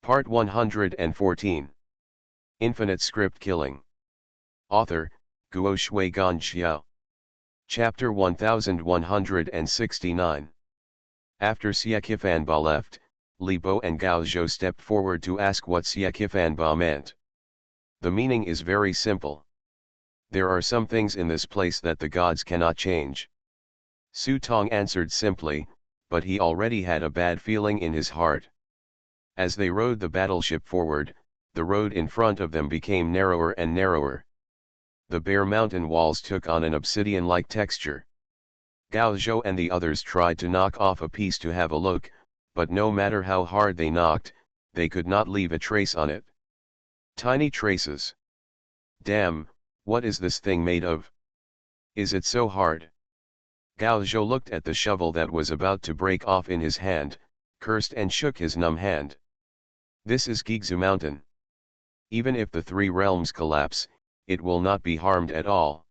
Part 114. Infinite Script Killing. Author, Guo Shui Gan Xiao. Chapter 1169. After Xie Qifanba left, Li Bo and Gao Zhou stepped forward to ask what Xie Qifanba meant. The meaning is very simple. There are some things in this place that the gods cannot change. Su Tong answered simply, but he already had a bad feeling in his heart. As they rowed the battleship forward, the road in front of them became narrower and narrower. The bare mountain walls took on an obsidian-like texture. Gao Zhou and the others tried to knock off a piece to have a look, but no matter how hard they knocked, they could not leave a trace on it. Tiny traces. Damn, what is this thing made of? Is it so hard? Gao Zhou looked at the shovel that was about to break off in his hand, cursed and shook his numb hand. This is Gigzu Mountain. Even if the three realms collapse, it will not be harmed at all.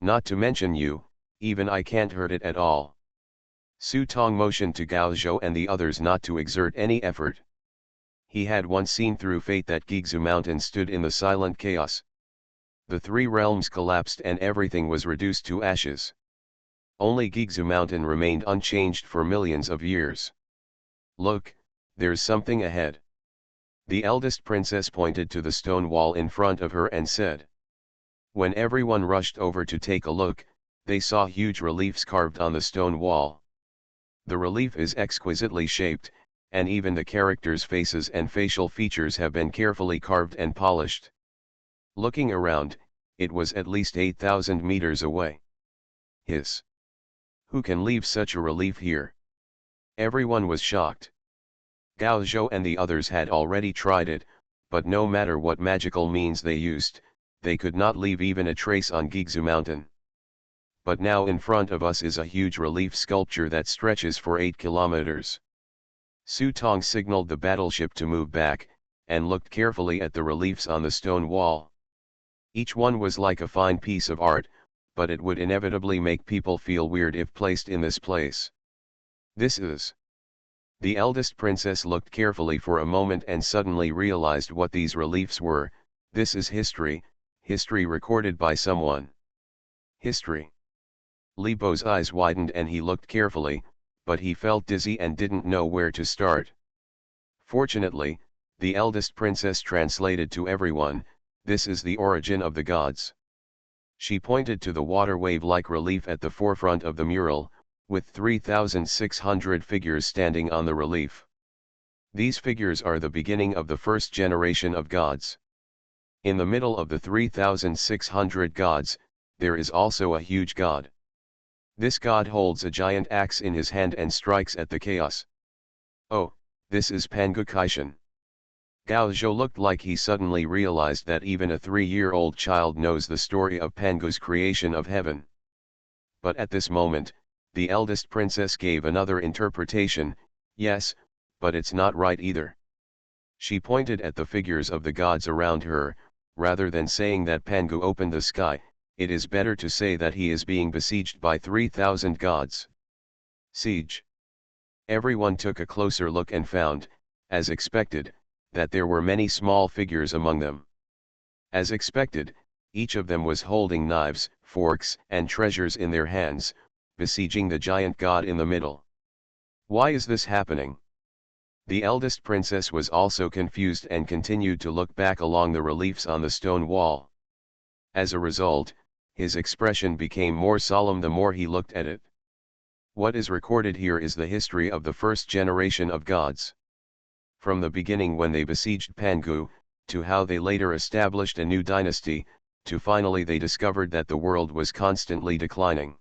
Not to mention you, even I can't hurt it at all. Su Tong motioned to Gao Zhou and the others not to exert any effort. He had once seen through fate that Gigzu Mountain stood in the silent chaos. The three realms collapsed and everything was reduced to ashes. Only Gigzu Mountain remained unchanged for millions of years. Look, there's something ahead. The eldest princess pointed to the stone wall in front of her and said. When everyone rushed over to take a look, they saw huge reliefs carved on the stone wall. The relief is exquisitely shaped, and even the characters' faces and facial features have been carefully carved and polished. Looking around, it was at least 8,000 meters away. Hiss! Who can leave such a relief here? Everyone was shocked. Gao Zhou and the others had already tried it, but no matter what magical means they used, they could not leave even a trace on Gigzu Mountain. But now in front of us is a huge relief sculpture that stretches for 8 kilometers. Su Tong signaled the battleship to move back, and looked carefully at the reliefs on the stone wall. Each one was like a fine piece of art, but it would inevitably make people feel weird if placed in this place. This is... The eldest princess looked carefully for a moment and suddenly realized what these reliefs were. This is history, history recorded by someone. History. Li Bo's eyes widened and he looked carefully, but he felt dizzy and didn't know where to start. Fortunately, the eldest princess translated to everyone, this is the origin of the gods. She pointed to the water wave-like relief at the forefront of the mural, with 3,600 figures standing on the relief. These figures are the beginning of the first generation of gods. In the middle of the 3,600 gods, there is also a huge god. This god holds a giant axe in his hand and strikes at the chaos. Oh, this is Pangu Kaishan. Gao Zhou looked like he suddenly realized that even a 3-year-old child knows the story of Pangu's creation of heaven. But at this moment, the eldest princess gave another interpretation. Yes, but it's not right either. She pointed at the figures of the gods around her. Rather than saying that Pangu opened the sky, it is better to say that he is being besieged by 3,000 gods. Siege. Everyone took a closer look and found, as expected, that there were many small figures among them. As expected, each of them was holding knives, forks, and treasures in their hands, besieging the giant god in the middle. Why is this happening? The eldest princess was also confused and continued to look back along the reliefs on the stone wall. As a result, his expression became more solemn the more he looked at it. What is recorded here is the history of the first generation of gods. From the beginning when they besieged Pangu, to how they later established a new dynasty, to finally they discovered that the world was constantly declining.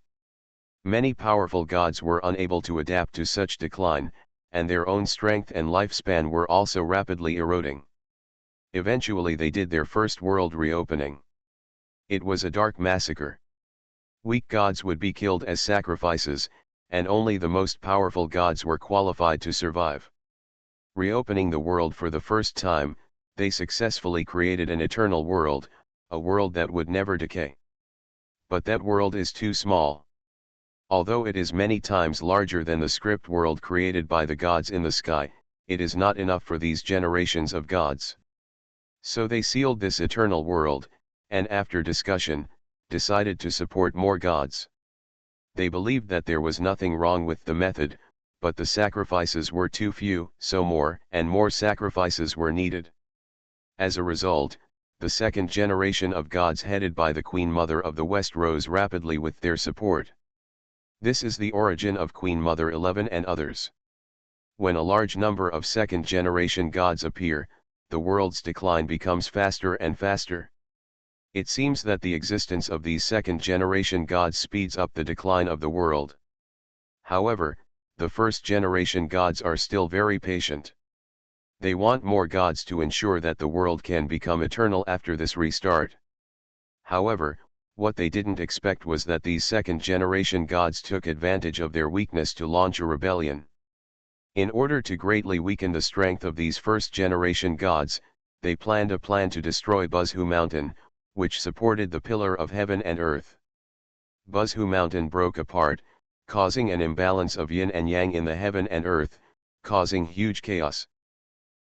Many powerful gods were unable to adapt to such decline, and their own strength and lifespan were also rapidly eroding. Eventually they did their first world reopening. It was a dark massacre. Weak gods would be killed as sacrifices, and only the most powerful gods were qualified to survive. Reopening the world for the first time, they successfully created an eternal world, a world that would never decay. But that world is too small. Although it is many times larger than the script world created by the gods in the sky, it is not enough for these generations of gods. So they sealed this eternal world, and after discussion, decided to support more gods. They believed that there was nothing wrong with the method, but the sacrifices were too few, so more and more sacrifices were needed. As a result, the second generation of gods headed by the Queen Mother of the West rose rapidly with their support. This is the origin of Queen Mother 11 and others. When a large number of second generation gods appear, the world's decline becomes faster and faster. It seems that the existence of these second generation gods speeds up the decline of the world. However, the first generation gods are still very patient. They want more gods to ensure that the world can become eternal after this restart. However, what they didn't expect was that these second generation gods took advantage of their weakness to launch a rebellion. In order to greatly weaken the strength of these first generation gods, they planned a plan to destroy Buzhu Mountain, which supported the pillar of heaven and earth. Buzhu Mountain broke apart, causing an imbalance of yin and yang in the heaven and earth, causing huge chaos.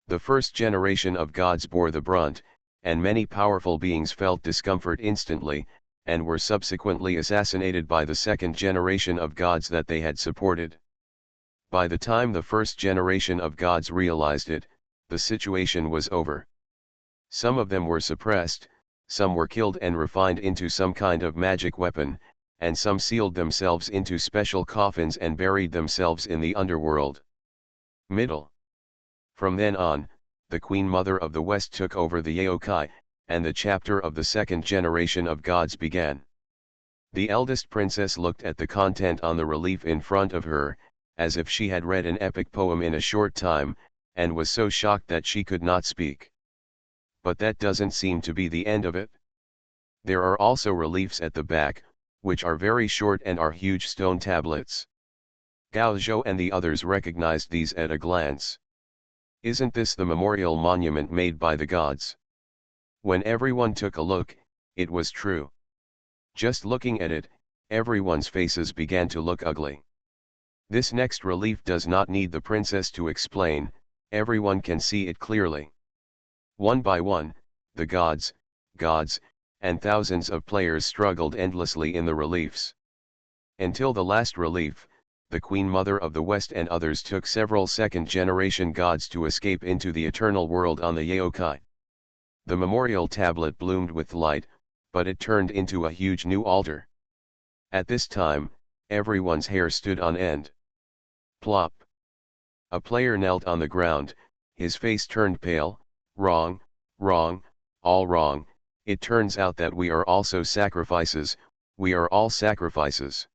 The first generation of gods bore the brunt, and many powerful beings felt discomfort instantly, and were subsequently assassinated by the second generation of gods that they had supported. By the time the first generation of gods realized it, the situation was over. Some of them were suppressed, some were killed and refined into some kind of magic weapon, and some sealed themselves into special coffins and buried themselves in the underworld. Middle. From then on, the Queen Mother of the West took over the Yokai, and the chapter of the second generation of gods began. The eldest princess looked at the content on the relief in front of her, as if she had read an epic poem in a short time, and was so shocked that she could not speak. But that doesn't seem to be the end of it. There are also reliefs at the back, which are very short and are huge stone tablets. Gao Zhou and the others recognized these at a glance. Isn't this the memorial monument made by the gods? When everyone took a look, it was true. Just looking at it, everyone's faces began to look ugly. This next relief does not need the princess to explain, everyone can see it clearly. One by one, the gods, and thousands of players struggled endlessly in the reliefs. Until the last relief, the Queen Mother of the West and others took several second-generation gods to escape into the eternal world on the Yokai. The memorial tablet bloomed with light, but it turned into a huge new altar. At this time, everyone's hair stood on end. Plop. A player knelt on the ground, his face turned pale. Wrong, all wrong, it turns out that we are also sacrifices, we are all sacrifices.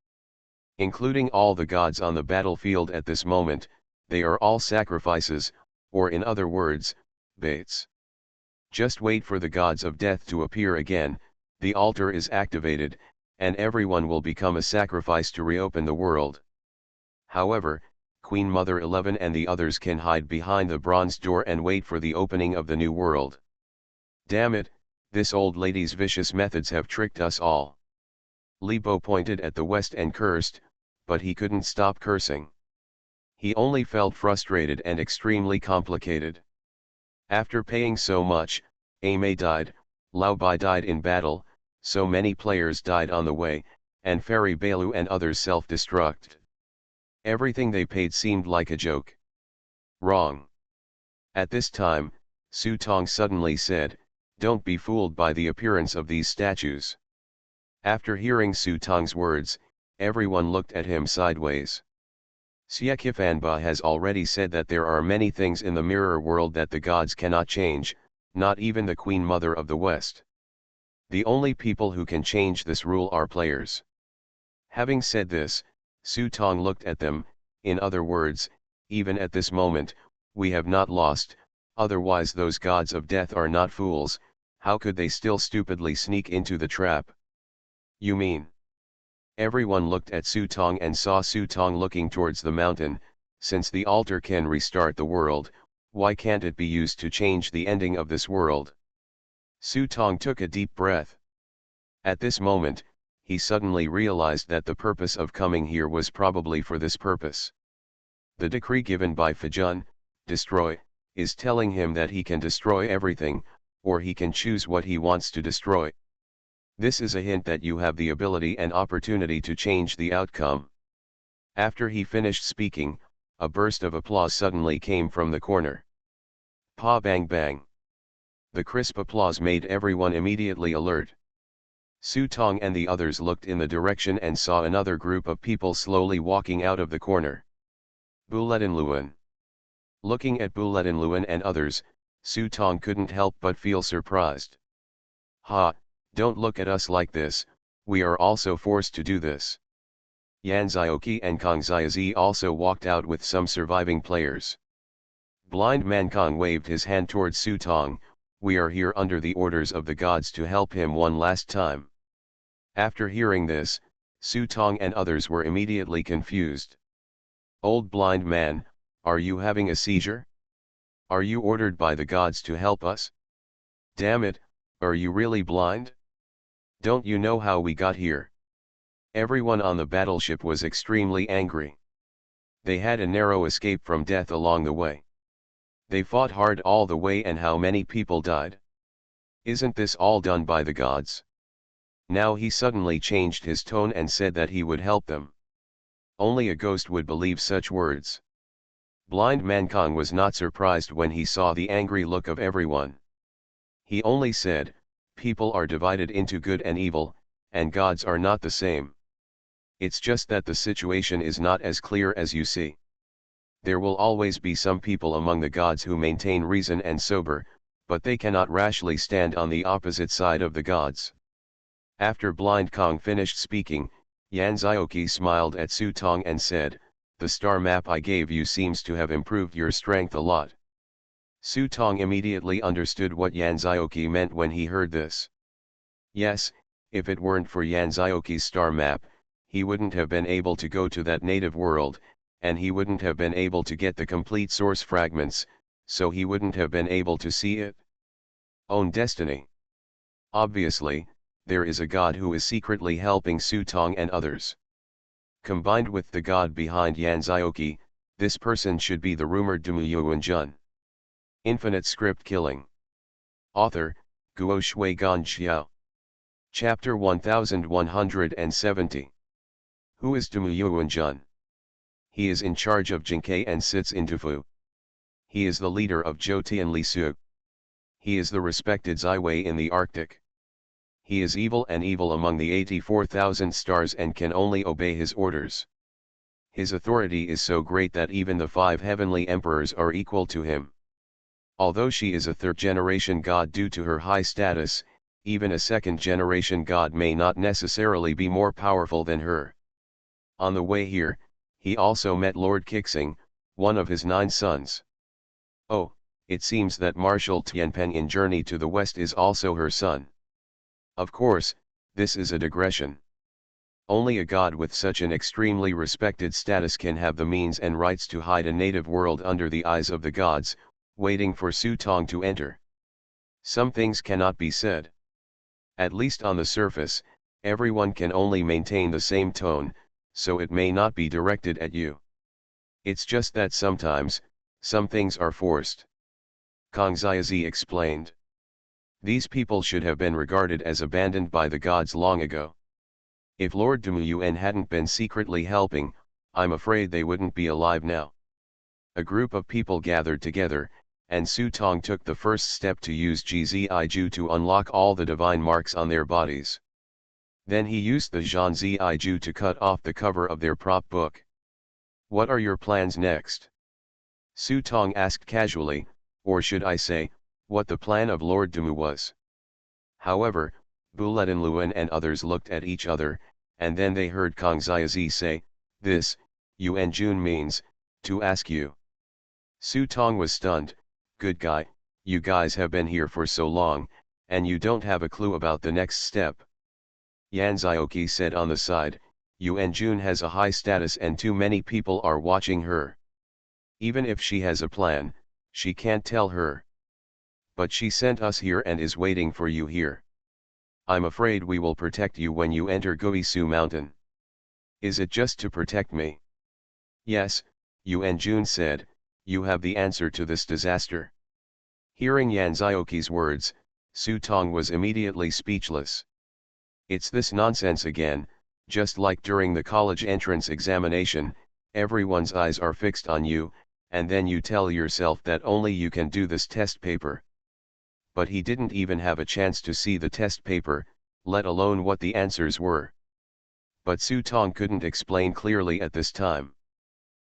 Including all the gods on the battlefield at this moment, they are all sacrifices, or in other words, baits. Just wait for the gods of death to appear again, the altar is activated, and everyone will become a sacrifice to reopen the world. However, Queen Mother 11 and the others can hide behind the bronze door and wait for the opening of the new world. Damn it, this old lady's vicious methods have tricked us all. Li Bo pointed at the west and cursed, but he couldn't stop cursing. He only felt frustrated and extremely complicated. After paying so much, Ame died, Lao Bai died in battle, so many players died on the way, and Fairy Bailu and others self-destruct. Everything they paid seemed like a joke. Wrong. At this time, Su Tong suddenly said, "Don't be fooled by the appearance of these statues." After hearing Su Tong's words, everyone looked at him sideways. Xiaqifanba has already said that there are many things in the mirror world that the gods cannot change, not even the Queen Mother of the West. The only people who can change this rule are players. Having said this, Su Tong looked at them, in other words, even at this moment, we have not lost, otherwise those gods of death are not fools, how could they still stupidly sneak into the trap? You mean? Everyone looked at Su Tong and saw Su Tong looking towards the mountain. Since the altar can restart the world, why can't it be used to change the ending of this world? Su Tong took a deep breath. At this moment, he suddenly realized that the purpose of coming here was probably for this purpose. The decree given by Fajun, destroy, is telling him that he can destroy everything, or he can choose what he wants to destroy. This is a hint that you have the ability and opportunity to change the outcome. After he finished speaking, a burst of applause suddenly came from the corner. Pa bang bang. The crisp applause made everyone immediately alert. Su Tong and the others looked in the direction and saw another group of people slowly walking out of the corner. Buletinluan. Looking at Buletinluan and others, Su Tong couldn't help but feel surprised. Ha, don't look at us like this, we are also forced to do this. Yan Zioki and Kong Xiazi also walked out with some surviving players. Blind Man Kong waved his hand towards Su Tong, we are here under the orders of the gods to help him one last time. After hearing this, Su Tong and others were immediately confused. Old blind man, are you having a seizure? Are you ordered by the gods to help us? Damn it, are you really blind? Don't you know how we got here? Everyone on the battleship was extremely angry. They had a narrow escape from death along the way. They fought hard all the way, and how many people died? Isn't this all done by the gods? Now he suddenly changed his tone and said that he would help them. Only a ghost would believe such words. Blind Man Kong was not surprised when he saw the angry look of everyone. He only said, people are divided into good and evil, and gods are not the same. It's just that the situation is not as clear as you see. There will always be some people among the gods who maintain reason and sober, but they cannot rashly stand on the opposite side of the gods. After Blind Kong finished speaking, Yan Zioki smiled at Su Tong and said, the star map I gave you seems to have improved your strength a lot. Su Tong immediately understood what Yan Zioki meant when he heard this. Yes, if it weren't for Yan Zioki's star map, he wouldn't have been able to go to that native world, and he wouldn't have been able to get the complete source fragments, so he wouldn't have been able to see it. Own destiny. Obviously, there is a god who is secretly helping Su Tong and others. Combined with the god behind Yan Zioki, this person should be the rumored Dumuyuan Jun. Infinite script killing. Author, Guo Shui Gan Xiao. Chapter 1170. Who is Dumuyuan Jun? He is in charge of Jinkei and sits in Dufu. He is the leader of Zhoutian Lisu. He is the respected Ziwei in the Arctic. He is evil and evil among the 84,000 stars and can only obey his orders. His authority is so great that even the 5 heavenly emperors are equal to him. Although she is a third-generation god due to her high status, even a second-generation god may not necessarily be more powerful than her. On the way here, he also met Lord Kixing, one of his 9 sons. Oh, it seems that Marshal Tianpeng in Journey to the West is also her son. Of course, this is a digression. Only a god with such an extremely respected status can have the means and rights to hide a native world under the eyes of the gods, waiting for Su Tong to enter. Some things cannot be said. At least on the surface, everyone can only maintain the same tone, so it may not be directed at you. It's just that sometimes, some things are forced. Kong Xiazi explained. These people should have been regarded as abandoned by the gods long ago. If Lord Dumuyuan hadn't been secretly helping, I'm afraid they wouldn't be alive now. A group of people gathered together, and Su Tong took the first step to use Gziju to unlock all the divine marks on their bodies. Then he used the Zhan Ziju to cut off the cover of their prop book. What are your plans next? Su Tong asked casually, or should I say, what the plan of Lord Dumu was. However, Buletinluan and others looked at each other, and then they heard Kong Xiazi say, this, Yuan Jun means, to ask you. Su Tong was stunned, good guy, you guys have been here for so long, and you don't have a clue about the next step. Yan Zioki said on the side, Yuan Jun has a high status and too many people are watching her. Even if she has a plan, she can't tell her. But she sent us here and is waiting for you here. I'm afraid we will protect you when you enter Guisu Mountain. Is it just to protect me? Yes, Yuan Jun said, you have the answer to this disaster. Hearing Yan Zioqi's words, Su Tong was immediately speechless. It's this nonsense again, just like during the college entrance examination, everyone's eyes are fixed on you, and then you tell yourself that only you can do this test paper. But he didn't even have a chance to see the test paper, let alone what the answers were. But Su Tong couldn't explain clearly at this time.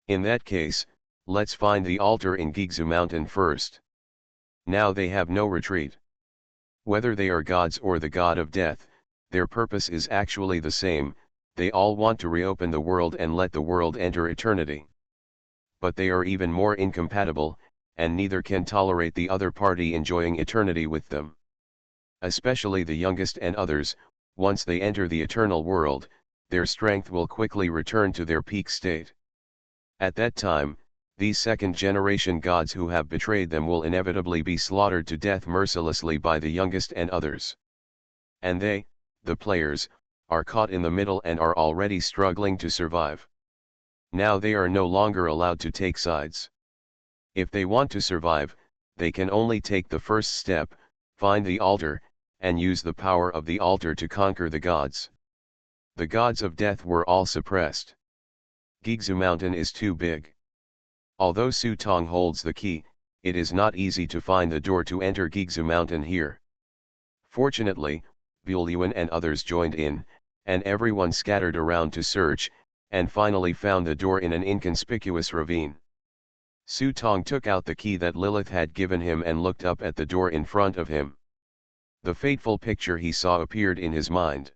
In that case, let's find the altar in Gigzu Mountain first. Now they have no retreat. Whether they are gods or the god of death, their purpose is actually the same, they all want to reopen the world and let the world enter eternity. But they are even more incompatible, and neither can tolerate the other party enjoying eternity with them. Especially the youngest and others, once they enter the eternal world, their strength will quickly return to their peak state. At that time, these second-generation gods who have betrayed them will inevitably be slaughtered to death mercilessly by the youngest and others. And they, the players, are caught in the middle and are already struggling to survive. Now they are no longer allowed to take sides. If they want to survive, they can only take the first step, find the altar, and use the power of the altar to conquer the gods. The gods of death were all suppressed. Gigzu Mountain is too big. Although Su Tong holds the key, it is not easy to find the door to enter Gigzu Mountain here. Fortunately, Buelyuan and others joined in, and everyone scattered around to search, and finally found the door in an inconspicuous ravine. Su Tong took out the key that Lilith had given him and looked up at the door in front of him. The fateful picture he saw appeared in his mind.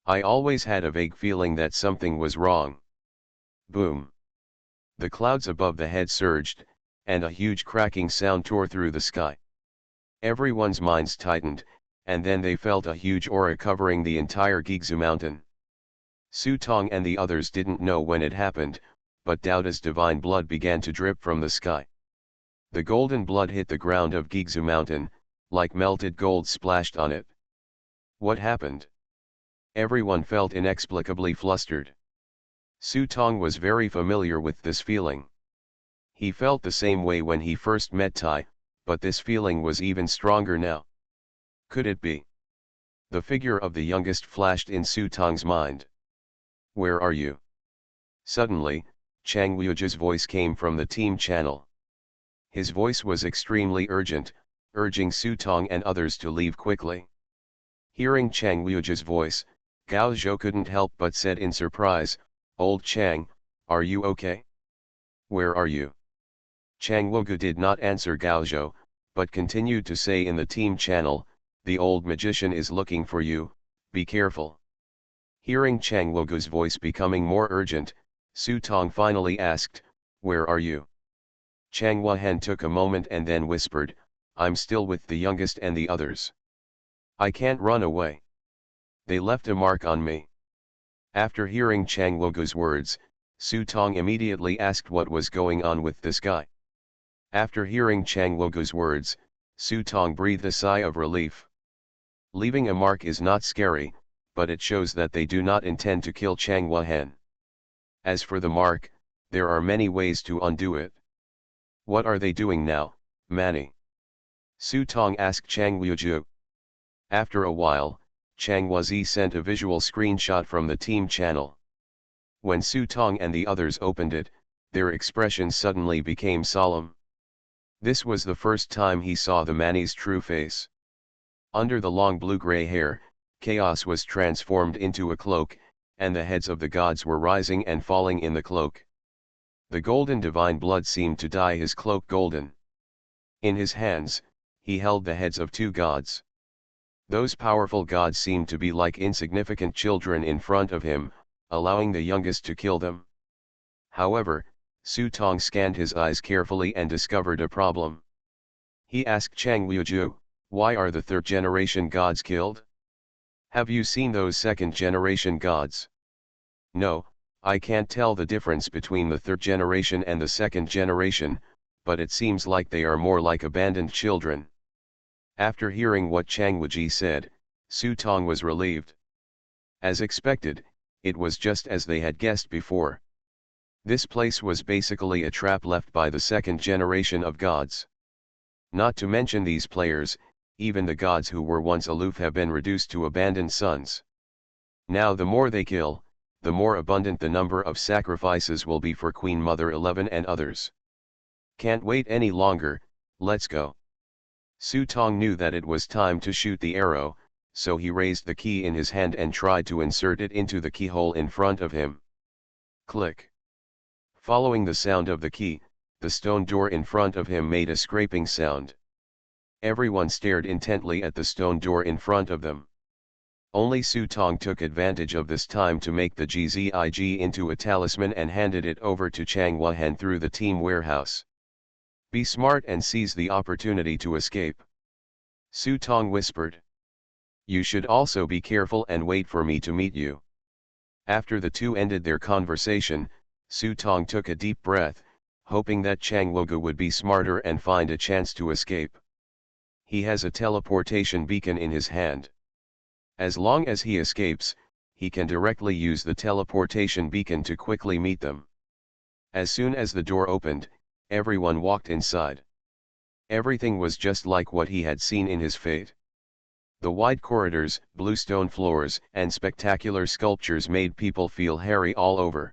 I always had a vague feeling that something was wrong. Boom. The clouds above the head surged, and a huge cracking sound tore through the sky. Everyone's minds tightened, and then they felt a huge aura covering the entire Gigzu Mountain. Su Tong and the others didn't know when it happened, but Daoda's divine blood began to drip from the sky. The golden blood hit the ground of Gigzu Mountain, like melted gold splashed on it. What happened? Everyone felt inexplicably flustered. Su Tong was very familiar with this feeling. He felt the same way when he first met Tai, but this feeling was even stronger now. Could it be? The figure of the youngest flashed in Su Tong's mind. Where are you? Suddenly, Chang Wuji's voice came from the team channel. His voice was extremely urgent, urging Su Tong and others to leave quickly. Hearing Chang Wuji's voice, Gao Zhou couldn't help but said in surprise, "Old Chang, are you okay? Where are you?" Chang Wugu did not answer Gao Zhou, but continued to say in the team channel, "The old magician is looking for you, be careful." Hearing Chang Wugu's voice becoming more urgent, Su Tong finally asked, "Where are you?" Chang Wuhen took a moment and then whispered, "I'm still with the youngest and the others. I can't run away. They left a mark on me." After hearing Chang Wugu's words, Su Tong immediately asked what was going on with this guy. After hearing Chang Wugu's words, Su Tong breathed a sigh of relief. Leaving a mark is not scary, but it shows that they do not intend to kill Chang Wuhen. As for the mark, there are many ways to undo it. "What are they doing now, Manny?" Su Tong asked Chang Wuju. After a while, Chang Wuzi sent a visual screenshot from the team channel. When Su Tong and the others opened it, their expressions suddenly became solemn. This was the first time he saw the Manny's true face. Under the long blue-gray hair, chaos was transformed into a cloak, and the heads of the gods were rising and falling in the cloak. The golden divine blood seemed to dye his cloak golden. In his hands, he held the heads of two gods. Those powerful gods seemed to be like insignificant children in front of him, allowing the youngest to kill them. However, Su Tong scanned his eyes carefully and discovered a problem. He asked Chang Wuju, "Why are the third-generation gods killed? Have you seen those second-generation gods?" "No, I can't tell the difference between the third generation and the second generation, but it seems like they are more like abandoned children." After hearing what Chang Wuji said, Su Tong was relieved. As expected, it was just as they had guessed before. This place was basically a trap left by the second generation of gods. Not to mention these players, even the gods who were once aloof have been reduced to abandoned sons. Now the more they kill, the more abundant the number of sacrifices will be for Queen Mother 11 and others. Can't wait any longer, let's go. Su Tong knew that it was time to shoot the arrow, so he raised the key in his hand and tried to insert it into the keyhole in front of him. Click. Following the sound of the key, the stone door in front of him made a scraping sound. Everyone stared intently at the stone door in front of them. Only Su Tong took advantage of this time to make the GZIG into a talisman and handed it over to Chang Wuhan through the team warehouse. Be smart and seize the opportunity to escape. Su Tong whispered. You should also be careful and wait for me to meet you. After the two ended their conversation, Su Tong took a deep breath, hoping that Chang Wuge would be smarter and find a chance to escape. He has a teleportation beacon in his hand. As long as he escapes, he can directly use the teleportation beacon to quickly meet them. As soon as the door opened, everyone walked inside. Everything was just like what he had seen in his fate. The wide corridors, blue stone floors, and spectacular sculptures made people feel hairy all over.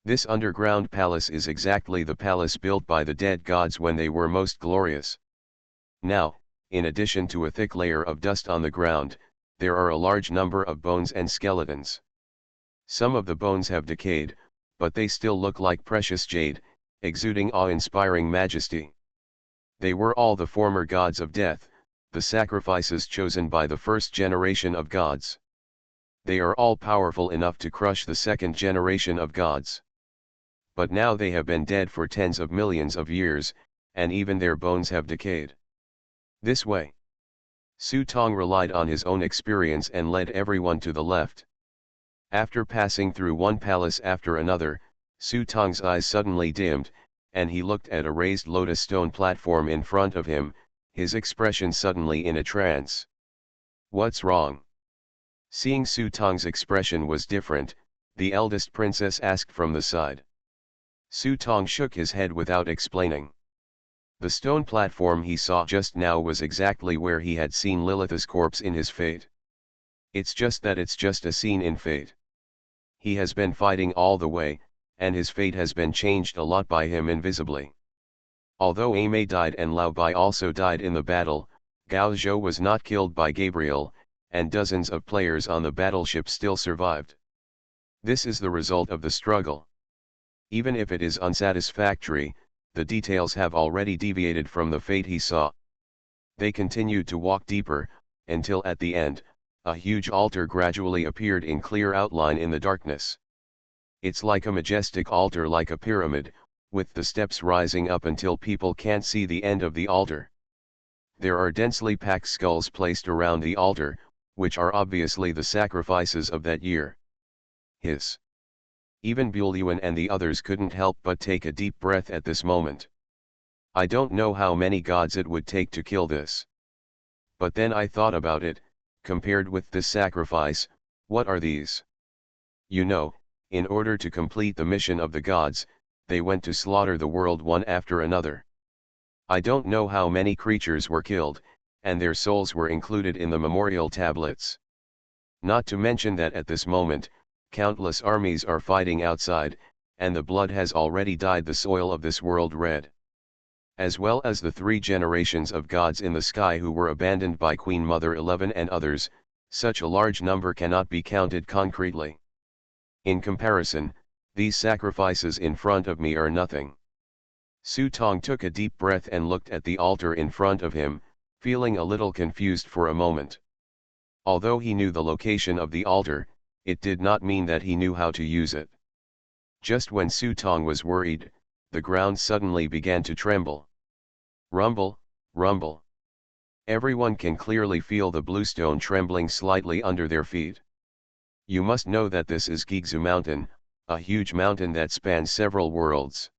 This underground palace is exactly the palace built by the dead gods when they were most glorious. Now, in addition to a thick layer of dust on the ground, there are a large number of bones and skeletons. Some of the bones have decayed, but they still look like precious jade, exuding awe-inspiring majesty. They were all the former gods of death, the sacrifices chosen by the first generation of gods. They are all powerful enough to crush the second generation of gods. But now they have been dead for tens of millions of years, and even their bones have decayed. This way. Su Tong relied on his own experience and led everyone to the left. After passing through one palace after another, Su Tong's eyes suddenly dimmed, and he looked at a raised lotus stone platform in front of him, his expression suddenly in a trance. What's wrong? Seeing Su Tong's expression was different, the eldest princess asked from the side. Su Tong shook his head without explaining. The stone platform he saw just now was exactly where he had seen Lilith's corpse in his fate. It's just that it's just a scene in fate. He has been fighting all the way, and his fate has been changed a lot by him invisibly. Although Aimei died and Lao Bai also died in the battle, Gao Zhou was not killed by Gabriel, and dozens of players on the battleship still survived. This is the result of the struggle. Even if it is unsatisfactory, the details have already deviated from the fate he saw. They continued to walk deeper, until at the end, a huge altar gradually appeared in clear outline in the darkness. It's like a majestic altar, like a pyramid, with the steps rising up until people can't see the end of the altar. There are densely packed skulls placed around the altar, which are obviously the sacrifices of that year. Hiss. Even Buelyuan and the others couldn't help but take a deep breath at this moment. I don't know how many gods it would take to kill this. But then I thought about it, compared with this sacrifice, what are these? You know, in order to complete the mission of the gods, they went to slaughter the world one after another. I don't know how many creatures were killed, and their souls were included in the memorial tablets. Not to mention that at this moment, countless armies are fighting outside, and the blood has already dyed the soil of this world red. As well as the 3 generations of gods in the sky who were abandoned by Queen Mother 11 and others, such a large number cannot be counted concretely. In comparison, these sacrifices in front of me are nothing. Su Tong took a deep breath and looked at the altar in front of him, feeling a little confused for a moment. Although he knew the location of the altar, it did not mean that he knew how to use it. Just when Su Tong was worried, the ground suddenly began to tremble. Rumble, rumble. Everyone can clearly feel the bluestone trembling slightly under their feet. You must know that this is Gigzu Mountain, a huge mountain that spans several worlds.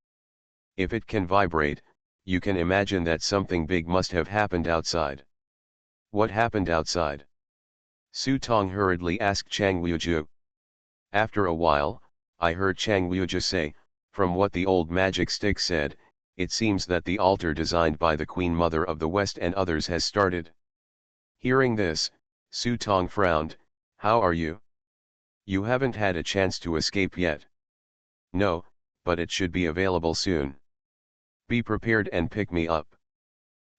If it can vibrate, you can imagine that something big must have happened outside. What happened outside? Su Tong hurriedly asked Chang Wuju. After a while, I heard Chang Wuju say, From what the old magic stick said, it seems that the altar designed by the Queen Mother of the West and others has started. Hearing this, Su Tong frowned. How are you? You haven't had a chance to escape yet. No, but it should be available soon. Be prepared and pick me up.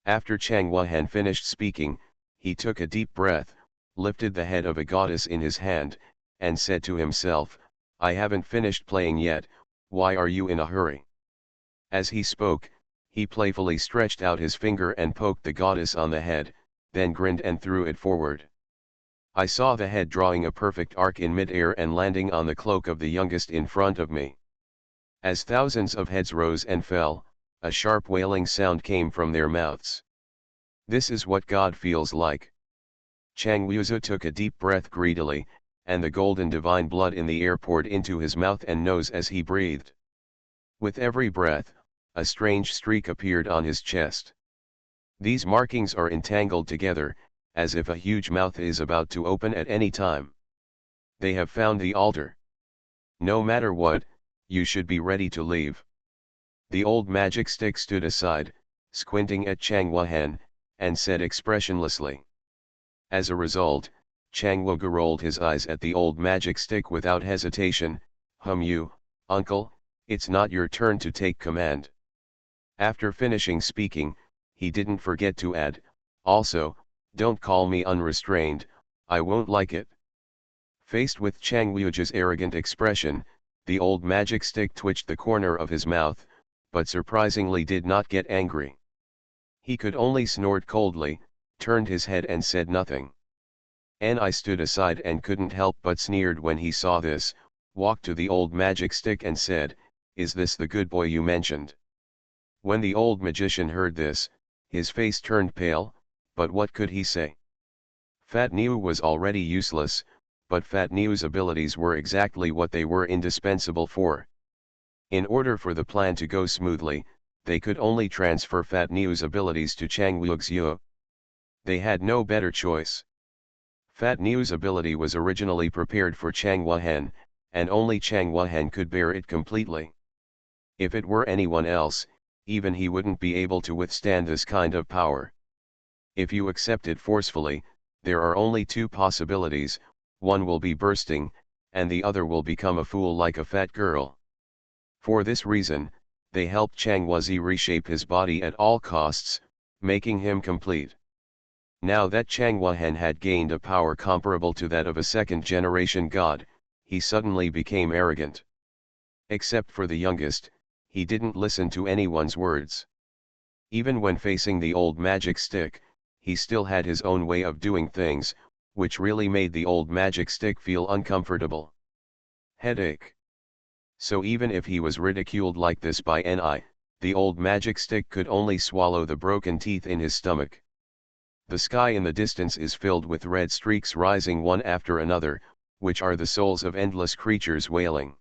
After Chang Wuhan finished speaking, he took a deep breath, lifted the head of a goddess in his hand, and said to himself, I haven't finished playing yet, why are you in a hurry? As he spoke, he playfully stretched out his finger and poked the goddess on the head, then grinned and threw it forward. I saw the head drawing a perfect arc in mid-air and landing on the cloak of the youngest in front of me. As thousands of heads rose and fell, a sharp wailing sound came from their mouths. This is what God feels like. Chang Wuzi took a deep breath greedily, and the golden divine blood in the air poured into his mouth and nose as he breathed. With every breath, a strange streak appeared on his chest. These markings are entangled together, as if a huge mouth is about to open at any time. They have found the altar. No matter what, you should be ready to leave. The old magic stick stood aside, squinting at Chang Wuhan, and said expressionlessly. As a result, Chang Wuge rolled his eyes at the old magic stick without hesitation. You, uncle, it's not your turn to take command. After finishing speaking, he didn't forget to add, also, don't call me unrestrained, I won't like it. Faced with Chang Wuge's arrogant expression, the old magic stick twitched the corner of his mouth, but surprisingly did not get angry. He could only snort coldly, turned his head and said nothing. I stood aside and couldn't help but sneered when he saw this, walked to the old magic stick and said, is this the good boy you mentioned? When the old magician heard this, his face turned pale, but what could he say? Fat Niu was already useless, but Fat Niu's abilities were exactly what they were indispensable for. In order for the plan to go smoothly, they could only transfer Fat Niu's abilities to Chang Wuxiu. They had no better choice. Fat Niu's ability was originally prepared for Chang Wuhan, and only Chang Wuhan could bear it completely. If it were anyone else, even he wouldn't be able to withstand this kind of power. If you accept it forcefully, there are only two possibilities, one will be bursting, and the other will become a fool like a fat girl. For this reason, they helped Chang Wuzi reshape his body at all costs, making him complete. Now that Chang Wuhan had gained a power comparable to that of a second-generation god, he suddenly became arrogant. Except for the youngest, he didn't listen to anyone's words. Even when facing the old magic stick, he still had his own way of doing things, which really made the old magic stick feel uncomfortable. Headache. So even if he was ridiculed like this by the old magic stick could only swallow the broken teeth in his stomach. The sky in the distance is filled with red streaks rising one after another, which are the souls of endless creatures wailing.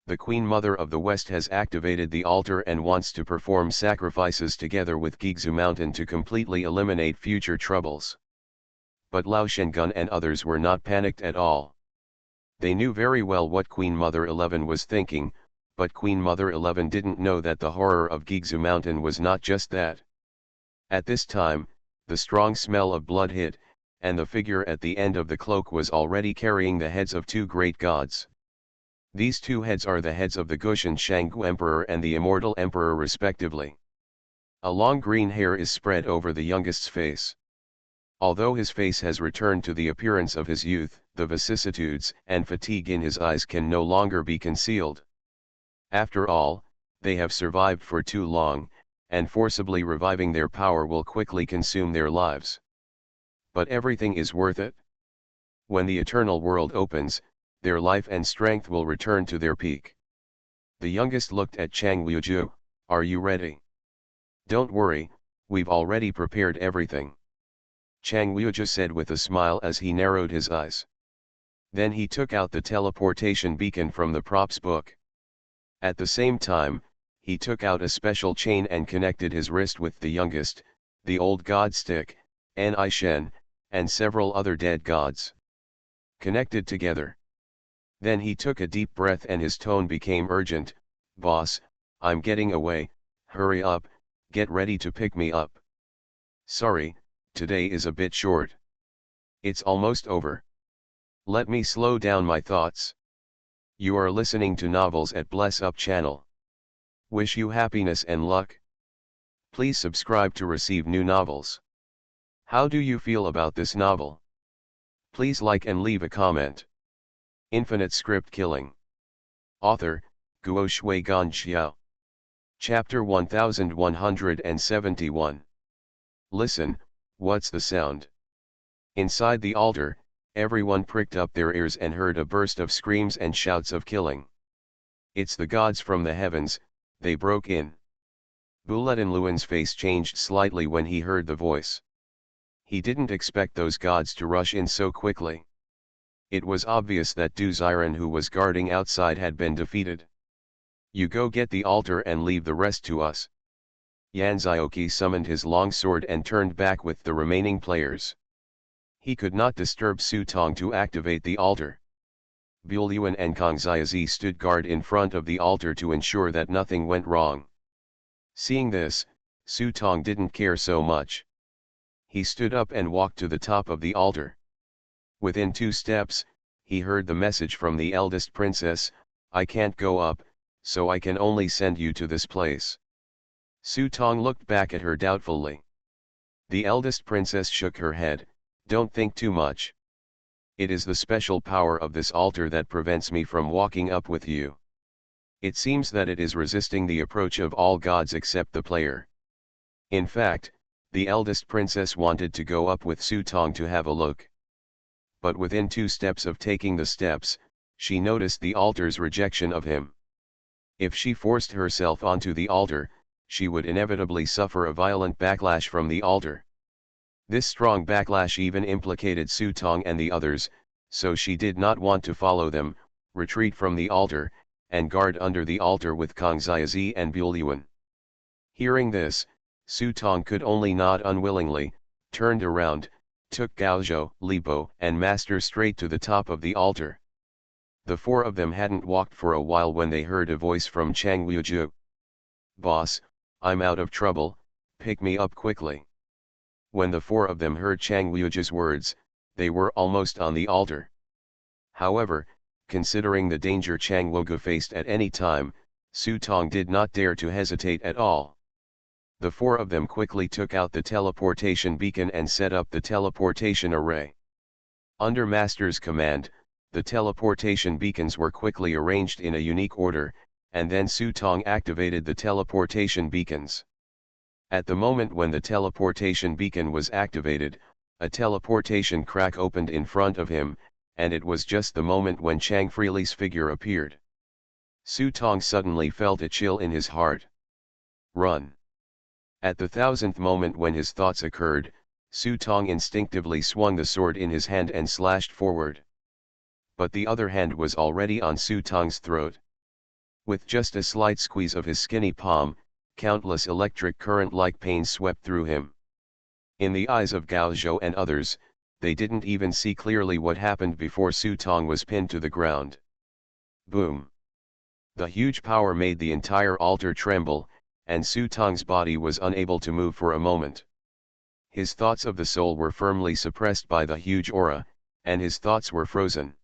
The Queen Mother of the West has activated the altar and wants to perform sacrifices together with Gigzu Mountain to completely eliminate future troubles. But Lao Shengun and others were not panicked at all. They knew very well what Queen Mother 11 was thinking, but Queen Mother 11 didn't know that the horror of Gigzu Mountain was not just that. At this time, the strong smell of blood hit, and the figure at the end of the cloak was already carrying the heads of two great gods. These two heads are the heads of the Gushan Shanggu Emperor and the Immortal Emperor respectively. A long green hair is spread over the youngest's face. Although his face has returned to the appearance of his youth, the vicissitudes and fatigue in his eyes can no longer be concealed. After all, they have survived for too long, and forcibly reviving their power will quickly consume their lives. But everything is worth it. When the eternal world opens, their life and strength will return to their peak. The youngest looked at Chang Wuju, are you ready? Don't worry, we've already prepared everything. Chang Wuju said with a smile as he narrowed his eyes. Then he took out the teleportation beacon from the props book. At the same time, he took out a special chain and connected his wrist with the youngest, the old god stick, Ni Shen, and several other dead gods. Connected together. Then he took a deep breath and his tone became urgent, Boss, I'm getting away, hurry up, get ready to pick me up. Sorry, today is a bit short. It's almost over. Let me slow down my thoughts. You are listening to Novels at Bless Up channel. Wish you happiness and luck. Please subscribe to receive new novels. How do you feel about this novel? Please like and leave a comment. Infinite Script Killing. Author, Guo Shui Gan Xiao. Chapter 1171. Listen, what's the sound? Inside the altar, everyone pricked up their ears and heard a burst of screams and shouts of killing. It's the gods from the heavens, they broke in. Bulletin Luan's face changed slightly when he heard the voice. He didn't expect those gods to rush in so quickly. It was obvious that Du Ziren, who was guarding outside, had been defeated. You go get the altar and leave the rest to us. Yan Zioki summoned his long sword and turned back with the remaining players. He could not disturb Su Tong to activate the altar. Bulyuan and Kang Xiazi stood guard in front of the altar to ensure that nothing went wrong. Seeing this, Su Tong didn't care so much. He stood up and walked to the top of the altar. Within 2 steps, he heard the message from the eldest princess, I can't go up, so I can only send you to this place. Su Tong looked back at her doubtfully. The eldest princess shook her head, don't think too much. It is the special power of this altar that prevents me from walking up with you. It seems that it is resisting the approach of all gods except the player. In fact, the eldest princess wanted to go up with Su Tong to have a look. But within 2 steps of taking the steps, she noticed the altar's rejection of him. If she forced herself onto the altar, she would inevitably suffer a violent backlash from the altar. This strong backlash even implicated Su Tong and the others, so she did not want to follow them, retreat from the altar, and guard under the altar with Kang Xiazi and Bulyuan. Hearing this, Su Tong could only nod unwillingly, turned around, took Gaozhou, Li Bo, and Master straight to the top of the altar. The 4 of them hadn't walked for a while when they heard a voice from Chang Wuju. Boss, I'm out of trouble, pick me up quickly. When the 4 of them heard Chang Wuju's words, they were almost on the altar. However, considering the danger Chang Wuju faced at any time, Su Tong did not dare to hesitate at all. The 4 of them quickly took out the teleportation beacon and set up the teleportation array. Under Master's command, the teleportation beacons were quickly arranged in a unique order, and then Su Tong activated the teleportation beacons. At the moment when the teleportation beacon was activated, a teleportation crack opened in front of him, and it was just the moment when Chang Freely's figure appeared. Su Tong suddenly felt a chill in his heart. Run! At the 1000th moment when his thoughts occurred, Su Tong instinctively swung the sword in his hand and slashed forward. But the other hand was already on Su Tong's throat. With just a slight squeeze of his skinny palm, countless electric current-like pains swept through him. In the eyes of Gao Zhou and others, they didn't even see clearly what happened before Su Tong was pinned to the ground. Boom! The huge power made the entire altar tremble, and Su Tong's body was unable to move for a moment. His thoughts of the soul were firmly suppressed by the huge aura, and his thoughts were frozen.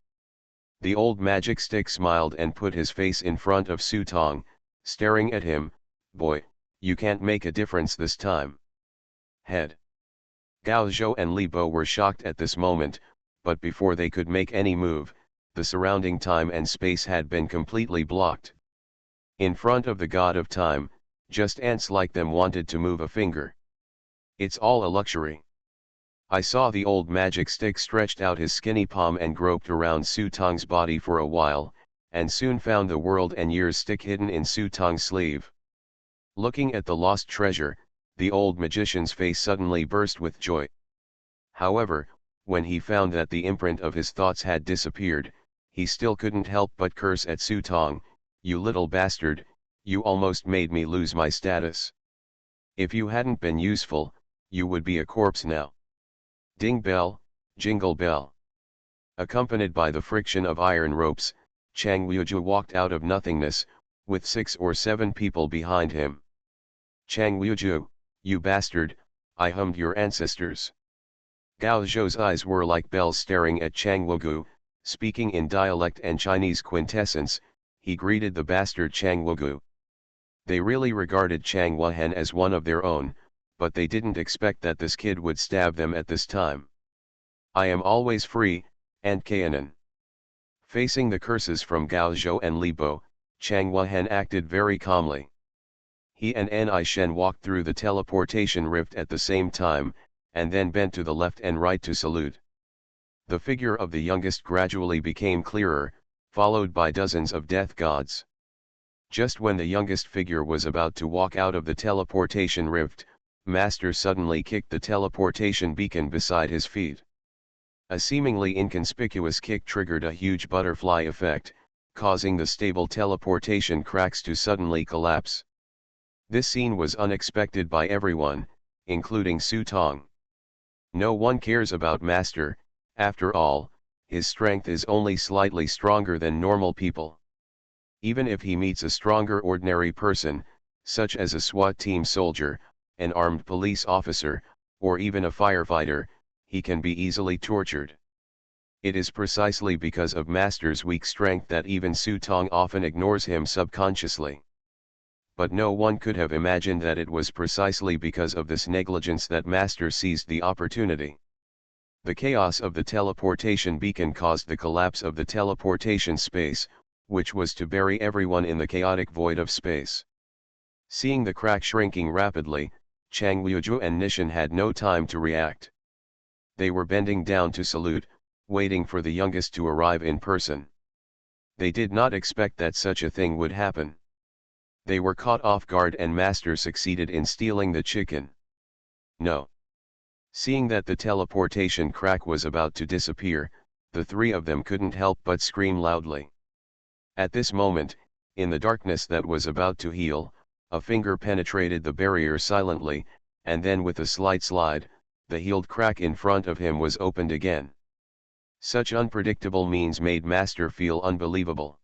The old magic stick smiled and put his face in front of Su Tong, staring at him. Boy, you can't make a difference this time. Head. Gao Zhou and Li Bo were shocked at this moment, but before they could make any move, the surrounding time and space had been completely blocked. In front of the god of time, just ants like them wanted to move a finger. It's all a luxury. I saw the old magic stick stretched out his skinny palm and groped around Su Tong's body for a while, and soon found the world and years stick hidden in Su Tong's sleeve. Looking at the lost treasure, the old magician's face suddenly burst with joy. However, when he found that the imprint of his thoughts had disappeared, he still couldn't help but curse at Su Tong, "You little bastard, you almost made me lose my status. If you hadn't been useful, you would be a corpse now." Ding bell, jingle bell. Accompanied by the friction of iron ropes, Chang Wuju walked out of nothingness, with 6 or 7 people behind him. "Chang Liuju, you bastard, I hummed your ancestors." Gao Zhou's eyes were like bells staring at Chang Wugu. Speaking in dialect and Chinese quintessence, he greeted the bastard Chang Wugu. They really regarded Chang Wuhan as one of their own, but they didn't expect that this kid would stab them at this time. "I am always free, and Kanan." Facing the curses from Gao Zhou and Li Bo, Chang Wuhan acted very calmly. He and Ni Shen walked through the teleportation rift at the same time, and then bent to the left and right to salute. The figure of the youngest gradually became clearer, followed by dozens of death gods. Just when the youngest figure was about to walk out of the teleportation rift, Master suddenly kicked the teleportation beacon beside his feet. A seemingly inconspicuous kick triggered a huge butterfly effect, causing the stable teleportation cracks to suddenly collapse. This scene was unexpected by everyone, including Su Tong. No one cares about Master. After all, his strength is only slightly stronger than normal people. Even if he meets a stronger ordinary person, such as a SWAT team soldier, an armed police officer, or even a firefighter, he can be easily tortured. It is precisely because of Master's weak strength that even Su Tong often ignores him subconsciously. But no one could have imagined that it was precisely because of this negligence that Master seized the opportunity. The chaos of the teleportation beacon caused the collapse of the teleportation space, which was to bury everyone in the chaotic void of space. Seeing the crack shrinking rapidly, Chang Liuju and Nishan had no time to react. They were bending down to salute, waiting for the youngest to arrive in person. They did not expect that such a thing would happen. They were caught off guard and Master succeeded in stealing the chicken. No. Seeing that the teleportation crack was about to disappear, the three of them couldn't help but scream loudly. At this moment, in the darkness that was about to heal, a finger penetrated the barrier silently, and then with a slight slide, the healed crack in front of him was opened again. Such unpredictable means made Master feel unbelievable.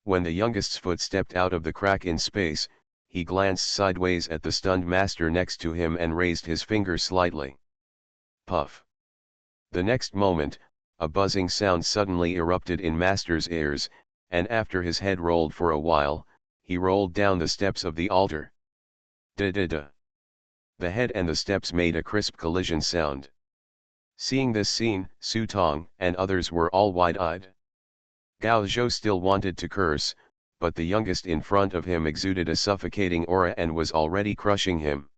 When the youngest's foot stepped out of the crack in space, he glanced sideways at the stunned Master next to him and raised his finger slightly. Puff. The next moment, a buzzing sound suddenly erupted in Master's ears, and after his head rolled for a while, he rolled down the steps of the altar. Da-da-da. The head and the steps made a crisp collision sound. Seeing this scene, Su Tong and others were all wide-eyed. Gao Zhou still wanted to curse, but the youngest in front of him exuded a suffocating aura and was already crushing him.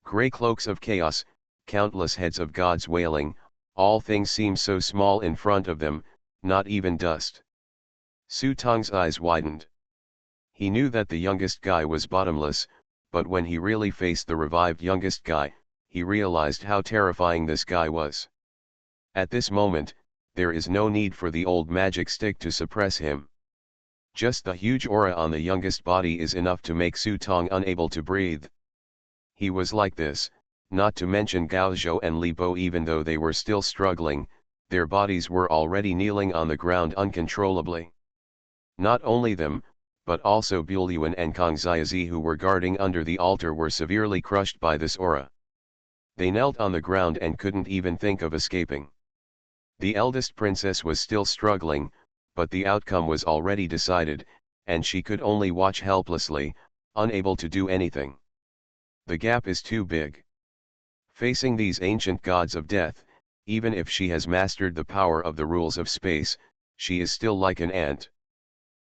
Grey cloaks of chaos, countless heads of gods wailing, all things seemed so small in front of them, not even dust. Su Tong's eyes widened. He knew that the youngest guy was bottomless, but when he really faced the revived youngest guy, he realized how terrifying this guy was. At this moment, there is no need for the old magic stick to suppress him. Just the huge aura on the youngest body is enough to make Su Tong unable to breathe. He was like this, not to mention Gao Zhou and Li Bo. Even though they were still struggling, their bodies were already kneeling on the ground uncontrollably. Not only them, but also Buelyuan and Kang Xiazi, who were guarding under the altar, were severely crushed by this aura. They knelt on the ground and couldn't even think of escaping. The eldest princess was still struggling, but the outcome was already decided, and she could only watch helplessly, unable to do anything. The gap is too big. Facing these ancient gods of death, even if she has mastered the power of the rules of space, she is still like an ant.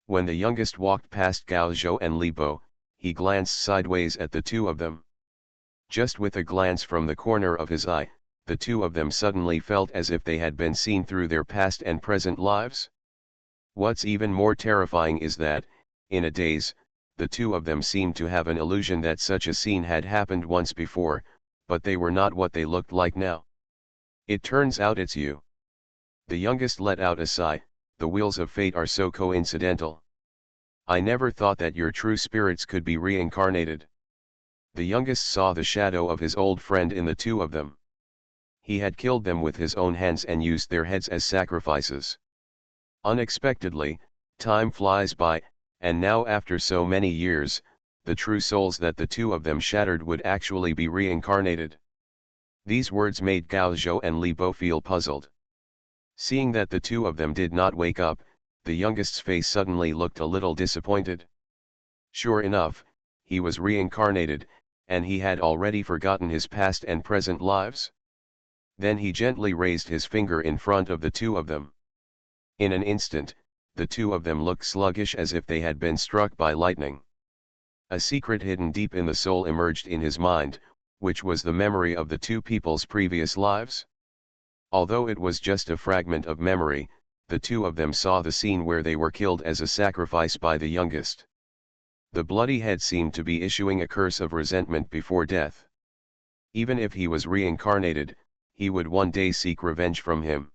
When the youngest walked past Gao Zhou and Li Bo, he glanced sideways at the two of them. Just with a glance from the corner of his eye, the two of them suddenly felt as if they had been seen through their past and present lives. What's even more terrifying is that, in a daze, the two of them seemed to have an illusion that such a scene had happened once before, but they were not what they looked like now. It turns out it's you. The youngest let out a sigh. The wheels of fate are so coincidental. I never thought that your true spirits could be reincarnated. The youngest saw the shadow of his old friend in the two of them. He had killed them with his own hands and used their heads as sacrifices. Unexpectedly, time flies by, and now after so many years, the true souls that the two of them shattered would actually be reincarnated. These words made Gao Zhou and Li Bo feel puzzled. Seeing that the two of them did not wake up, the youngest's face suddenly looked a little disappointed. Sure enough, he was reincarnated, and he had already forgotten his past and present lives. Then he gently raised his finger in front of the two of them. In an instant, the two of them looked sluggish as if they had been struck by lightning. A secret hidden deep in the soul emerged in his mind, which was the memory of the two people's previous lives. Although it was just a fragment of memory, the two of them saw the scene where they were killed as a sacrifice by the youngest. The bloody head seemed to be issuing a curse of resentment before death. Even if he was reincarnated, he would one day seek revenge from him.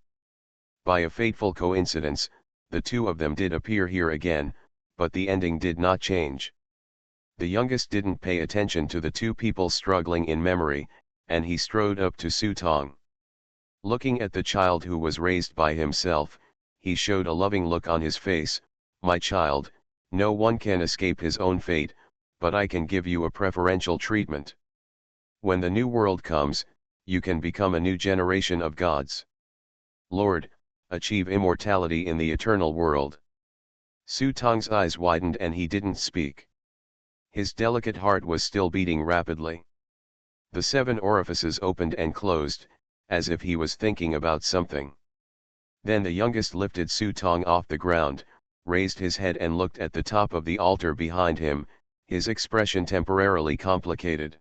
By a fateful coincidence, the two of them did appear here again, but the ending did not change. The youngest didn't pay attention to the two people struggling in memory, and he strode up to Su Tong. Looking at the child who was raised by himself, he showed a loving look on his face. "My child, no one can escape his own fate, but I can give you a preferential treatment. When the new world comes, you can become a new generation of gods. Lord, achieve immortality in the eternal world." Su Tong's eyes widened and he didn't speak. His delicate heart was still beating rapidly. The 7 orifices opened and closed, as if he was thinking about something. Then the youngest lifted Su Tong off the ground, raised his head and looked at the top of the altar behind him, his expression temporarily complicated.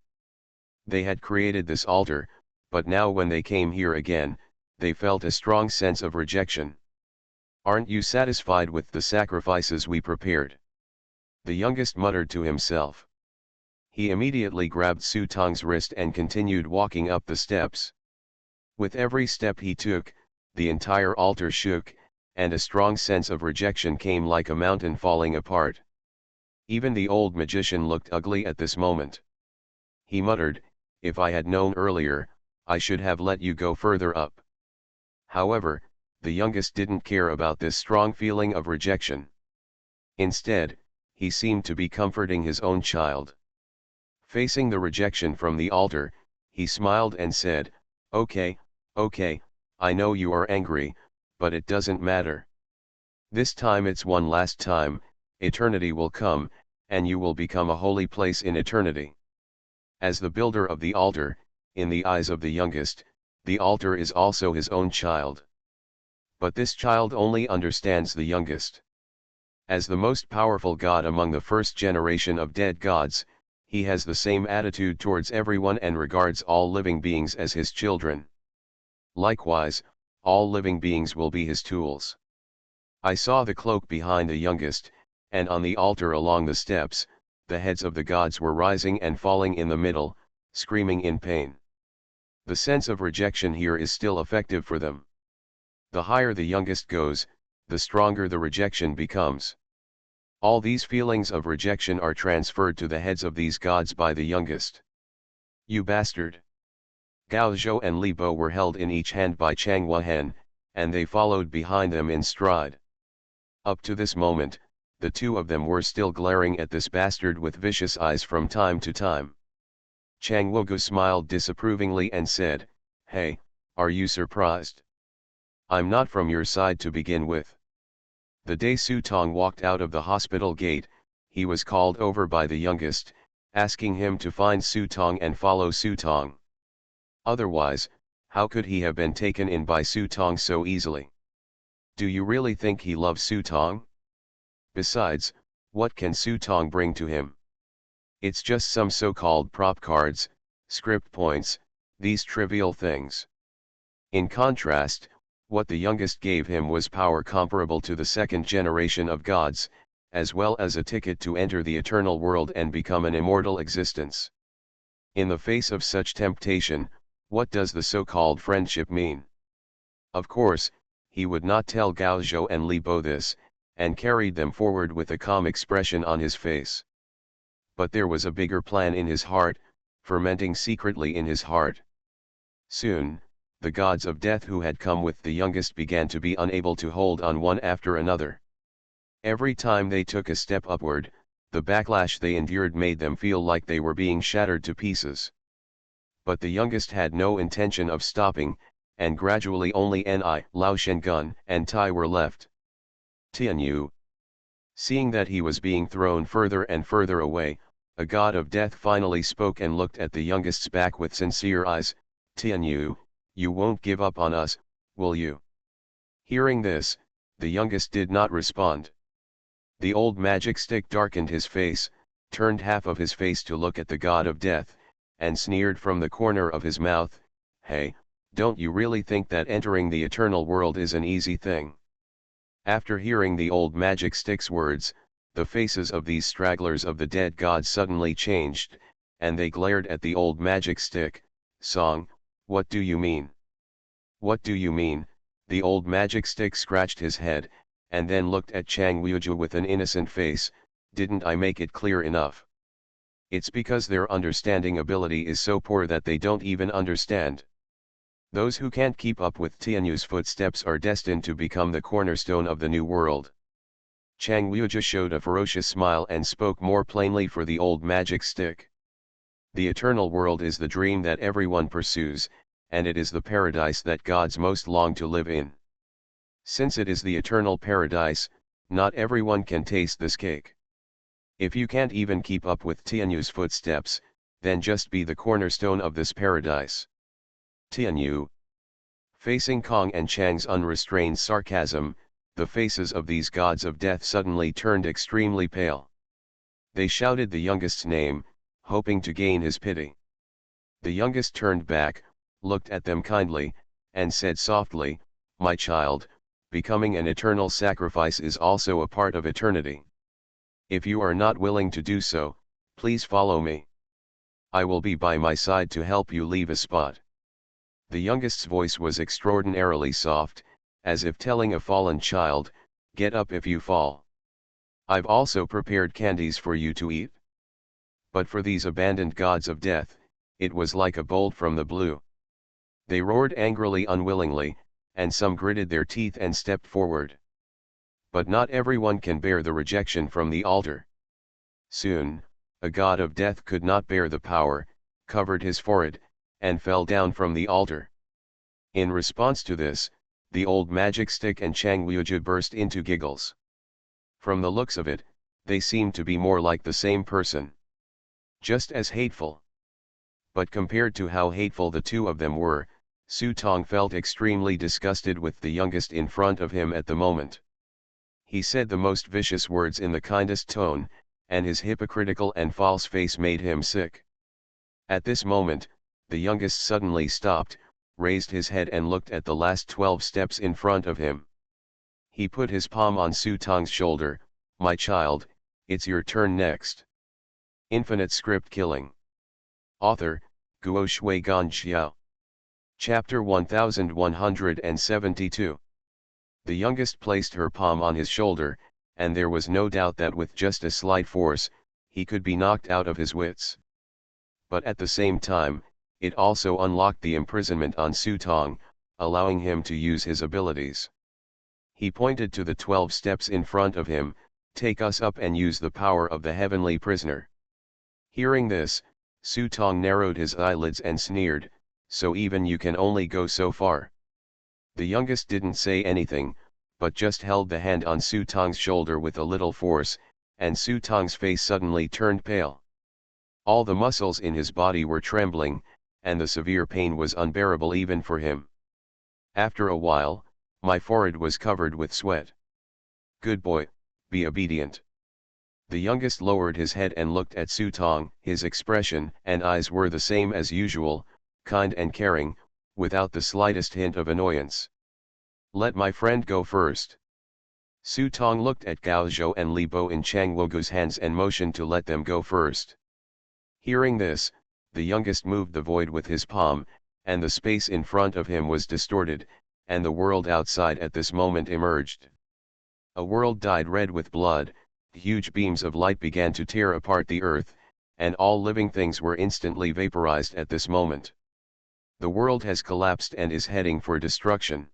They had created this altar, but now when they came here again, they felt a strong sense of rejection. "Aren't you satisfied with the sacrifices we prepared?" the youngest muttered to himself. He immediately grabbed Su Tong's wrist and continued walking up the steps. With every step he took, the entire altar shook, and a strong sense of rejection came like a mountain falling apart. Even the old magician looked ugly at this moment. He muttered, "If I had known earlier, I should have let you go further up." However, the youngest didn't care about this strong feeling of rejection. Instead, he seemed to be comforting his own child. Facing the rejection from the altar, he smiled and said, Okay, I know you are angry, but it doesn't matter. This time it's one last time, eternity will come, and you will become a holy place in eternity." As the builder of the altar, in the eyes of the youngest, the altar is also his own child. But this child only understands the youngest. As the most powerful god among the first generation of dead gods, he has the same attitude towards everyone and regards all living beings as his children. Likewise, all living beings will be his tools. I saw the cloak behind the youngest, and on the altar along the steps, the heads of the gods were rising and falling in the middle, screaming in pain. The sense of rejection here is still effective for them. The higher the youngest goes, the stronger the rejection becomes. All these feelings of rejection are transferred to the heads of these gods by the youngest. "You bastard!" Gao Zhou and Li Bo were held in each hand by Chang Wuhen, and they followed behind them in stride. Up to this moment, the two of them were still glaring at this bastard with vicious eyes from time to time. Chang Wugu smiled disapprovingly and said, "Hey, are you surprised? I'm not from your side to begin with." The day Su Tong walked out of the hospital gate, he was called over by the youngest, asking him to find Su Tong and follow Su Tong. Otherwise, how could he have been taken in by Su Tong so easily? Do you really think he loves Su Tong? Besides, what can Su Tong bring to him? It's just some so-called prop cards, script points, these trivial things. In contrast, what the youngest gave him was power comparable to the second generation of gods, as well as a ticket to enter the eternal world and become an immortal existence. In the face of such temptation, what does the so-called friendship mean? Of course, he would not tell Gao Zhou and Li Bo this, and carried them forward with a calm expression on his face. But there was a bigger plan in his heart, fermenting secretly in his heart. Soon, the gods of death who had come with the youngest began to be unable to hold on one after another. Every time they took a step upward, the backlash they endured made them feel like they were being shattered to pieces. But the youngest had no intention of stopping, and gradually only Ni, Lao Shengun, and Tai were left. Tianyu. Seeing that he was being thrown further and further away, a god of death finally spoke and looked at the youngest's back with sincere eyes. Tianyu, you won't give up on us, will you? Hearing this, the youngest did not respond. The old magic stick darkened his face, turned half of his face to look at the god of death, and sneered from the corner of his mouth, "Hey, don't you really think that entering the eternal world is an easy thing?" After hearing the old magic stick's words, the faces of these stragglers of the dead god suddenly changed, and they glared at the old magic stick. "Song, what do you mean? What do you mean?" The old magic stick scratched his head, and then looked at Chang Wuju with an innocent face. "Didn't I make it clear enough? It's because their understanding ability is so poor that they don't even understand. Those who can't keep up with Tianyu's footsteps are destined to become the cornerstone of the new world." Chang Wuju showed a ferocious smile and spoke more plainly for the old magic stick. "The eternal world is the dream that everyone pursues, and it is the paradise that gods most long to live in. Since it is the eternal paradise, not everyone can taste this cake. If you can't even keep up with Tianyu's footsteps, then just be the cornerstone of this paradise." Tianyu. Facing Kong and Chang's unrestrained sarcasm, the faces of these gods of death suddenly turned extremely pale. They shouted the youngest's name, hoping to gain his pity. The youngest turned back, looked at them kindly, and said softly, "My child, becoming an eternal sacrifice is also a part of eternity. If you are not willing to do so, please follow me. I will be by my side to help you leave a spot." The youngest's voice was extraordinarily soft, as if telling a fallen child, "Get up if you fall. I've also prepared candies for you to eat." But for these abandoned gods of death, it was like a bolt from the blue. They roared angrily, unwillingly, and some gritted their teeth and stepped forward. But not everyone can bear the rejection from the altar. Soon, a god of death could not bear the power, covered his forehead, and fell down from the altar. In response to this, the old magic stick and Chang Wuju burst into giggles. From the looks of it, they seemed to be more like the same person. Just as hateful. But compared to how hateful the two of them were, Su Tong felt extremely disgusted with the youngest in front of him at the moment. He said the most vicious words in the kindest tone, and his hypocritical and false face made him sick. At this moment, the youngest suddenly stopped, raised his head and looked at the last 12 steps in front of him. He put his palm on Su Tong's shoulder. "My child, it's your turn next." Infinite Script Killing. Author, Guo Shui Gan Xiao. Chapter 1172. The youngest placed her palm on his shoulder, and there was no doubt that with just a slight force, he could be knocked out of his wits. But at the same time, it also unlocked the imprisonment on Su Tong, allowing him to use his abilities. He pointed to the 12 steps in front of him. "Take us up and use the power of the heavenly prisoner." Hearing this, Su Tong narrowed his eyelids and sneered, "So even you can only go so far." The youngest didn't say anything, but just held the hand on Su Tong's shoulder with a little force, and Su Tong's face suddenly turned pale. All the muscles in his body were trembling, and the severe pain was unbearable even for him. After a while, my forehead was covered with sweat. "Good boy, be obedient." The youngest lowered his head and looked at Su Tong. His expression and eyes were the same as usual, kind and caring, without the slightest hint of annoyance. "Let my friend go first." Su Tong looked at Gao Zhou and Li Bo in Chang Wogu's hands and motioned to let them go first. Hearing this, the youngest moved the void with his palm, and the space in front of him was distorted, and the world outside at this moment emerged. A world dyed red with blood, huge beams of light began to tear apart the earth, and all living things were instantly vaporized at this moment. The world has collapsed and is heading for destruction.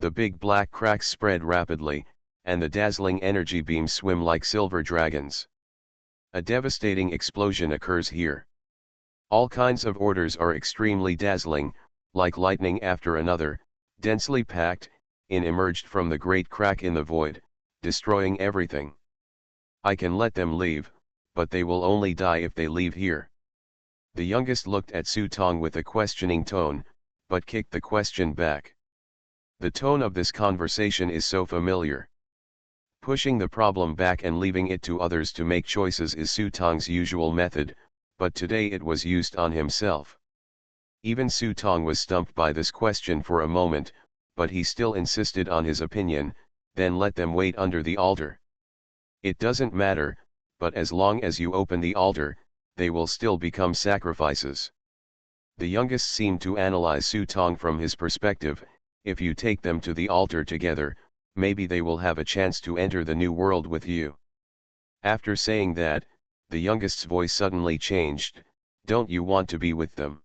The big black cracks spread rapidly, and the dazzling energy beams swim like silver dragons. A devastating explosion occurs here. All kinds of orders are extremely dazzling, like lightning after another, densely packed, emerged from the great crack in the void, destroying everything. I can let them leave, but they will only die if they leave here. The youngest looked at Su Tong with a questioning tone, but kicked the question back. The tone of this conversation is so familiar. Pushing the problem back and leaving it to others to make choices is Su Tong's usual method, but today it was used on himself. Even Su Tong was stumped by this question for a moment, but he still insisted on his opinion, then let them wait under the altar. It doesn't matter, but as long as you open the altar, they will still become sacrifices. The youngest seemed to analyze Su Tong from his perspective. If you take them to the altar together, maybe they will have a chance to enter the new world with you. After saying that, the youngest's voice suddenly changed. Don't you want to be with them?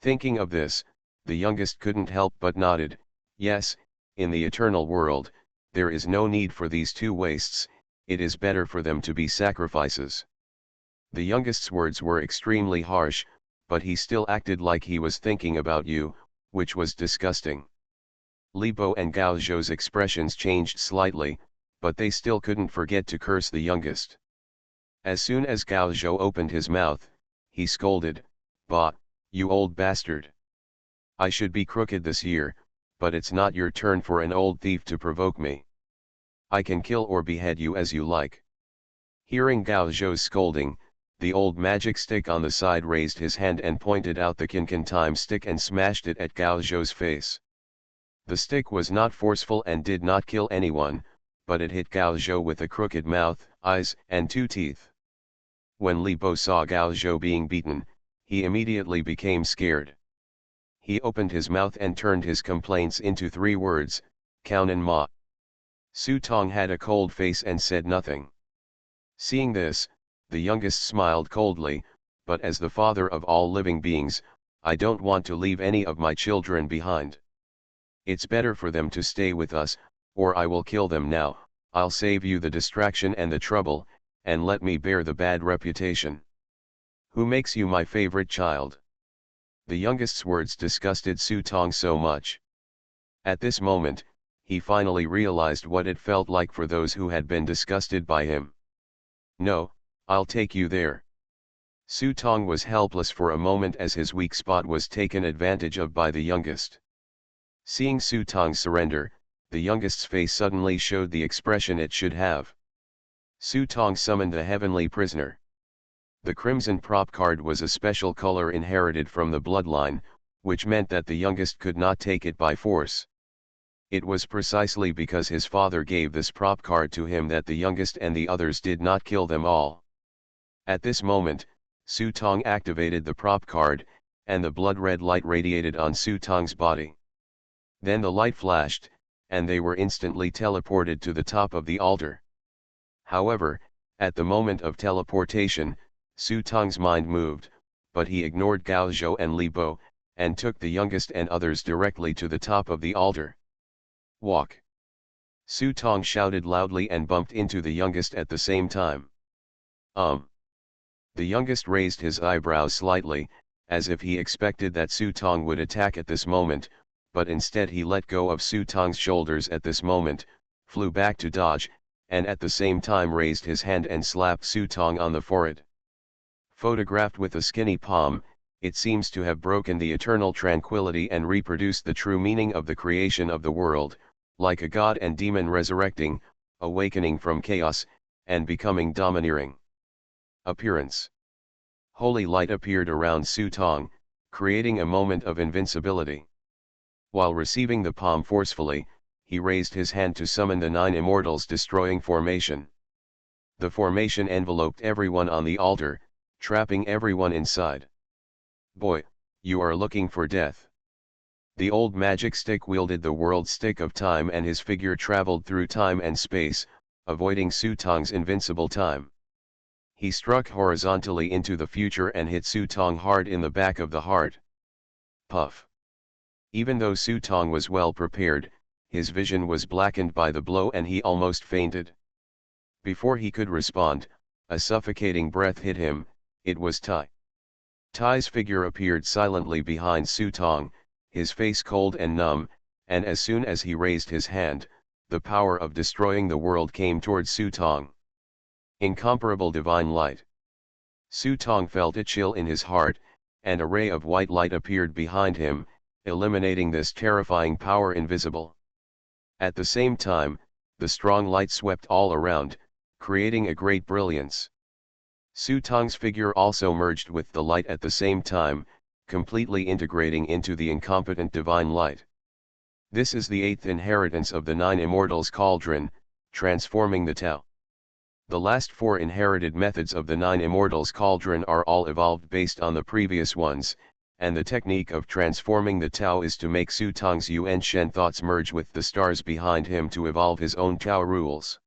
Thinking of this, the youngest couldn't help but nodded. Yes, in the eternal world, there is no need for these two wastes. It is better for them to be sacrifices. The youngest's words were extremely harsh, but he still acted like he was thinking about you, which was disgusting. Li Bo and Gao Zhou's expressions changed slightly, but they still couldn't forget to curse the youngest. As soon as Gao Zhou opened his mouth, he scolded, "Bah, you old bastard. I should be crooked this year, but it's not your turn for an old thief to provoke me. I can kill or behead you as you like." Hearing Gao Zhou's scolding, the old magic stick on the side raised his hand and pointed out the Kinkan time stick and smashed it at Gao Zhou's face. The stick was not forceful and did not kill anyone, but it hit Gao Zhou with a crooked mouth, eyes, and 2 teeth. When Li Bo saw Gao Zhou being beaten, he immediately became scared. He opened his mouth and turned his complaints into 3 words, "Counan Ma." Su Tong had a cold face and said nothing. Seeing this, the youngest smiled coldly, "But as the father of all living beings, I don't want to leave any of my children behind. It's better for them to stay with us, or I will kill them now. I'll save you the distraction and the trouble, and let me bear the bad reputation. Who makes you my favorite child?" The youngest's words disgusted Su Tong so much. At this moment, he finally realized what it felt like for those who had been disgusted by him. "No, I'll take you there." Su Tong was helpless for a moment as his weak spot was taken advantage of by the youngest. Seeing Su Tong's surrender, the youngest's face suddenly showed the expression it should have. Su Tong summoned a heavenly prisoner. The crimson prop card was a special color inherited from the bloodline, which meant that the youngest could not take it by force. It was precisely because his father gave this prop card to him that the youngest and the others did not kill them all. At this moment, Su Tong activated the prop card, and the blood-red light radiated on Su Tong's body. Then the light flashed, and they were instantly teleported to the top of the altar. However, at the moment of teleportation, Su Tong's mind moved, but he ignored Gao Zhou and Li Bo, and took the youngest and others directly to the top of the altar. "Walk!" Su Tong shouted loudly and bumped into the youngest at the same time. The youngest raised his eyebrows slightly, as if he expected that Su Tong would attack at this moment, but instead he let go of Su Tong's shoulders at this moment, flew back to dodge, and at the same time raised his hand and slapped Su Tong on the forehead. Photographed with a skinny palm, it seems to have broken the eternal tranquility and reproduced the true meaning of the creation of the world, like a god and demon resurrecting, awakening from chaos, and becoming domineering. Appearance. Holy light appeared around Su Tong, creating a moment of invincibility. While receiving the palm forcefully, he raised his hand to summon the 9 immortals destroying formation. The formation enveloped everyone on the altar, trapping everyone inside. "Boy, you are looking for death." The old magic stick wielded the world stick of time, and his figure traveled through time and space, avoiding Su Tong's invincible time. He struck horizontally into the future and hit Su Tong hard in the back of the heart. Puff. Even though Su Tong was well prepared, his vision was blackened by the blow and he almost fainted. Before he could respond, a suffocating breath hit him. It was Tai. Tai's figure appeared silently behind Su Tong, his face cold and numb, and as soon as he raised his hand, the power of destroying the world came towards Su Tong. Incomparable divine light. Su Tong felt a chill in his heart, and a ray of white light appeared behind him, eliminating this terrifying power invisible. At the same time, the strong light swept all around, creating a great brilliance. Su Tong's figure also merged with the light at the same time, completely integrating into the incompetent divine light. This is the eighth inheritance of the Nine Immortals Cauldron, transforming the Tao. The last four inherited methods of the Nine Immortals Cauldron are all evolved based on the previous ones, and the technique of transforming the Tao is to make Su Tong's Yuan Shen thoughts merge with the stars behind him to evolve his own Tao rules.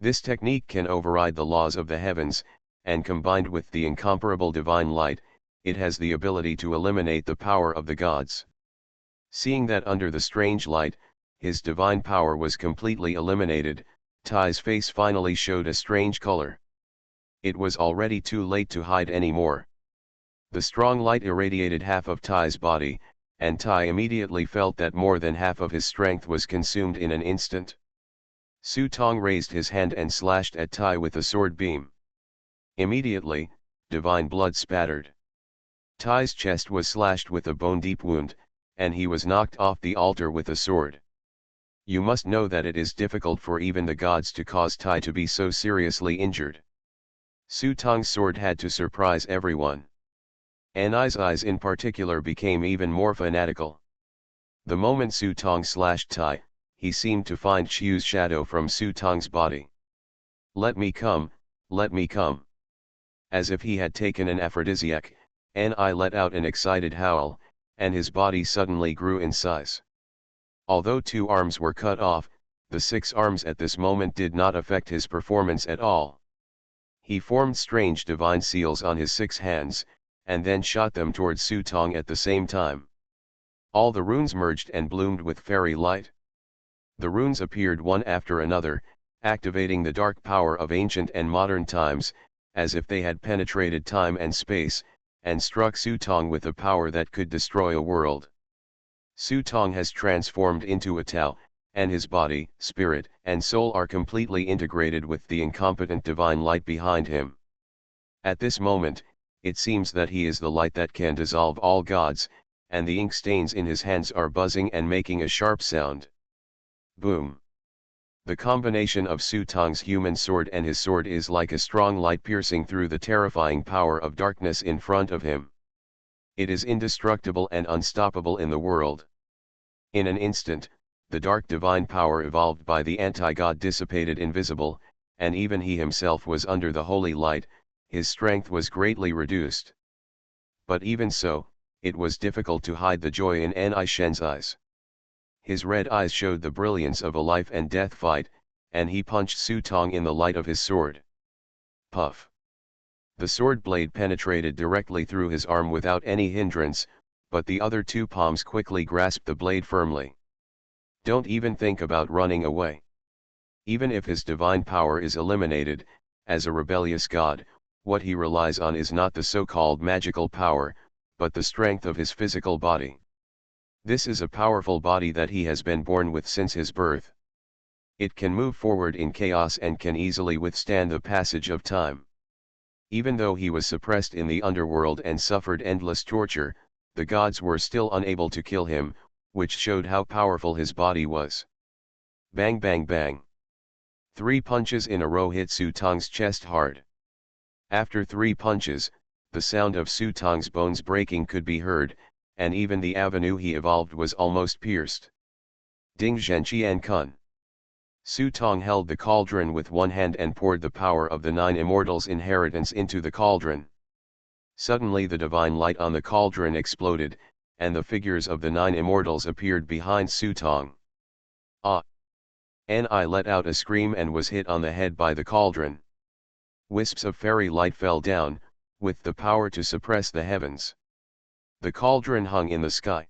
This technique can override the laws of the heavens, and combined with the incomparable divine light, it has the ability to eliminate the power of the gods. Seeing that under the strange light, his divine power was completely eliminated, Tai's face finally showed a strange color. It was already too late to hide anymore. The strong light irradiated half of Tai's body, and Tai immediately felt that more than half of his strength was consumed in an instant. Su Tong raised his hand and slashed at Tai with a sword beam. Immediately, divine blood spattered. Tai's chest was slashed with a bone-deep wound, and he was knocked off the altar with a sword. You must know that it is difficult for even the gods to cause Tai to be so seriously injured. Su Tong's sword had to surprise everyone. Anai's eyes in particular became even more fanatical. The moment Su Tong slashed Tai, he seemed to find Qiu's shadow from Su Tong's body. "Let me come, let me come." As if he had taken an aphrodisiac, Anai let out an excited howl, and his body suddenly grew in size. Although 2 arms were cut off, the 6 arms at this moment did not affect his performance at all. He formed strange divine seals on his 6 hands, and then shot them towards Su Tong at the same time. All the runes merged and bloomed with fairy light. The runes appeared one after another, activating the dark power of ancient and modern times, as if they had penetrated time and space, and struck Su Tong with a power that could destroy a world. Su Tong has transformed into a Tao, and his body, spirit, and soul are completely integrated with the incompetent divine light behind him. At this moment, it seems that he is the light that can dissolve all gods, and the ink stains in his hands are buzzing and making a sharp sound. Boom! The combination of Su Tong's human sword and his sword is like a strong light piercing through the terrifying power of darkness in front of him. It is indestructible and unstoppable in the world. In an instant, the dark divine power evolved by the anti-god dissipated invisible, and even he himself was under the holy light. His strength was greatly reduced. But even so, it was difficult to hide the joy in Anai Shen's eyes. His red eyes showed the brilliance of a life and death fight, and he punched Su Tong in the light of his sword. Puff! The sword blade penetrated directly through his arm without any hindrance, but the other 2 palms quickly grasped the blade firmly. Don't even think about running away. Even if his divine power is eliminated, as a rebellious god, what he relies on is not the so-called magical power, but the strength of his physical body. This is a powerful body that he has been born with since his birth. It can move forward in chaos and can easily withstand the passage of time. Even though he was suppressed in the underworld and suffered endless torture, the gods were still unable to kill him, which showed how powerful his body was. Bang bang bang. 3 punches in a row hit Su Tong's chest hard. After 3 punches, the sound of Su Tong's bones breaking could be heard, and even the avenue he evolved was almost pierced. Ding Zhenqian Kun. Su Tong held the cauldron with one hand and poured the power of the 9 immortals' inheritance into the cauldron. Suddenly the divine light on the cauldron exploded, and the figures of the 9 immortals appeared behind Su Tong. Ah! Anai let out a scream and was hit on the head by the cauldron. Wisps of fairy light fell down, with the power to suppress the heavens. The cauldron hung in the sky.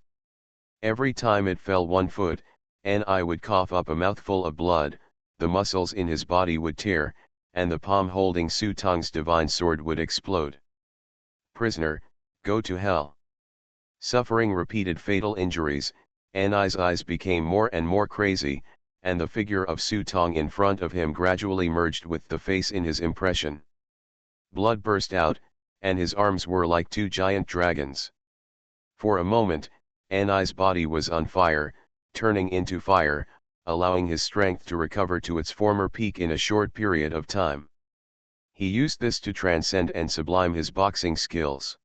Every time it fell 1 foot, Ni would cough up a mouthful of blood, the muscles in his body would tear, and the palm holding Su Tong's divine sword would explode. Prisoner, go to hell. Suffering repeated fatal injuries, Ni's eyes became more and more crazy, and the figure of Su Tong in front of him gradually merged with the face in his impression. Blood burst out, and his arms were like two giant dragons. For a moment, Ni's body was on fire, turning into fire, allowing his strength to recover to its former peak in a short period of time. He used this to transcend and sublime his boxing skills.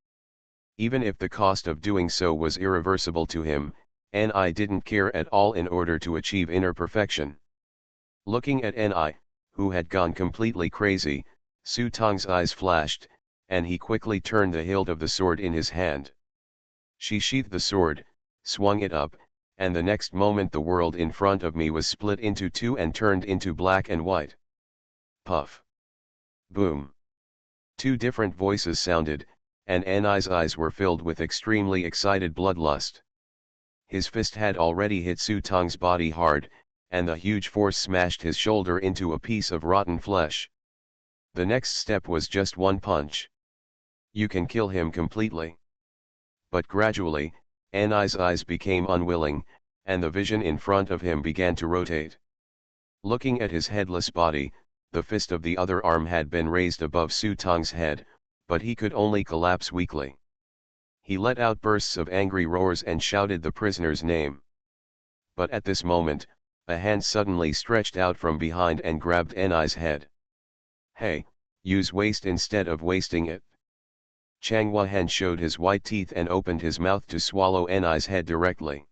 Even if the cost of doing so was irreversible to him, Ni didn't care at all in order to achieve inner perfection. Looking at Ni, who had gone completely crazy, Su Tong's eyes flashed, and he quickly turned the hilt of the sword in his hand. She sheathed the sword, swung it up, and the next moment the world in front of me was split into two and turned into black and white. Puff. Boom. Two different voices sounded, and Ni's eyes were filled with extremely excited bloodlust. His fist had already hit Su Tong's body hard, and the huge force smashed his shoulder into a piece of rotten flesh. The next step was just one punch. You can kill him completely. But gradually, Ni's eyes became unwilling, and the vision in front of him began to rotate. Looking at his headless body, the fist of the other arm had been raised above Su Tong's head, but he could only collapse weakly. He let out bursts of angry roars and shouted the prisoner's name. But at this moment, a hand suddenly stretched out from behind and grabbed Ni's head. Hey, use waste instead of wasting it. Chang Wuhan showed his white teeth and opened his mouth to swallow Ni's head directly.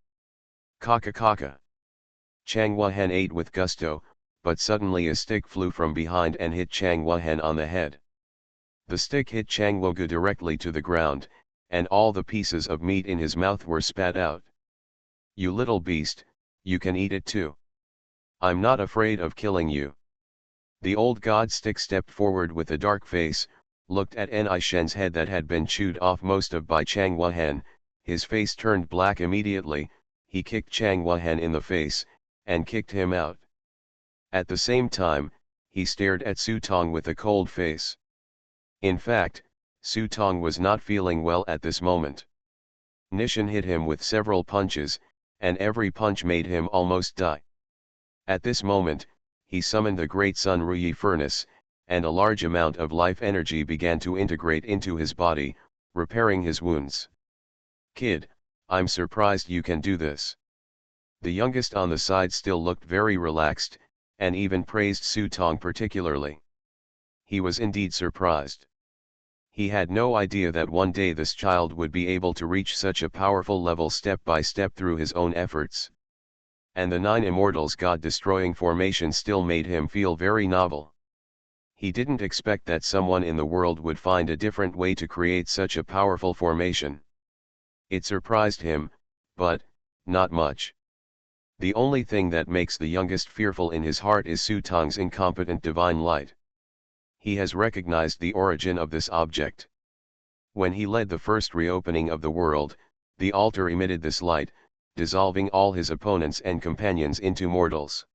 Kaka kaka. Chang Wuhan ate with gusto, but suddenly a stick flew from behind and hit Chang Wuhan on the head. The stick hit Chang Wugu directly to the ground, and all the pieces of meat in his mouth were spat out. You little beast, you can eat it too. I'm not afraid of killing you. The old god stick stepped forward with a dark face, looked at Ni Shen's head that had been chewed off most of by Chang Wuhan, his face turned black immediately, he kicked Chang Wuhan in the face, and kicked him out. At the same time, he stared at Su Tong with a cold face. In fact, Su Tong was not feeling well at this moment. Nishan hit him with several punches, and every punch made him almost die. At this moment, he summoned the Great Sun Ruyi Furnace, and a large amount of life energy began to integrate into his body, repairing his wounds. Kid, I'm surprised you can do this. The youngest on the side still looked very relaxed, and even praised Su Tong particularly. He was indeed surprised. He had no idea that one day this child would be able to reach such a powerful level step by step through his own efforts. And the 9 Immortals God-destroying formation still made him feel very novel. He didn't expect that someone in the world would find a different way to create such a powerful formation. It surprised him, but not much. The only thing that makes the youngest fearful in his heart is Su Tong's incompetent divine light. He has recognized the origin of this object. When he led the first reopening of the world, the altar emitted this light, dissolving all his opponents and companions into mortals.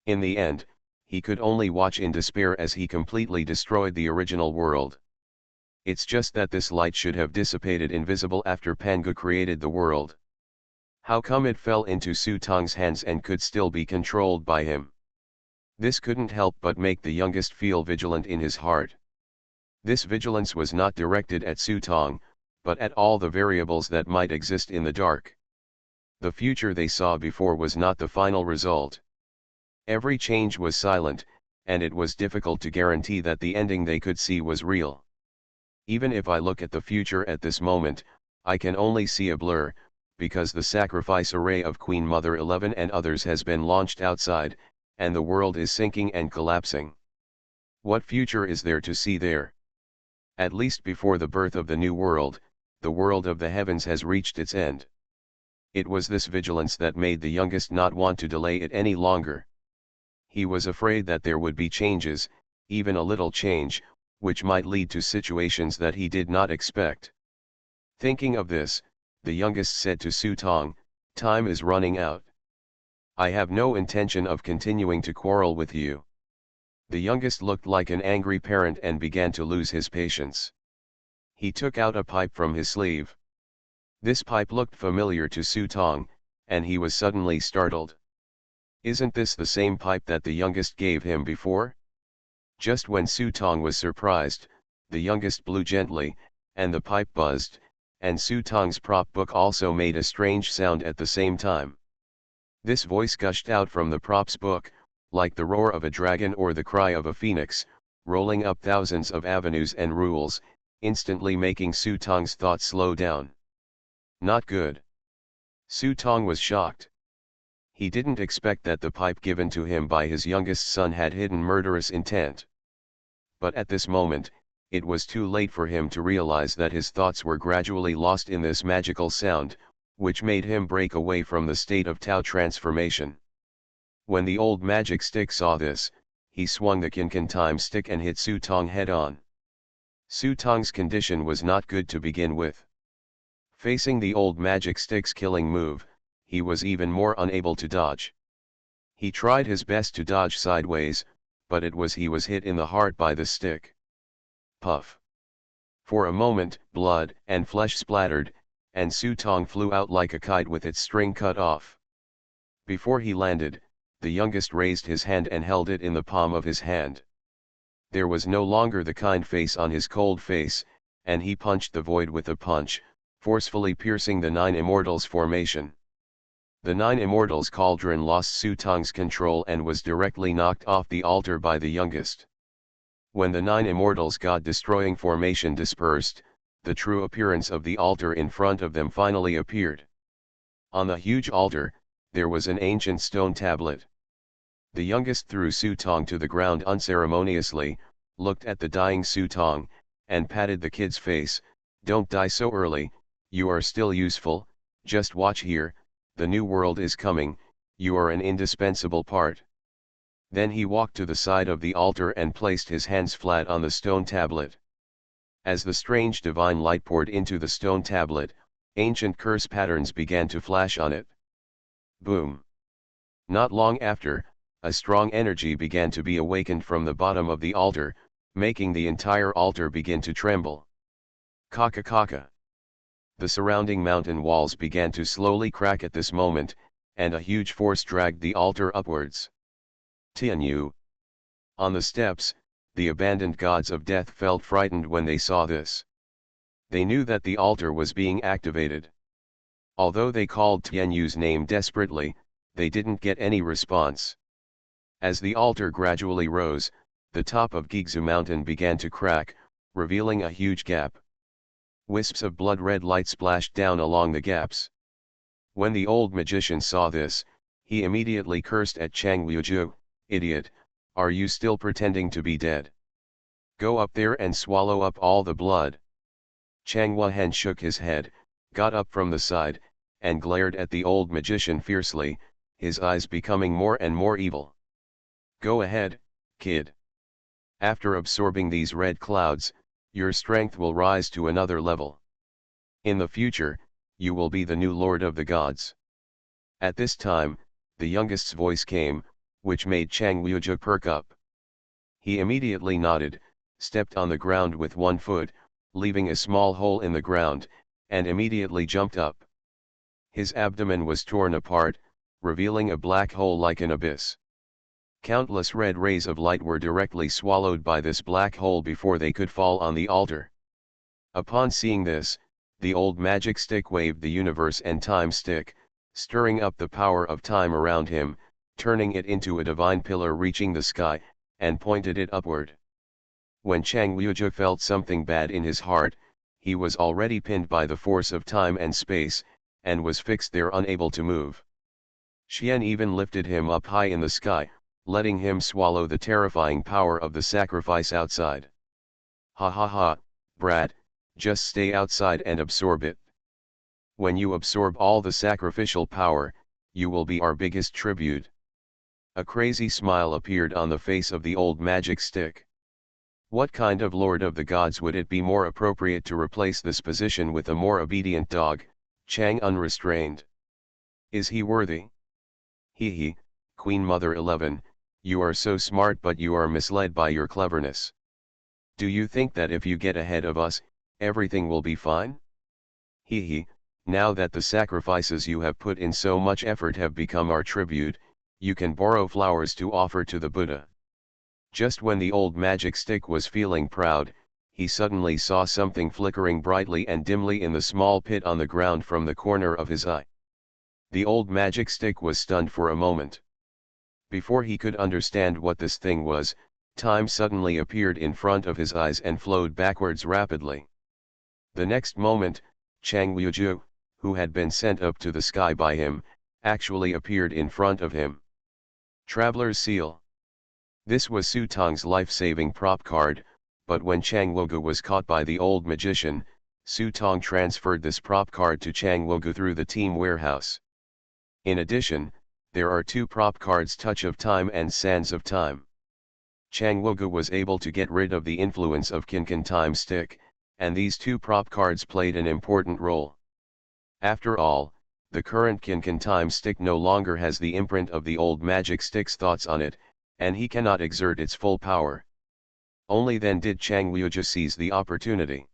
In the end, he could only watch in despair as he completely destroyed the original world. It's just that this light should have dissipated invisible after Pangu created the world. How come it fell into Su Tong's hands and could still be controlled by him? This couldn't help but make the youngest feel vigilant in his heart. This vigilance was not directed at Su Tong, but at all the variables that might exist in the dark. The future they saw before was not the final result. Every change was silent, and it was difficult to guarantee that the ending they could see was real. Even if I look at the future at this moment, I can only see a blur, because the sacrifice array of Queen Mother 11 and others has been launched outside, and the world is sinking and collapsing. What future is there to see there? At least before the birth of the new world, the world of the heavens has reached its end. It was this vigilance that made the youngest not want to delay it any longer. He was afraid that there would be changes, even a little change, which might lead to situations that he did not expect. Thinking of this, the youngest said to Su Tong, "Time is running out. I have no intention of continuing to quarrel with you. The youngest looked like an angry parent and began to lose his patience. He took out a pipe from his sleeve. This pipe looked familiar to Su Tong, and he was suddenly startled. Isn't this the same pipe that the youngest gave him before? Just when Su Tong was surprised, the youngest blew gently, and the pipe buzzed, and Su Tong's prop book also made a strange sound at the same time. This voice gushed out from the prop's book, like the roar of a dragon or the cry of a phoenix, rolling up thousands of avenues and rules, instantly making Su Tong's thoughts slow down. Not good. Su Tong was shocked. He didn't expect that the pipe given to him by his youngest son had hidden murderous intent. But at this moment, it was too late for him to realize that his thoughts were gradually lost in this magical sound, which made him break away from the state of Tao transformation. When the old magic stick saw this, he swung the Kinkan time stick and hit Su Tong head on. Su Tong's condition was not good to begin with. Facing the old magic stick's killing move, he was even more unable to dodge. He tried his best to dodge sideways, but he was hit in the heart by the stick. Puff. For a moment, blood and flesh splattered, and Su Tong flew out like a kite with its string cut off. Before he landed, the youngest raised his hand and held it in the palm of his hand. There was no longer the kind face on his cold face, and he punched the void with a punch, forcefully piercing the Nine Immortals formation. The Nine Immortals cauldron lost Su Tong's control and was directly knocked off the altar by the youngest. When the Nine Immortals God-destroying formation dispersed, the true appearance of the altar in front of them finally appeared. On the huge altar, there was an ancient stone tablet. The youngest threw Su Tong to the ground unceremoniously, looked at the dying Su Tong, and patted the kid's face. "Don't die so early, you are still useful, just watch here, the new world is coming, you are an indispensable part." Then he walked to the side of the altar and placed his hands flat on the stone tablet. As the strange divine light poured into the stone tablet, ancient curse patterns began to flash on it. Boom! Not long after, a strong energy began to be awakened from the bottom of the altar, making the entire altar begin to tremble. Kaka kaka. The surrounding mountain walls began to slowly crack at this moment, and a huge force dragged the altar upwards. Tianyu. On the steps, the abandoned gods of death felt frightened when they saw this. They knew that the altar was being activated. Although they called Tianyu's name desperately, they didn't get any response. As the altar gradually rose, the top of Gigzu Mountain began to crack, revealing a huge gap. Wisps of blood-red light splashed down along the gaps. When the old magician saw this, he immediately cursed at Chang Liuzhu. "Idiot, are you still pretending to be dead? Go up there and swallow up all the blood." Chang Wuhen shook his head, got up from the side, and glared at the old magician fiercely, his eyes becoming more and more evil. "Go ahead, kid. After absorbing these red clouds, your strength will rise to another level. In the future, you will be the new lord of the gods." At this time, the youngest's voice came, which made Chang Liuzhu perk up. He immediately nodded, stepped on the ground with one foot, leaving a small hole in the ground, and immediately jumped up. His abdomen was torn apart, revealing a black hole like an abyss. Countless red rays of light were directly swallowed by this black hole before they could fall on the altar. Upon seeing this, the old magic stick waved the universe and time stick, stirring up the power of time around him, turning it into a divine pillar reaching the sky, and pointed it upward. When Chang Liuzhu felt something bad in his heart, he was already pinned by the force of time and space, and was fixed there unable to move. Xian even lifted him up high in the sky, letting him swallow the terrifying power of the sacrifice outside. "Ha ha ha, brat, just stay outside and absorb it. When you absorb all the sacrificial power, you will be our biggest tribute." A crazy smile appeared on the face of the old magic stick. What kind of lord of the gods would it be more appropriate to replace this position with a more obedient dog, Chang unrestrained? Is he worthy? Hee, Queen Mother 11, you are so smart but you are misled by your cleverness. Do you think that if you get ahead of us, everything will be fine? Hee, now that the sacrifices you have put in so much effort have become our tribute, you can borrow flowers to offer to the Buddha. Just when the old magic stick was feeling proud, he suddenly saw something flickering brightly and dimly in the small pit on the ground from the corner of his eye. The old magic stick was stunned for a moment. Before he could understand what this thing was, time suddenly appeared in front of his eyes and flowed backwards rapidly. The next moment, Chang Wuju, who had been sent up to the sky by him, actually appeared in front of him. Traveler's Seal. This was Su Tong's life-saving prop card, but when Chang Wugu was caught by the old magician, Su Tong transferred this prop card to Chang Wugu through the team warehouse. In addition, there are two prop cards, Touch of Time and Sands of Time. Chang Wugu was able to get rid of the influence of Kinkan Time Stick, and these two prop cards played an important role. After all, the current Kinkan Time Stick no longer has the imprint of the old magic stick's thoughts on it, and he cannot exert its full power. Only then did Chang Wuju seize the opportunity.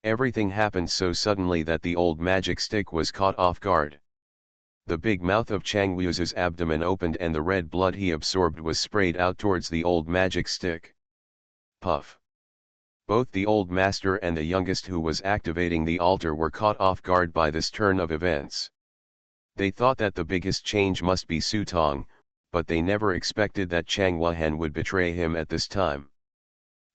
Everything happened so suddenly that the old magic stick was caught off guard. The big mouth of Chang Wuju's abdomen opened and the red blood he absorbed was sprayed out towards the old magic stick. Puff. Both the old master and the youngest who was activating the altar were caught off guard by this turn of events. They thought that the biggest change must be Su Tong, but they never expected that Chang Wuhan would betray him at this time.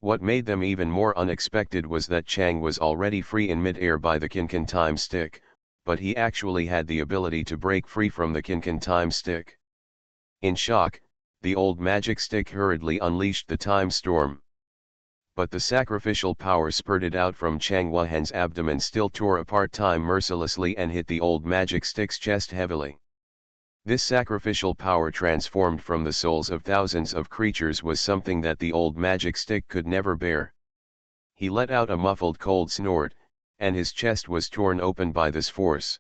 What made them even more unexpected was that Chang was already free in mid-air by the Kinkan Time Stick, but he actually had the ability to break free from the Kinkan Time Stick. In shock, the old magic stick hurriedly unleashed the time storm. But the sacrificial power spurted out from Chang Wuhan's abdomen still tore apart time mercilessly and hit the old magic stick's chest heavily. This sacrificial power transformed from the souls of thousands of creatures was something that the old magic stick could never bear. He let out a muffled cold snort, and his chest was torn open by this force.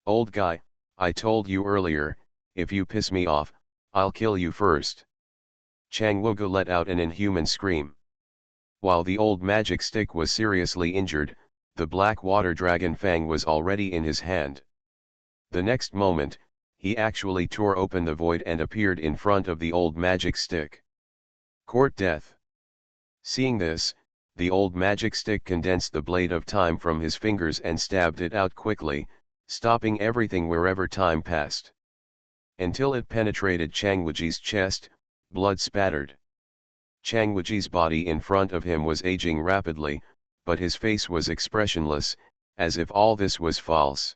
Old guy, I told you earlier, if you piss me off, I'll kill you first. Chang Wugu let out an inhuman scream. While the old magic stick was seriously injured, the black water dragon fang was already in his hand. The next moment, he actually tore open the void and appeared in front of the old magic stick. Court death. Seeing this, the old magic stick condensed the blade of time from his fingers and stabbed it out quickly, stopping everything wherever time passed. Until it penetrated Chang Wuji's chest, blood spattered. Chang Wuji's body in front of him was aging rapidly, but his face was expressionless, as if all this was false.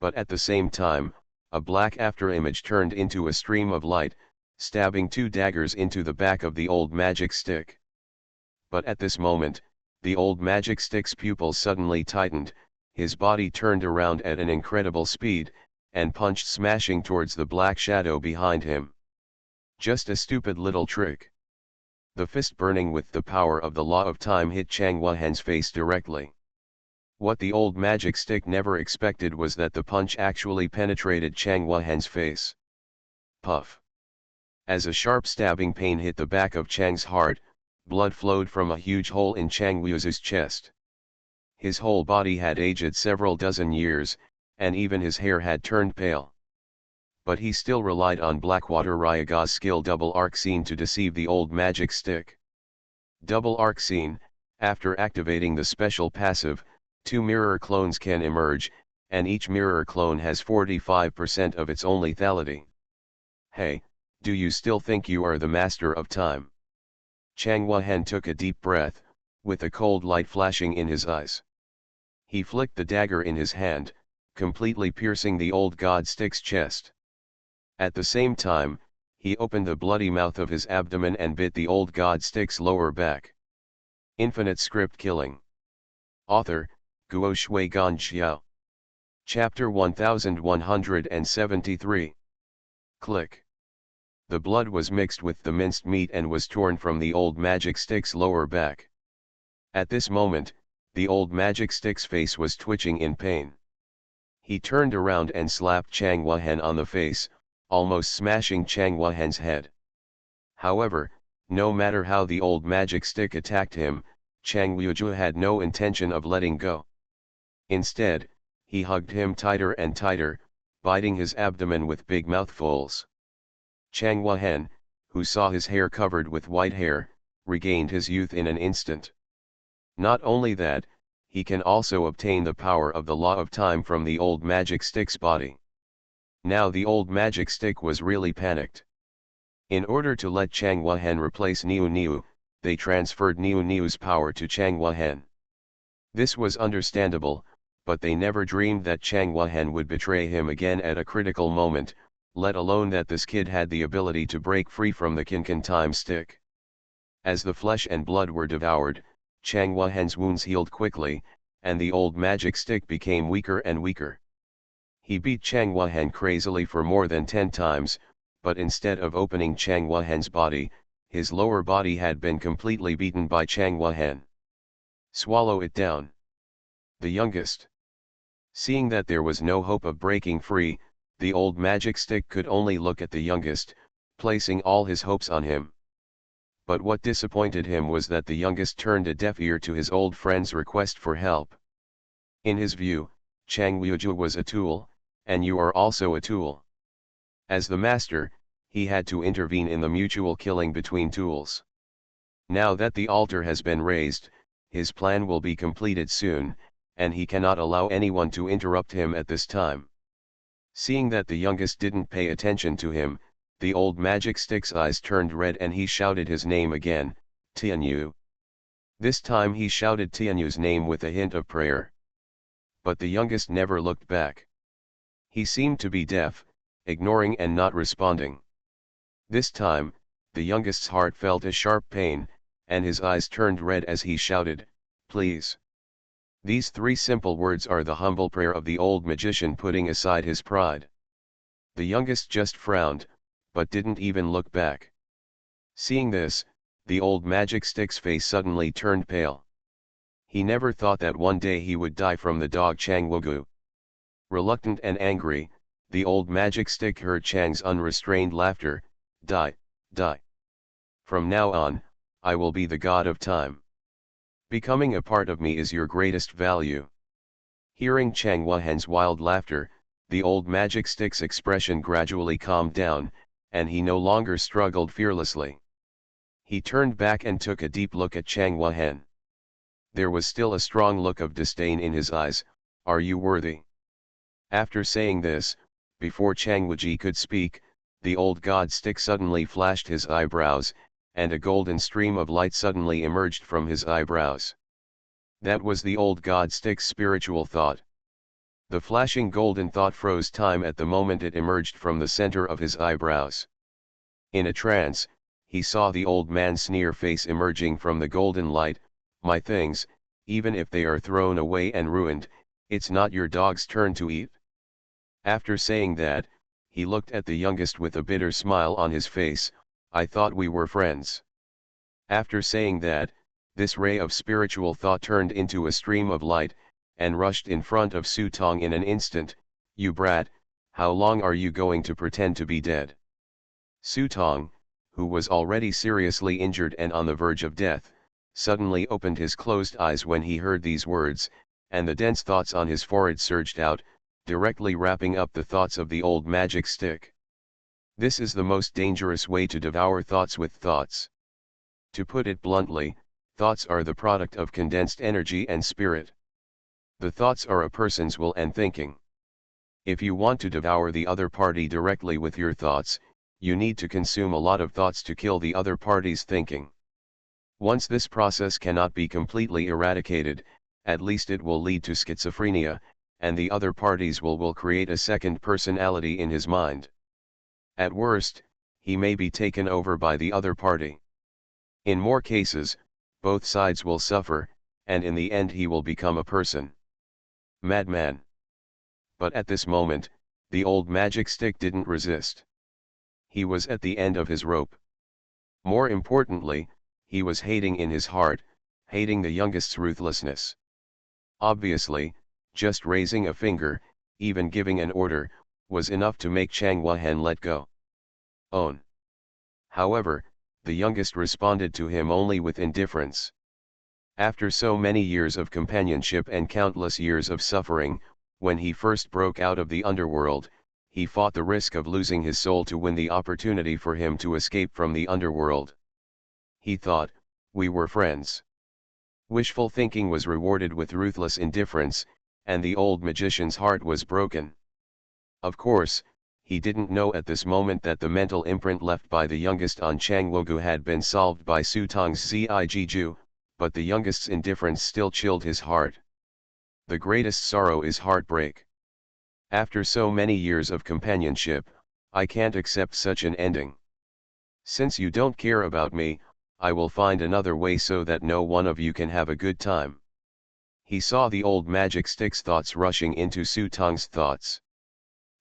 But at the same time, a black afterimage turned into a stream of light, stabbing two daggers into the back of the old magic stick. But at this moment, the old magic stick's pupils suddenly tightened, his body turned around at an incredible speed, and punched smashing towards the black shadow behind him. Just a stupid little trick. The fist burning with the power of the law of time hit Chang Wuhan's face directly. What the old magic stick never expected was that the punch actually penetrated Chang Wuhan's face. Puff. As a sharp stabbing pain hit the back of Chang's heart, blood flowed from a huge hole in Chang Wu's chest. His whole body had aged several dozen years, and even his hair had turned pale. But he still relied on Blackwater Ryaga's skill Double Arc Scene to deceive the old magic stick. Double Arc Scene, after activating the special passive, two mirror clones can emerge, and each mirror clone has 45% of its own lethality. Hey, do you still think you are the master of time? Chang Wuhan took a deep breath, with a cold light flashing in his eyes. He flicked the dagger in his hand, completely piercing the old god stick's chest. At the same time, he opened the bloody mouth of his abdomen and bit the old god stick's lower back. Infinite Script Killing. Author, Guo Shui Gan Xiao. Chapter 1173. Click. The blood was mixed with the minced meat and was torn from the old magic stick's lower back. At this moment, the old magic stick's face was twitching in pain. He turned around and slapped Chang Wuhan on the face, almost smashing Chang Wahen's head. However, no matter how the old magic stick attacked him, Chang Wuju had no intention of letting go. Instead, he hugged him tighter and tighter, biting his abdomen with big mouthfuls. Chang Wahen, who saw his hair covered with white hair, regained his youth in an instant. Not only that, he can also obtain the power of the law of time from the old magic stick's body. Now the old magic stick was really panicked. In order to let Chang Wahen replace Niu Niu, they transferred Niu Niu's power to Chang Wahen. This was understandable, but they never dreamed that Chang Wahen would betray him again at a critical moment, let alone that this kid had the ability to break free from the Kinkan time stick. As the flesh and blood were devoured, Chang Wahen's wounds healed quickly, and the old magic stick became weaker and weaker. He beat Chang Wahen crazily for more than 10 times, but instead of opening Chang Wahen's body, his lower body had been completely beaten by Chang Wahen. Swallow it down. The youngest. Seeing that there was no hope of breaking free, the old magic stick could only look at the youngest, placing all his hopes on him. But what disappointed him was that the youngest turned a deaf ear to his old friend's request for help. In his view, Chang Wuju was a tool, and you are also a tool. As the master, he had to intervene in the mutual killing between tools. Now that the altar has been raised, his plan will be completed soon, and he cannot allow anyone to interrupt him at this time. Seeing that the youngest didn't pay attention to him, the old magic stick's eyes turned red and he shouted his name again, Tianyu. This time he shouted Tianyu's name with a hint of prayer. But the youngest never looked back. He seemed to be deaf, ignoring and not responding. This time, the youngest's heart felt a sharp pain, and his eyes turned red as he shouted, "Please." These 3 simple words are the humble prayer of the old magician putting aside his pride. The youngest just frowned, but didn't even look back. Seeing this, the old magic stick's face suddenly turned pale. He never thought that one day he would die from the dog Chang Wugu. Reluctant and angry, the old magic stick heard Chang's unrestrained laughter, "Die, die. From now on, I will be the god of time. Becoming a part of me is your greatest value." Hearing Chang Wahen's wild laughter, the old magic stick's expression gradually calmed down, and he no longer struggled fearlessly. He turned back and took a deep look at Chang Wahen. There was still a strong look of disdain in his eyes. "Are you worthy?" After saying this, before Chang Wuji could speak, the old god stick suddenly flashed his eyebrows, and a golden stream of light suddenly emerged from his eyebrows. That was the old god stick's spiritual thought. The flashing golden thought froze time at the moment it emerged from the center of his eyebrows. In a trance, he saw the old man's sneer face emerging from the golden light. "My things, even if they are thrown away and ruined, it's not your dog's turn to eat." After saying that, he looked at the youngest with a bitter smile on his face. "I thought we were friends." After saying that, this ray of spiritual thought turned into a stream of light, and rushed in front of Su Tong in an instant. "You brat, how long are you going to pretend to be dead?" Su Tong, who was already seriously injured and on the verge of death, suddenly opened his closed eyes when he heard these words, and the dense thoughts on his forehead surged out, directly wrapping up the thoughts of the old magic stick. This is the most dangerous way to devour thoughts with thoughts. To put it bluntly, thoughts are the product of condensed energy and spirit. The thoughts are a person's will and thinking. If you want to devour the other party directly with your thoughts, you need to consume a lot of thoughts to kill the other party's thinking. Once this process cannot be completely eradicated, at least it will lead to schizophrenia, and the other parties will create a second personality in his mind. At worst, he may be taken over by the other party. In more cases, both sides will suffer, and in the end he will become a person. Madman. But at this moment, the old magic stick didn't resist. He was at the end of his rope. More importantly, he was hating in his heart, hating the youngest's ruthlessness. Obviously, just raising a finger, even giving an order, was enough to make Chang Wuhan let go. Own. However, the youngest responded to him only with indifference. After so many years of companionship and countless years of suffering, when he first broke out of the underworld, he fought the risk of losing his soul to win the opportunity for him to escape from the underworld. He thought, we were friends. Wishful thinking was rewarded with ruthless indifference, and the old magician's heart was broken. Of course, he didn't know at this moment that the mental imprint left by the youngest on Chang Wogu had been solved by Su Tong's Zijiju, but the youngest's indifference still chilled his heart. The greatest sorrow is heartbreak. After so many years of companionship, I can't accept such an ending. Since you don't care about me, I will find another way so that no one of you can have a good time. He saw the old magic stick's thoughts rushing into Su Tong's thoughts.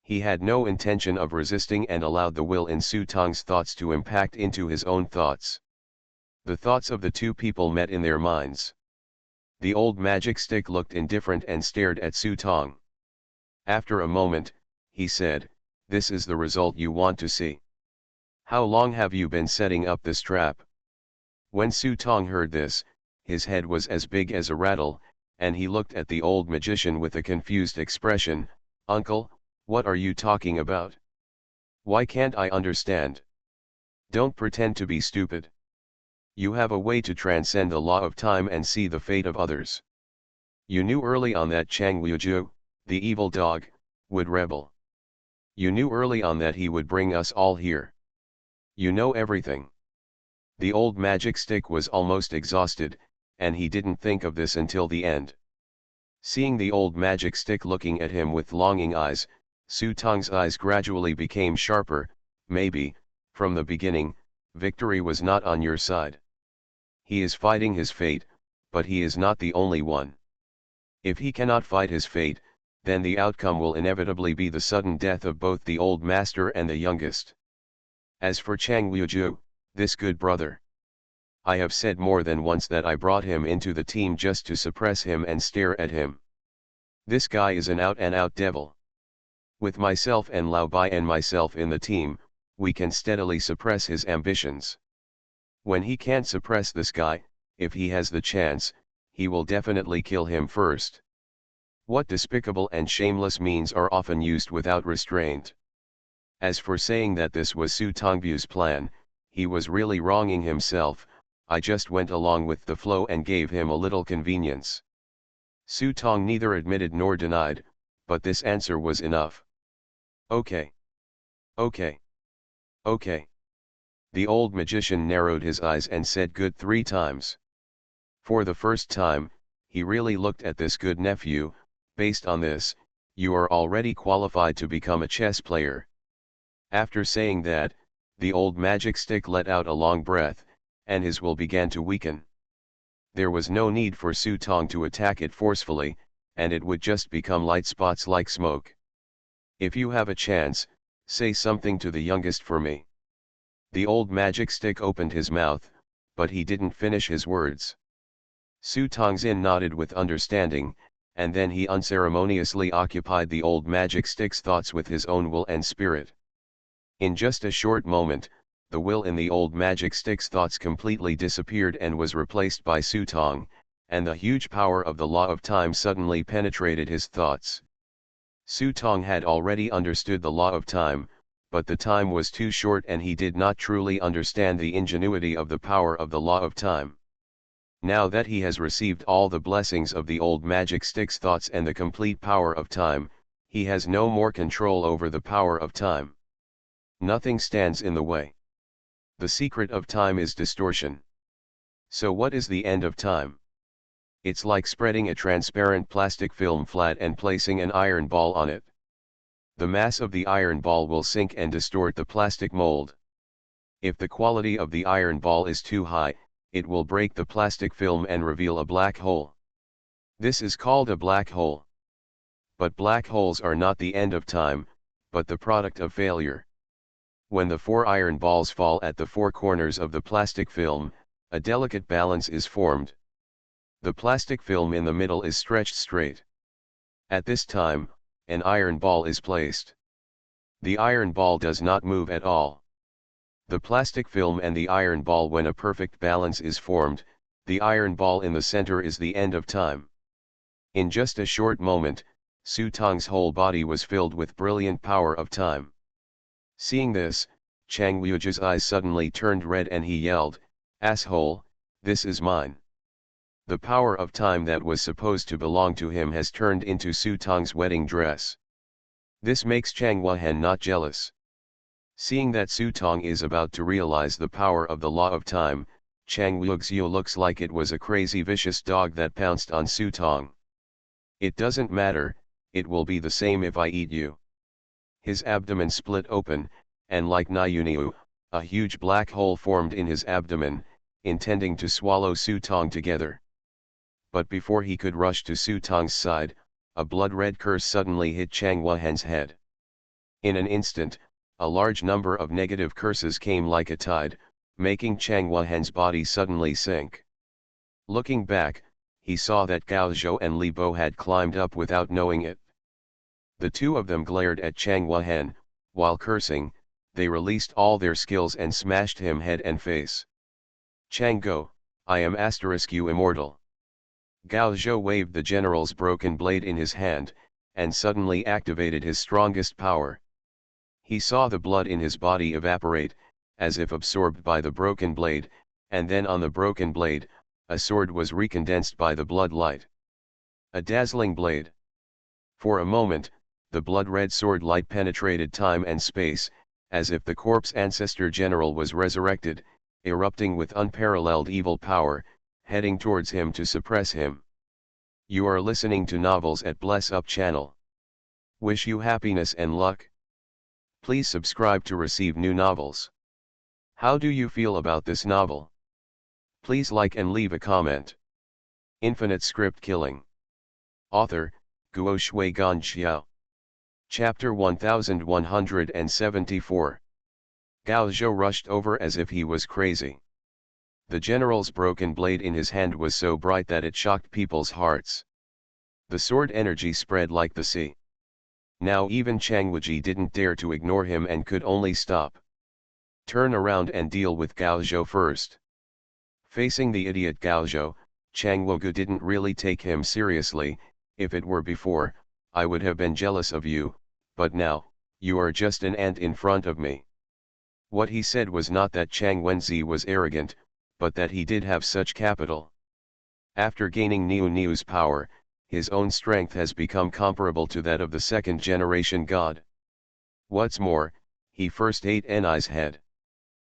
He had no intention of resisting and allowed the will in Su Tong's thoughts to impact into his own thoughts. The thoughts of the two people met in their minds. The old magic stick looked indifferent and stared at Su Tong. After a moment, he said, "This is the result you want to see. How long have you been setting up this trap?" When Su Tong heard this, his head was as big as a rattle, and he looked at the old magician with a confused expression. "Uncle, what are you talking about? Why can't I understand? Don't pretend to be stupid. You have a way to transcend the law of time and see the fate of others. You knew early on that Chang Wuju, the evil dog, would rebel. You knew early on that he would bring us all here. You know everything." The old magic stick was almost exhausted, and he didn't think of this until the end. Seeing the old magic stick looking at him with longing eyes, Su Tong's eyes gradually became sharper. "Maybe, from the beginning, victory was not on your side. He is fighting his fate, but he is not the only one. If he cannot fight his fate, then the outcome will inevitably be the sudden death of both the old master and the youngest. As for Chang Wuju, this good brother, I have said more than once that I brought him into the team just to suppress him and stare at him. This guy is an out-and-out devil. With myself and Lao Bai and myself in the team, we can steadily suppress his ambitions. When he can't suppress this guy, if he has the chance, he will definitely kill him first." What despicable and shameless means are often used without restraint. As for saying that this was Su Tongbu's plan, he was really wronging himself. I just went along with the flow and gave him a little convenience. Su Tong neither admitted nor denied, but this answer was enough. "Okay. Okay. Okay." The old magician narrowed his eyes and said "good" 3 times. For the first time, he really looked at this good nephew. "Based on this, you are already qualified to become a chess player." After saying that, the old magic stick let out a long breath, and his will began to weaken. There was no need for Su Tong to attack it forcefully, and it would just become light spots like smoke. "If you have a chance, say something to the youngest for me." The old magic stick opened his mouth, but he didn't finish his words. Su Tongzin nodded with understanding, and then he unceremoniously occupied the old magic stick's thoughts with his own will and spirit. In just a short moment, the will in the old magic stick's thoughts completely disappeared and was replaced by Su Tong, and the huge power of the law of time suddenly penetrated his thoughts. Su Tong had already understood the law of time, but the time was too short and he did not truly understand the ingenuity of the power of the law of time. Now that he has received all the blessings of the old magic stick's thoughts and the complete power of time, he has no more control over the power of time. Nothing stands in the way. The secret of time is distortion. So what is the end of time? It's like spreading a transparent plastic film flat and placing an iron ball on it. The mass of the iron ball will sink and distort the plastic mold. If the quality of the iron ball is too high, it will break the plastic film and reveal a black hole. This is called a black hole. But black holes are not the end of time, but the product of failure. When the 4 iron balls fall at the 4 corners of the plastic film, a delicate balance is formed. The plastic film in the middle is stretched straight. At this time, an iron ball is placed. The iron ball does not move at all. The plastic film and the iron ball, when a perfect balance is formed, the iron ball in the center is the end of time. In just a short moment, Su Tong's whole body was filled with brilliant power of time. Seeing this, Chang Wuji's eyes suddenly turned red and he yelled, "Asshole, this is mine." The power of time that was supposed to belong to him has turned into Su Tong's wedding dress. This makes Chang Wuhan not jealous. Seeing that Su Tong is about to realize the power of the law of time, Chang Wuxiu looks like it was a crazy vicious dog that pounced on Su Tong. "It doesn't matter, it will be the same if I eat you." His abdomen split open, and like Niuniu, a huge black hole formed in his abdomen, intending to swallow Su Tong together. But before he could rush to Su Tong's side, a blood-red curse suddenly hit Chang Wuhan's head. In an instant, a large number of negative curses came like a tide, making Chang Wuhan's body suddenly sink. Looking back, he saw that Gao Zhou and Li Bo had climbed up without knowing it. The two of them glared at Chang Wuhan, while cursing, they released all their skills and smashed him head and face. "Chang Go, I am *U immortal." Gao Zhou waved the general's broken blade in his hand, and suddenly activated his strongest power. He saw the blood in his body evaporate, as if absorbed by the broken blade, and then on the broken blade, a sword was recondensed by the blood light. A dazzling blade. For a moment, the blood-red sword light penetrated time and space, as if the corpse ancestor general was resurrected, erupting with unparalleled evil power, heading towards him to suppress him. You are listening to Novels at Bless Up channel. Wish you happiness and luck. Please subscribe to receive new novels. How do you feel about this novel? Please like and leave a comment. Infinite Script Killing. Author, Guo Shui Gan Xiao. Chapter 1174. Gao Zhou rushed over as if he was crazy. The general's broken blade in his hand was so bright that it shocked people's hearts. The sword energy spread like the sea. Now even Chang Wuji didn't dare to ignore him and could only stop. Turn around and deal with Gao Zhou first. Facing the idiot Gao Zhou, Chang Wugu didn't really take him seriously. If it were before, I would have been jealous of you, but now, you are just an ant in front of me. What he said was not that Chang Wenzi was arrogant, but that he did have such capital. After gaining Niu's power, his own strength has become comparable to that of the second-generation god. What's more, he first ate Ni's head.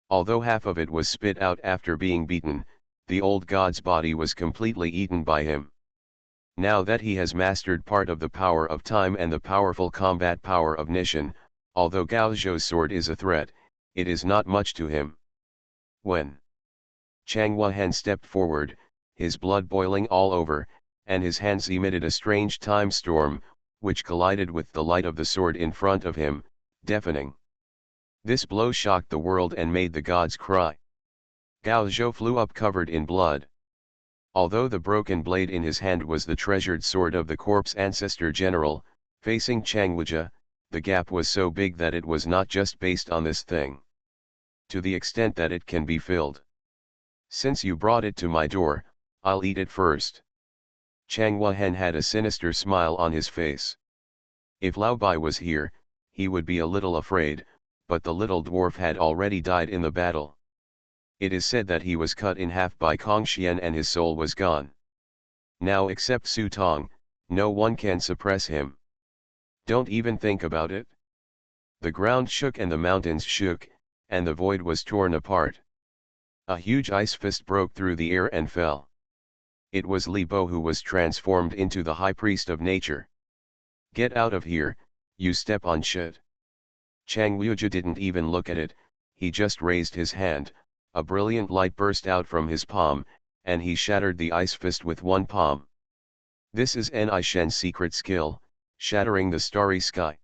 Although half of it was spit out after being beaten, the old god's body was completely eaten by him. Now that he has mastered part of the power of time and the powerful combat power of Nishan, although Gao Zhou's sword is a threat, it is not much to him. When Chang Wuhan stepped forward, his blood boiling all over, and his hands emitted a strange time storm, which collided with the light of the sword in front of him, deafening. This blow shocked the world and made the gods cry. Gao Zhou flew up covered in blood. Although the broken blade in his hand was the treasured sword of the corpse ancestor general, facing Chang Wuji, the gap was so big that it was not just based on this thing. To the extent that it can be filled. Since you brought it to my door, I'll eat it first. Chang Wuhan had a sinister smile on his face. If Lao Bai was here, he would be a little afraid, but the little dwarf had already died in the battle. It is said that he was cut in half by Kong Xian and his soul was gone. Now except Su Tong, no one can suppress him. Don't even think about it. The ground shook and the mountains shook, and the void was torn apart. A huge ice fist broke through the air and fell. It was Li Bo who was transformed into the high priest of nature. Get out of here, you step on shit. Chang Wuji didn't even look at it, he just raised his hand, a brilliant light burst out from his palm, and he shattered the ice fist with one palm. This is Ni Shen's secret skill, shattering the starry sky.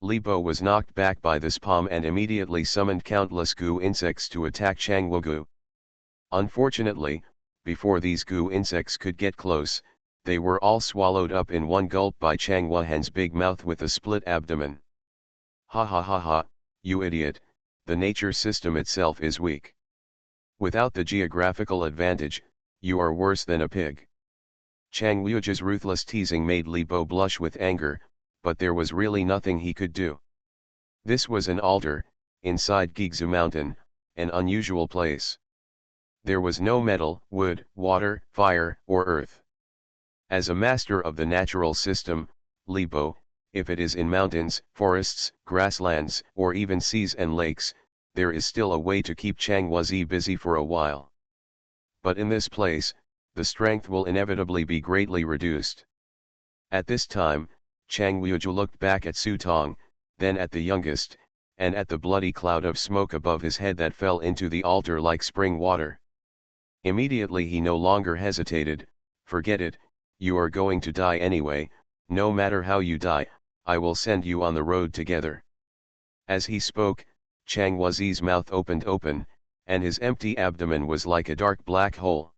Li Bo was knocked back by this palm and immediately summoned countless goo insects to attack Chang Wugu. Unfortunately, before these goo insects could get close, they were all swallowed up in one gulp by Chang Wuhan's big mouth with a split abdomen. Ha ha ha ha, you idiot, the nature system itself is weak. Without the geographical advantage, you are worse than a pig. Chang Liuji's ruthless teasing made Li Bo blush with anger, but there was really nothing he could do. This was an altar, inside Gigzu Mountain, an unusual place. There was no metal, wood, water, fire, or earth. As a master of the natural system, Li Bo, if it is in mountains, forests, grasslands, or even seas and lakes, there is still a way to keep Chang Wazi busy for a while. But in this place, the strength will inevitably be greatly reduced. At this time, Chang Liuju looked back at Su Tong, then at the youngest, and at the bloody cloud of smoke above his head that fell into the altar like spring water. Immediately he no longer hesitated. Forget it, you are going to die anyway, no matter how you die, I will send you on the road together. As he spoke, Chang Wazi's mouth opened open, and his empty abdomen was like a dark black hole.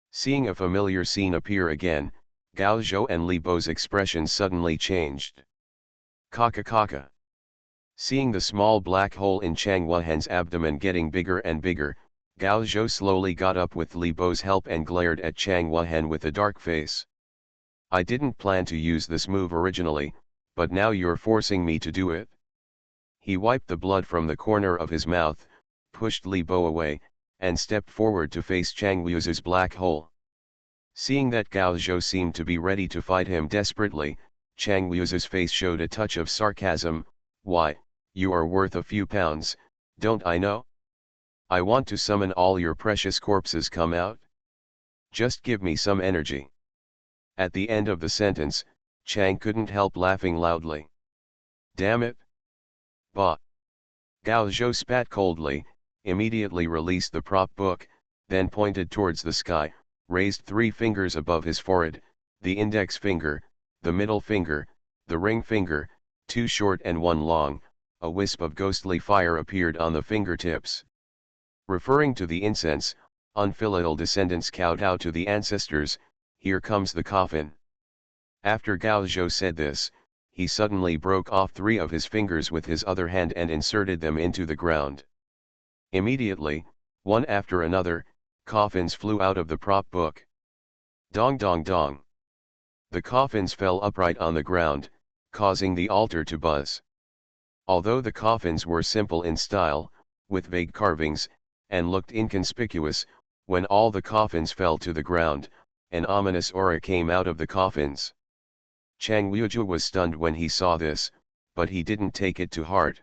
Seeing a familiar scene appear again, Gao Zhou and Li Bo's expressions suddenly changed. Kaka kaka. Seeing the small black hole in Chang Wahan's abdomen getting bigger and bigger, Gao Zhou slowly got up with Li Bo's help and glared at Chang Wahan with a dark face. I didn't plan to use this move originally, but now you're forcing me to do it. He wiped the blood from the corner of his mouth, pushed Li Bo away, and stepped forward to face Chang Liu's black hole. Seeing that Gao Zhou seemed to be ready to fight him desperately, Chang Liu's face showed a touch of sarcasm. Why, you are worth a few pounds, don't I know? I want to summon all your precious corpses come out. Just give me some energy. At the end of the sentence, Chang couldn't help laughing loudly. Damn it! Bah! Gao Zhou spat coldly, immediately released the prop book, then pointed towards the sky, raised 3 fingers above his forehead, the index finger, the middle finger, the ring finger, 2 short and 1 long, a wisp of ghostly fire appeared on the fingertips. Referring to the incense, unfilial descendants kowtow to the ancestors, here comes the coffin. After Gao Zhou said this, he suddenly broke off 3 of his fingers with his other hand and inserted them into the ground. Immediately, one after another, coffins flew out of the prop book. Dong dong dong. The coffins fell upright on the ground, causing the altar to buzz. Although the coffins were simple in style, with vague carvings, and looked inconspicuous, when all the coffins fell to the ground, an ominous aura came out of the coffins. Chang Liuju was stunned when he saw this, but he didn't take it to heart.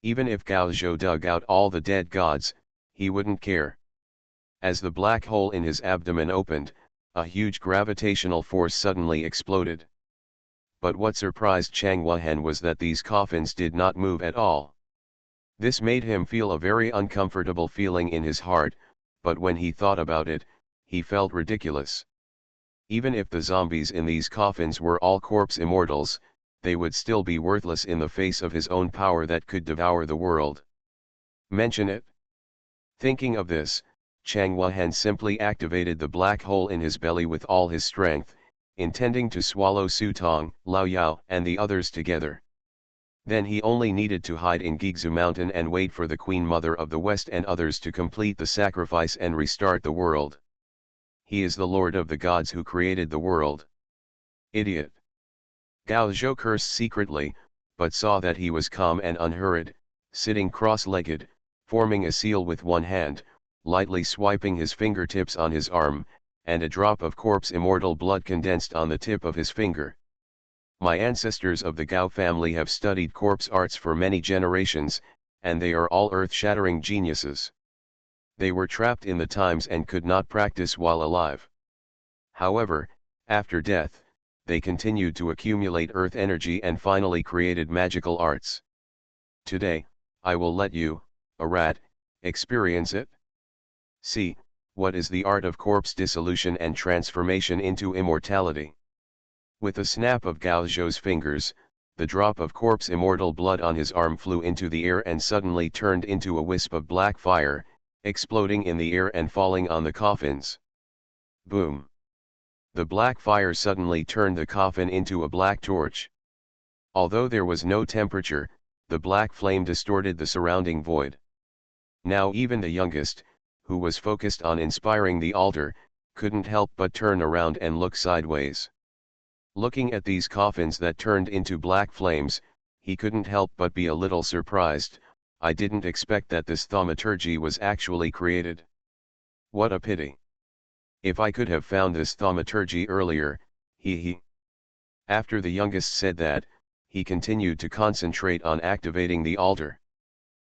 Even if Gao Zhou dug out all the dead gods, he wouldn't care. As the black hole in his abdomen opened, a huge gravitational force suddenly exploded. But what surprised Chang Wahan was that these coffins did not move at all. This made him feel a very uncomfortable feeling in his heart, but when he thought about it, he felt ridiculous. Even if the zombies in these coffins were all corpse immortals, they would still be worthless in the face of his own power that could devour the world. Mention it. Thinking of this, Chang Wahan simply activated the black hole in his belly with all his strength, intending to swallow Su Tong, Lao Yao, and the others together. Then he only needed to hide in Gigzu Mountain and wait for the Queen Mother of the West and others to complete the sacrifice and restart the world. He is the Lord of the gods who created the world. Idiot. Gao Zhou cursed secretly, but saw that he was calm and unhurried, sitting cross-legged, forming a seal with one hand, lightly swiping his fingertips on his arm, and a drop of corpse immortal blood condensed on the tip of his finger. My ancestors of the Gao family have studied corpse arts for many generations, and they are all earth-shattering geniuses. They were trapped in the times and could not practice while alive. However, after death, they continued to accumulate earth energy and finally created magical arts. Today, I will let you, a rat, experience it. See, what is the art of corpse dissolution and transformation into immortality? With a snap of Gao Zhou's fingers, the drop of corpse immortal blood on his arm flew into the air and suddenly turned into a wisp of black fire, exploding in the air and falling on the coffins. Boom! The black fire suddenly turned the coffin into a black torch. Although there was no temperature, the black flame distorted the surrounding void. Now even the youngest, who was focused on inspiring the altar, couldn't help but turn around and look sideways. Looking at these coffins that turned into black flames, he couldn't help but be a little surprised. I didn't expect that this thaumaturgy was actually created. What a pity. If I could have found this thaumaturgy earlier, he. After the youngest said that, he continued to concentrate on activating the altar.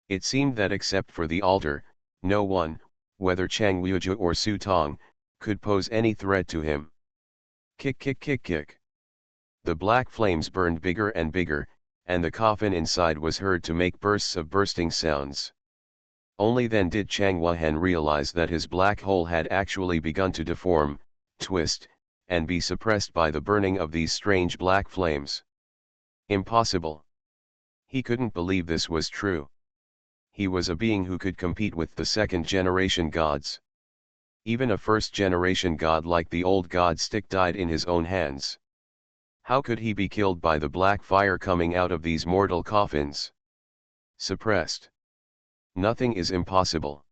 It seemed that except for the altar, no one, whether Chang Wuju or Su Tong, could pose any threat to him. Kick kick kick kick. The black flames burned bigger and bigger, and the coffin inside was heard to make bursts of bursting sounds. Only then did Chang Wuhan realize that his black hole had actually begun to deform, twist, and be suppressed by the burning of these strange black flames. Impossible. He couldn't believe this was true. He was a being who could compete with the second-generation gods. Even a first-generation god like the old god Stick died in his own hands. How could he be killed by the black fire coming out of these mortal coffins? Suppressed. Nothing is impossible.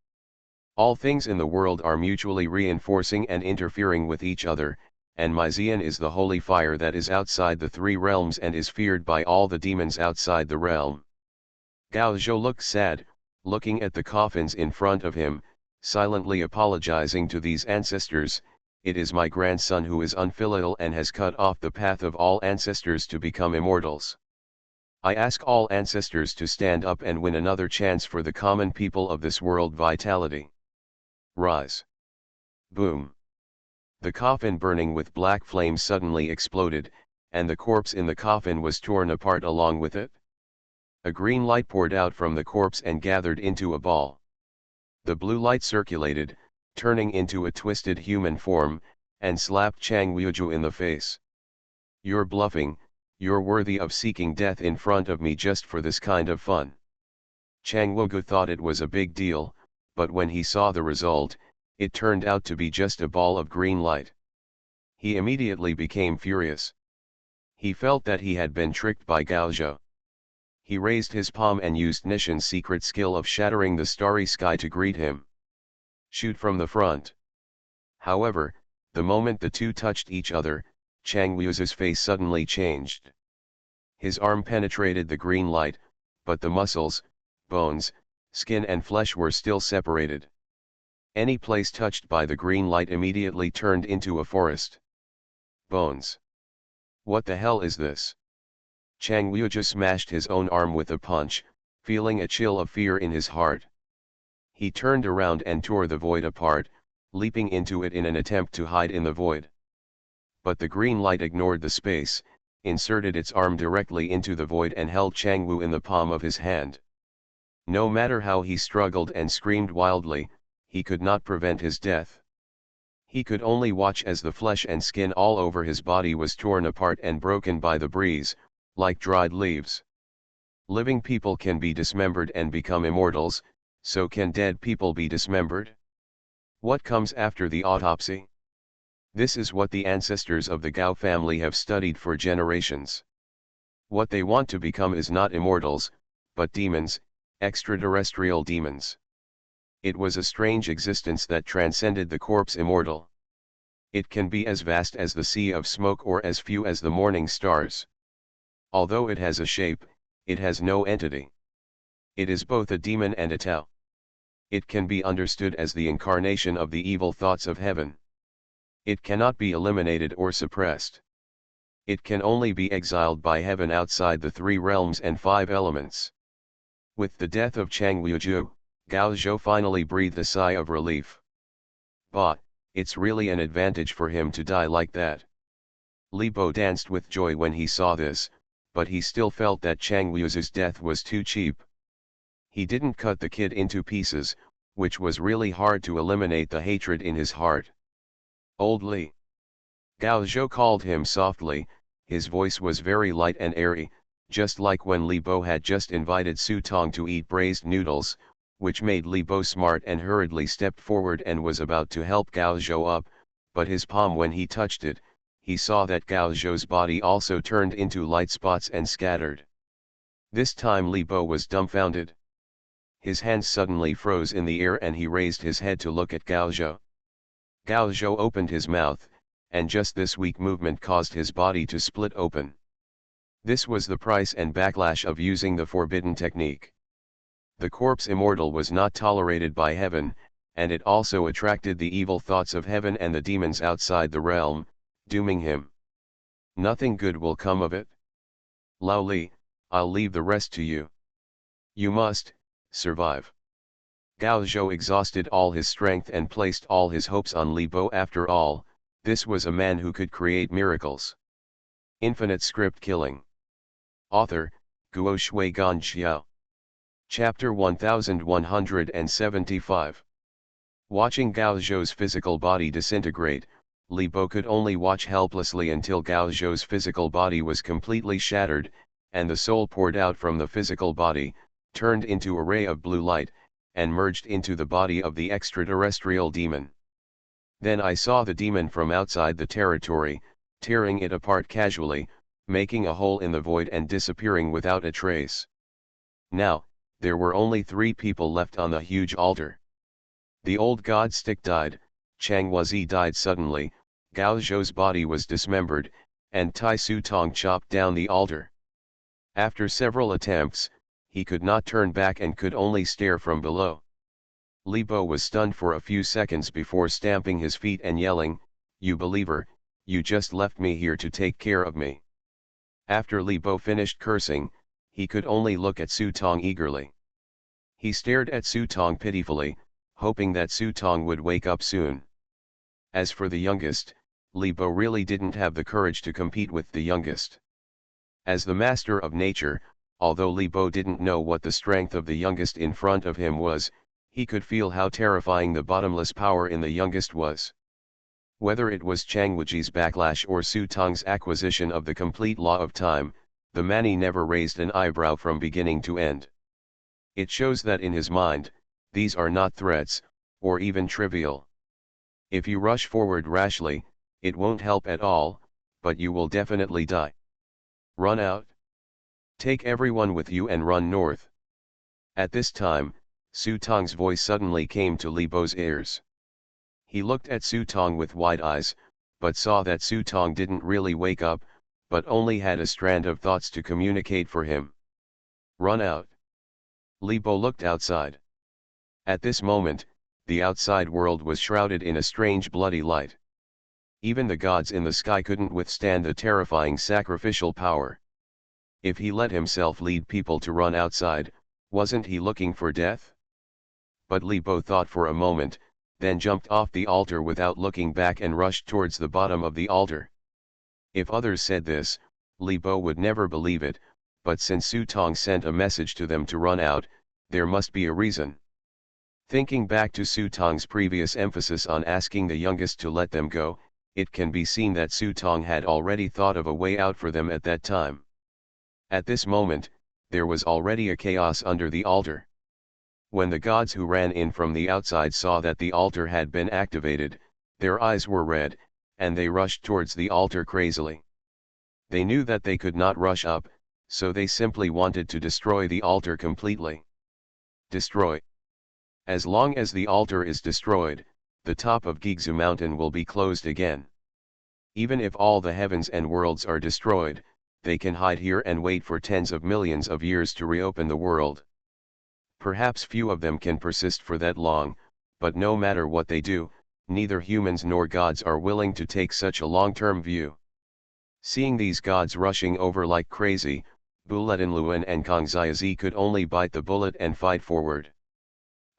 All things in the world are mutually reinforcing and interfering with each other, and Myzian is the holy fire that is outside the three realms and is feared by all the demons outside the realm. Gao Zhou looked sad, looking at the coffins in front of him, silently apologizing to these ancestors. It is my grandson who is unfilial and has cut off the path of all ancestors to become immortals. I ask all ancestors to stand up and win another chance for the common people of this world vitality. Rise. Boom. The coffin burning with black flames suddenly exploded, and the corpse in the coffin was torn apart along with it. A green light poured out from the corpse and gathered into a ball. The blue light circulated, turning into a twisted human form, and slapped Chang Wuju in the face. You're bluffing. You're worthy of seeking death in front of me just for this kind of fun. Chang Wuju thought it was a big deal, but when he saw the result, it turned out to be just a ball of green light. He immediately became furious. He felt that he had been tricked by Gao Zhou. He raised his palm and used Nishan's secret skill of shattering the starry sky to greet him. Shoot from the front. However, the moment the two touched each other, Chang Wuju's face suddenly changed. His arm penetrated the green light, but the muscles, bones, skin and flesh were still separated. Any place touched by the green light immediately turned into a forest. Bones. What the hell is this? Chang Wuju smashed his own arm with a punch, feeling a chill of fear in his heart. He turned around and tore the void apart, leaping into it in an attempt to hide in the void. But the green light ignored the space, inserted its arm directly into the void and held Chang Wu in the palm of his hand. No matter how he struggled and screamed wildly, he could not prevent his death. He could only watch as the flesh and skin all over his body was torn apart and broken by the breeze, like dried leaves. Living people can be dismembered and become immortals, so can dead people be dismembered? What comes after the autopsy? This is what the ancestors of the Gao family have studied for generations. What they want to become is not immortals, but demons, extraterrestrial demons. It was a strange existence that transcended the corpse immortal. It can be as vast as the sea of smoke or as few as the morning stars. Although it has a shape, it has no entity. It is both a demon and a Tao. It can be understood as the incarnation of the evil thoughts of heaven. It cannot be eliminated or suppressed. It can only be exiled by heaven outside the three realms and five elements. With the death of Chang Wuju, Gao Zhou finally breathed a sigh of relief. But, it's really an advantage for him to die like that. Li Bo danced with joy when he saw this, but he still felt that Chang Wuju's death was too cheap. He didn't cut the kid into pieces, which was really hard to eliminate the hatred in his heart. Old Li. Gao Zhou called him softly, his voice was very light and airy, just like when Li Bo had just invited Su Tong to eat braised noodles, which made Li Bo smart and hurriedly stepped forward and was about to help Gao Zhou up, but his palm when he touched it, he saw that Gao Zhou's body also turned into light spots and scattered. This time Li Bo was dumbfounded. His hands suddenly froze in the air and he raised his head to look at Gao Zhou. Gao Zhou opened his mouth, and just this weak movement caused his body to split open. This was the price and backlash of using the forbidden technique. The corpse immortal was not tolerated by heaven, and it also attracted the evil thoughts of heaven and the demons outside the realm, dooming him. Nothing good will come of it. Lao Li, I'll leave the rest to you. You must survive. Gao Zhou exhausted all his strength and placed all his hopes on Li Bo. After all, this was a man who could create miracles. Infinite script killing. Author, Guo Shui Gan Xiao. Chapter 1175. Watching Gao Zhou's physical body disintegrate, Li Bo could only watch helplessly until Gao Zhou's physical body was completely shattered, and the soul poured out from the physical body, turned into a ray of blue light, and merged into the body of the extraterrestrial demon. Then I saw the demon from outside the territory, tearing it apart casually, making a hole in the void and disappearing without a trace. Now, there were only 3 people left on the huge altar. The old god stick died, Chang Wuzi died suddenly, Gao Zhou's body was dismembered, and Tai Su Tong chopped down the altar. After several attempts, he could not turn back and could only stare from below. Li Bo was stunned for a few seconds before stamping his feet and yelling, "You believer, you just left me here to take care of me." After Li Bo finished cursing, he could only look at Su Tong eagerly. He stared at Su Tong pitifully, hoping that Su Tong would wake up soon. As for the youngest, Li Bo really didn't have the courage to compete with the youngest. As the master of nature, although Li Bo didn't know what the strength of the youngest in front of him was, he could feel how terrifying the bottomless power in the youngest was. Whether it was Chang Wuji's backlash or Su Tong's acquisition of the complete law of time, the Mani never raised an eyebrow from beginning to end. It shows that in his mind, these are not threats, or even trivial. If you rush forward rashly, it won't help at all, but you will definitely die. Run out. Take everyone with you and run north. At this time, Su Tong's voice suddenly came to Li Bo's ears. He looked at Su Tong with wide eyes, but saw that Su Tong didn't really wake up, but only had a strand of thoughts to communicate for him. Run out. Li Bo looked outside. At this moment, the outside world was shrouded in a strange bloody light. Even the gods in the sky couldn't withstand the terrifying sacrificial power. If he let himself lead people to run outside, wasn't he looking for death? But Li Bo thought for a moment, then jumped off the altar without looking back and rushed towards the bottom of the altar. If others said this, Li Bo would never believe it, but since Su Tong sent a message to them to run out, there must be a reason. Thinking back to Su Tong's previous emphasis on asking the youngest to let them go, it can be seen that Su Tong had already thought of a way out for them at that time. At this moment, there was already a chaos under the altar. When the gods who ran in from the outside saw that the altar had been activated, their eyes were red, and they rushed towards the altar crazily. They knew that they could not rush up, so they simply wanted to destroy the altar completely. Destroy. As long as the altar is destroyed, the top of Gigzu mountain will be closed again. Even if all the heavens and worlds are destroyed, they can hide here and wait for tens of millions of years to reopen the world. Perhaps few of them can persist for that long, but no matter what they do, neither humans nor gods are willing to take such a long-term view. Seeing these gods rushing over like crazy, Buletinluan and Kongziazi could only bite the bullet and fight forward.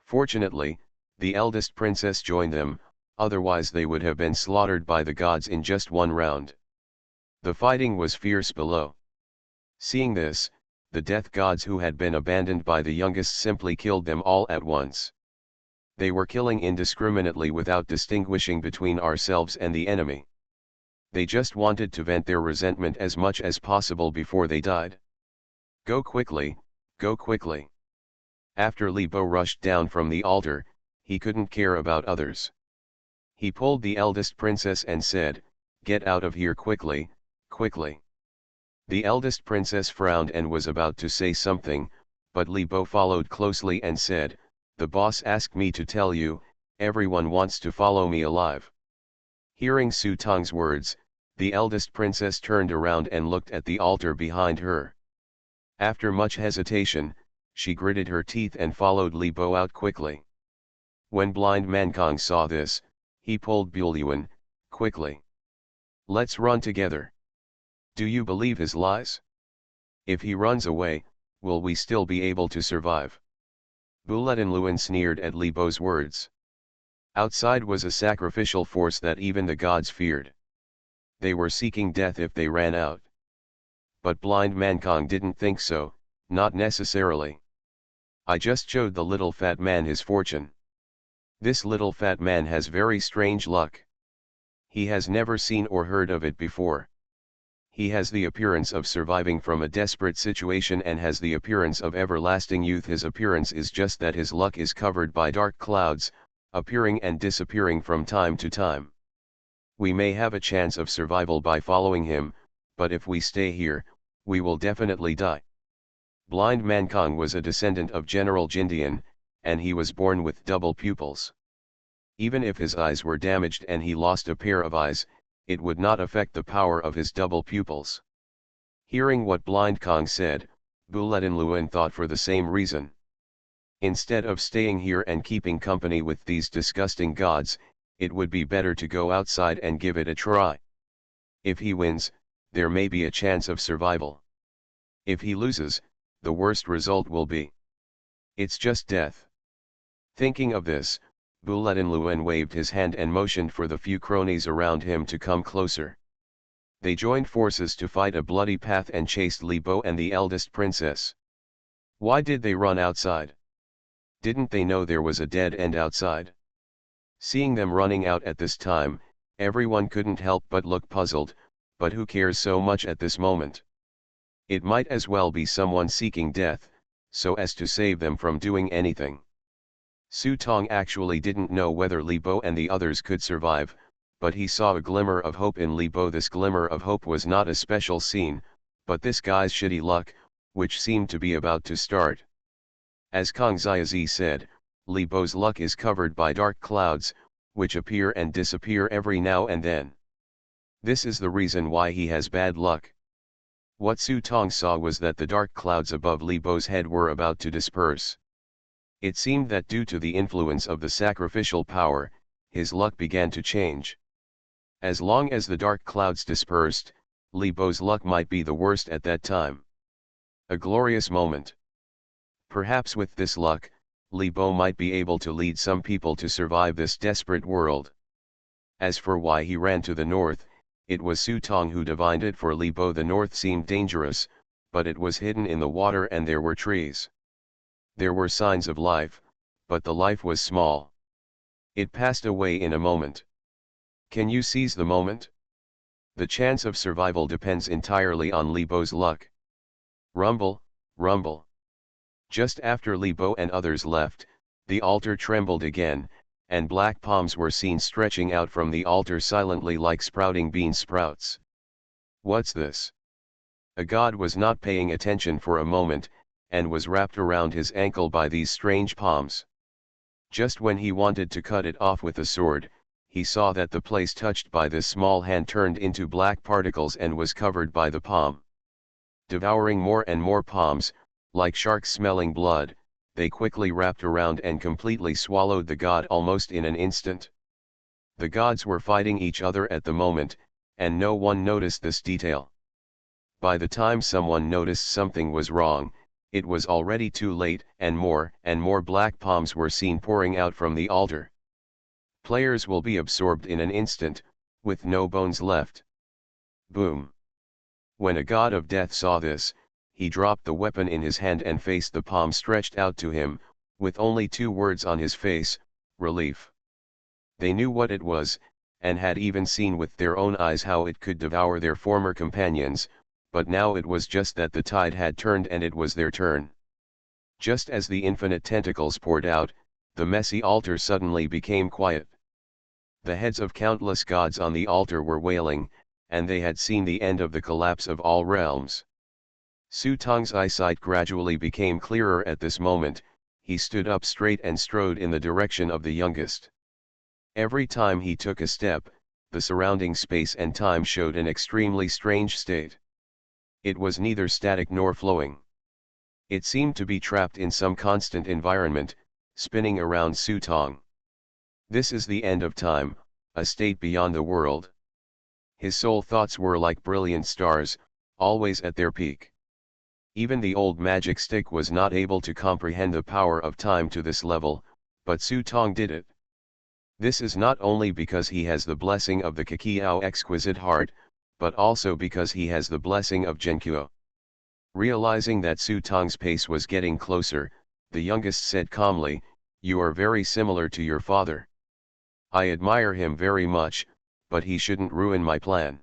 Fortunately, the eldest princess joined them, otherwise they would have been slaughtered by the gods in just one round. The fighting was fierce below. Seeing this, the death gods who had been abandoned by the youngest simply killed them all at once. They were killing indiscriminately without distinguishing between ourselves and the enemy. They just wanted to vent their resentment as much as possible before they died. Go quickly, go quickly. After Li Bo rushed down from the altar, he couldn't care about others. He pulled the eldest princess and said, "Get out of here quickly, quickly." The eldest princess frowned and was about to say something, but Li Bo followed closely and said, "The boss asked me to tell you, everyone wants to follow me alive." Hearing Su Tong's words, the eldest princess turned around and looked at the altar behind her. After much hesitation, she gritted her teeth and followed Li Bo out quickly. When Blind Mankang saw this, he pulled Buluan, quickly. "Let's run together. Do you believe his lies? If he runs away, will we still be able to survive?" Luan sneered at Li Bo's words. Outside was a sacrificial force that even the gods feared. They were seeking death if they ran out. But Blind Mankang didn't think so, not necessarily. "I just showed the little fat man his fortune. This little fat man has very strange luck. He has never seen or heard of it before. He has the appearance of surviving from a desperate situation and has the appearance of everlasting youth. His appearance is just that his luck is covered by dark clouds, appearing and disappearing from time to time. We may have a chance of survival by following him, but if we stay here, we will definitely die." Blind Mankang was a descendant of General Jindian, and he was born with double pupils. Even if his eyes were damaged and he lost a pair of eyes, it would not affect the power of his double pupils. Hearing what Blind Kong said, Luan thought for the same reason. Instead of staying here and keeping company with these disgusting gods, it would be better to go outside and give it a try. If he wins, there may be a chance of survival. If he loses, the worst result will be it's just death. Thinking of this, Luan waved his hand and motioned for the few cronies around him to come closer. They joined forces to fight a bloody path and chased Li Bo and the eldest princess. Why did they run outside? Didn't they know there was a dead end outside? Seeing them running out at this time, everyone couldn't help but look puzzled, but who cares so much at this moment? It might as well be someone seeking death, so as to save them from doing anything. Su Tong actually didn't know whether Li Bo and the others could survive, but he saw a glimmer of hope in Li Bo. This glimmer of hope was not a special scene, but this guy's shitty luck, which seemed to be about to start. As Kong Xiaozi said, Li Bo's luck is covered by dark clouds, which appear and disappear every now and then. This is the reason why he has bad luck. What Su Tong saw was that the dark clouds above Li Bo's head were about to disperse. It seemed that due to the influence of the sacrificial power, his luck began to change. As long as the dark clouds dispersed, Li Bo's luck might be the worst at that time. A glorious moment. Perhaps with this luck, Li Bo might be able to lead some people to survive this desperate world. As for why he ran to the north, it was Su Tong who divined it. For Li Bo the north seemed dangerous, but it was hidden in the water and there were trees. There were signs of life, but the life was small. It passed away in a moment. Can you seize the moment? The chance of survival depends entirely on Li Bo's luck. Rumble, rumble. Just after Li Bo and others left, the altar trembled again, and black palms were seen stretching out from the altar silently like sprouting bean sprouts. What's this? A god was not paying attention for a moment, and was wrapped around his ankle by these strange palms. Just when he wanted to cut it off with a sword, he saw that the place touched by this small hand turned into black particles and was covered by the palm. Devouring more and more palms, like sharks smelling blood, they quickly wrapped around and completely swallowed the god almost in an instant. The gods were fighting each other at the moment, and no one noticed this detail. By the time someone noticed something was wrong, it was already too late, and more black palms were seen pouring out from the altar. Players will be absorbed in an instant, with no bones left. Boom. When a god of death saw this, he dropped the weapon in his hand and faced the palm stretched out to him, with only 2 words on his face: relief. They knew what it was, and had even seen with their own eyes how it could devour their former companions, but now it was just that the tide had turned and it was their turn. Just as the infinite tentacles poured out, the messy altar suddenly became quiet. The heads of countless gods on the altar were wailing, and they had seen the end of the collapse of all realms. Su Tong's eyesight gradually became clearer at this moment. He stood up straight and strode in the direction of the youngest. Every time he took a step, the surrounding space and time showed an extremely strange state. It was neither static nor flowing. It seemed to be trapped in some constant environment, spinning around Su Tong. This is the end of time, a state beyond the world. His soul thoughts were like brilliant stars, always at their peak. Even the old magic stick was not able to comprehend the power of time to this level, but Su Tong did it. This is not only because he has the blessing of the Kakiao exquisite heart, but also because he has the blessing of Genkuo. Realizing that Su Tong's pace was getting closer, the youngest said calmly, "You are very similar to your father. I admire him very much, but he shouldn't ruin my plan.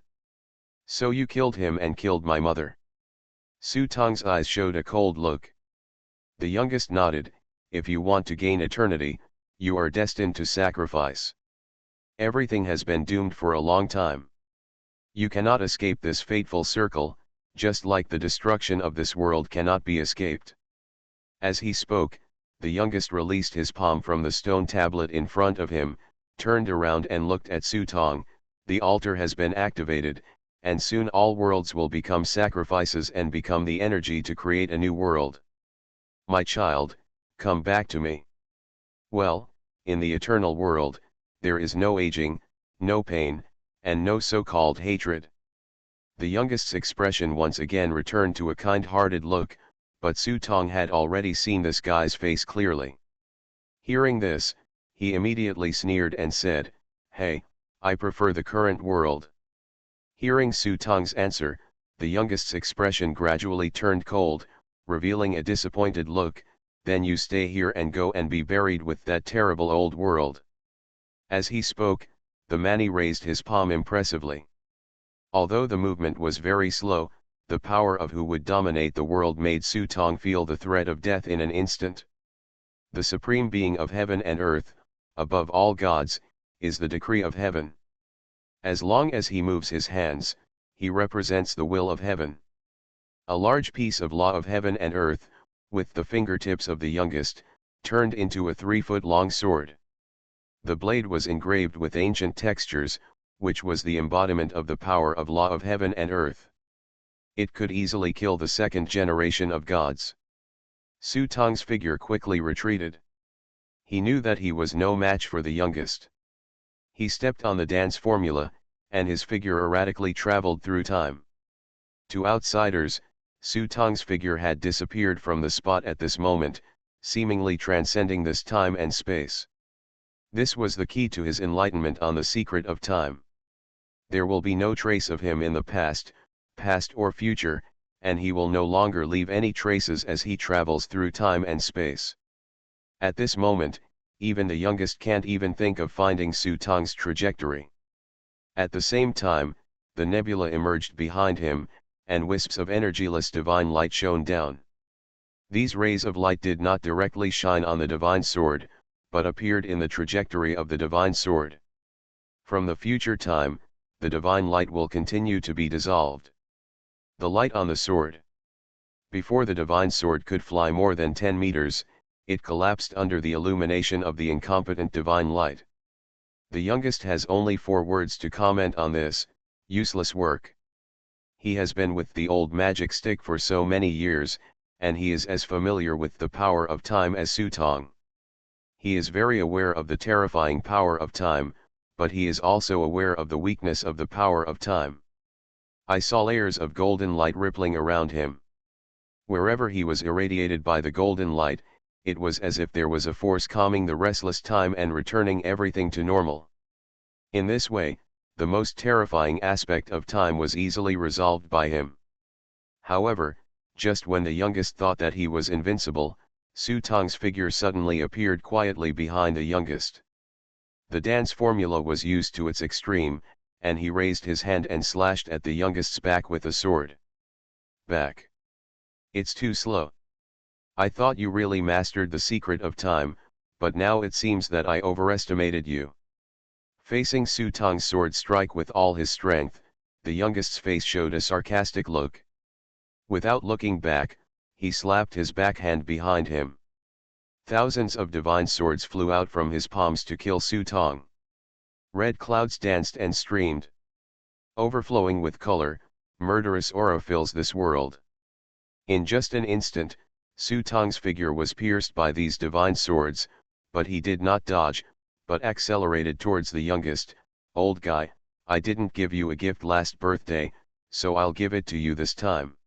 So you killed him and killed my mother." Su Tong's eyes showed a cold look. The youngest nodded, "If you want to gain eternity, you are destined to sacrifice. Everything has been doomed for a long time. You cannot escape this fateful circle, just like the destruction of this world cannot be escaped." As he spoke, the youngest released his palm from the stone tablet in front of him, turned around and looked at Su Tong. "The altar has been activated, and soon all worlds will become sacrifices and become the energy to create a new world. My child, come back to me. Well, in the eternal world, there is no aging, no pain, and no so-called hatred." The youngest's expression once again returned to a kind-hearted look, but Su Tong had already seen this guy's face clearly. Hearing this, he immediately sneered and said, "Hey, I prefer the current world." Hearing Su Tong's answer, the youngest's expression gradually turned cold, revealing a disappointed look. "Then you stay here and go and be buried with that terrible old world." As he spoke, the Mani raised his palm impressively. Although the movement was very slow, the power of who would dominate the world made Su Tong feel the threat of death in an instant. The supreme being of heaven and earth, above all gods, is the decree of heaven. As long as he moves his hands, he represents the will of heaven. A large piece of law of heaven and earth, with the fingertips of the youngest, turned into a 3-foot-long sword. The blade was engraved with ancient textures, which was the embodiment of the power of law of heaven and earth. It could easily kill the second generation of gods. Su Tong's figure quickly retreated. He knew that he was no match for the youngest. He stepped on the dance formula, and his figure erratically traveled through time. To outsiders, Su Tong's figure had disappeared from the spot at this moment, seemingly transcending this time and space. This was the key to his enlightenment on the secret of time. There will be no trace of him in the past or future, and he will no longer leave any traces as he travels through time and space. At this moment, even the youngest can't even think of finding Su Tong's trajectory. At the same time, the nebula emerged behind him, and wisps of energyless divine light shone down. These rays of light did not directly shine on the divine sword, but appeared in the trajectory of the divine sword. From the future time, the divine light will continue to be dissolved. The light on the sword. Before the divine sword could fly more than 10 meters, it collapsed under the illumination of the incompetent divine light. The youngest has only 4 words to comment on this: useless work. He has been with the old magic stick for so many years, and he is as familiar with the power of time as Su Tong. He is very aware of the terrifying power of time, but he is also aware of the weakness of the power of time. I saw layers of golden light rippling around him. Wherever he was irradiated by the golden light, it was as if there was a force calming the restless time and returning everything to normal. In this way, the most terrifying aspect of time was easily resolved by him. However, just when the youngest thought that he was invincible, Su Tong's figure suddenly appeared quietly behind the youngest. The dance formula was used to its extreme, and he raised his hand and slashed at the youngest's back with a sword. Back. It's too slow. I thought you really mastered the secret of time, but now it seems that I overestimated you. Facing Su Tong's sword strike with all his strength, The youngest's face showed a sarcastic look. Without looking back, he slapped his backhand behind him. Thousands of divine swords flew out from his palms to kill Su Tong. Red clouds danced and streamed. Overflowing with color, murderous aura fills this world. In just an instant, Su Tong's figure was pierced by these divine swords, but he did not dodge, but accelerated towards the youngest. Old guy, I didn't give you a gift last birthday, so I'll give it to you this time.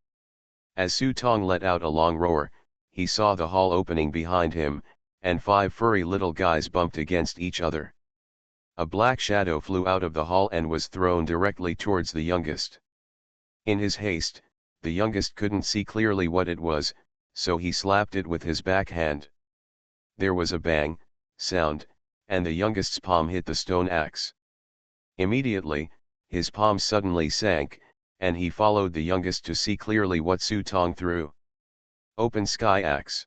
As Su Tong let out a long roar, he saw the hall opening behind him, and 5 furry little guys bumped against each other. A black shadow flew out of the hall and was thrown directly towards the youngest. In his haste, the youngest couldn't see clearly what it was, so he slapped it with his backhand. There was a bang sound, and the youngest's palm hit the stone axe. Immediately, his palm suddenly sank, and he followed the youngest to see clearly what Su Tong threw. Open sky axe.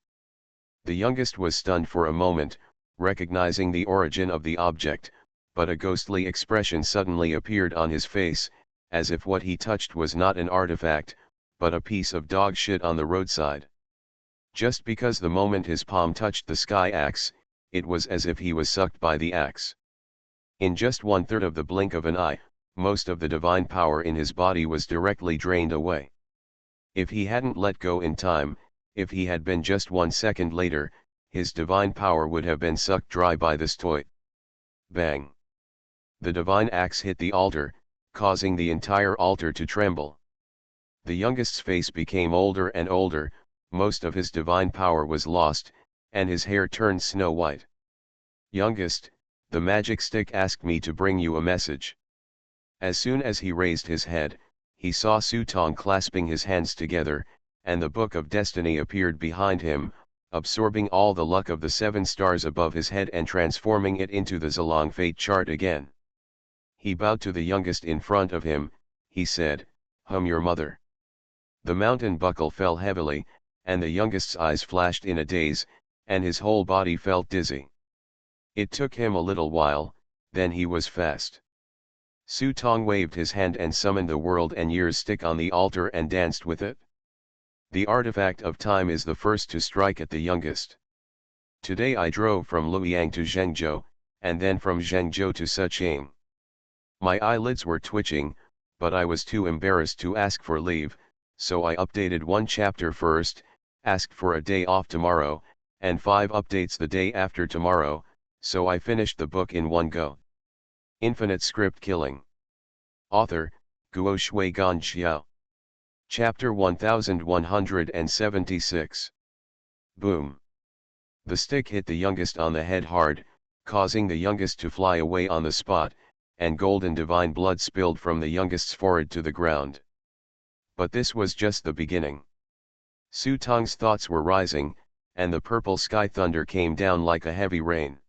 The youngest was stunned for a moment, recognizing the origin of the object, but a ghostly expression suddenly appeared on his face, as if what he touched was not an artifact, but a piece of dog shit on the roadside. Just because the moment his palm touched the sky axe, it was as if he was sucked by the axe. In just 1/3 of the blink of an eye, most of the divine power in his body was directly drained away. If he hadn't let go in time, if he had been just 1 second later, his divine power would have been sucked dry by this toy. Bang! The divine axe hit the altar, causing the entire altar to tremble. The youngest's face became older and older, most of his divine power was lost, and his hair turned snow white. Youngest, the magic stick asked me to bring you a message. As soon as he raised his head, he saw Su Tong clasping his hands together, and the Book of Destiny appeared behind him, absorbing all the luck of the 7 stars above his head and transforming it into the Zilong fate chart again. He bowed to the youngest in front of him. He said, your mother." The mountain buckle fell heavily, and the youngest's eyes flashed in a daze, and his whole body felt dizzy. It took him a little while, then he was fast. Su Tong waved his hand and summoned the world and years stick on the altar and danced with it. The artifact of time is the first to strike at the youngest. Today I drove from Luoyang to Zhengzhou, and then from Zhengzhou to Sichuan. My eyelids were twitching, but I was too embarrassed to ask for leave, so I updated 1 chapter first, asked for a day off tomorrow, and 5 updates the day after tomorrow, so I finished the book in 1 go. Infinite script killing. Author, Guo Shui Gan Xiao. Chapter 1176. Boom. The stick hit the youngest on the head hard, causing the youngest to fly away on the spot, and golden divine blood spilled from the youngest's forehead to the ground. But this was just the beginning. Su Tong's thoughts were rising, and the purple sky thunder came down like a heavy rain.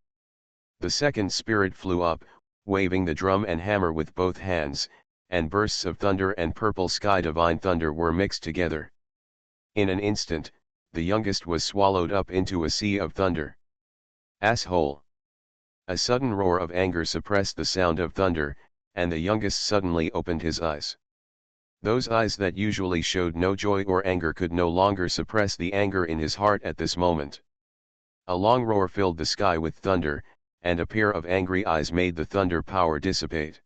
The second spirit flew up, waving the drum and hammer with both hands, and bursts of thunder and purple sky divine thunder were mixed together. In an instant, the youngest was swallowed up into a sea of thunder. Asshole! A sudden roar of anger suppressed the sound of thunder, and the youngest suddenly opened his eyes. Those eyes that usually showed no joy or anger could no longer suppress the anger in his heart at this moment. A long roar filled the sky with thunder, and a pair of angry eyes made the thunder power dissipate.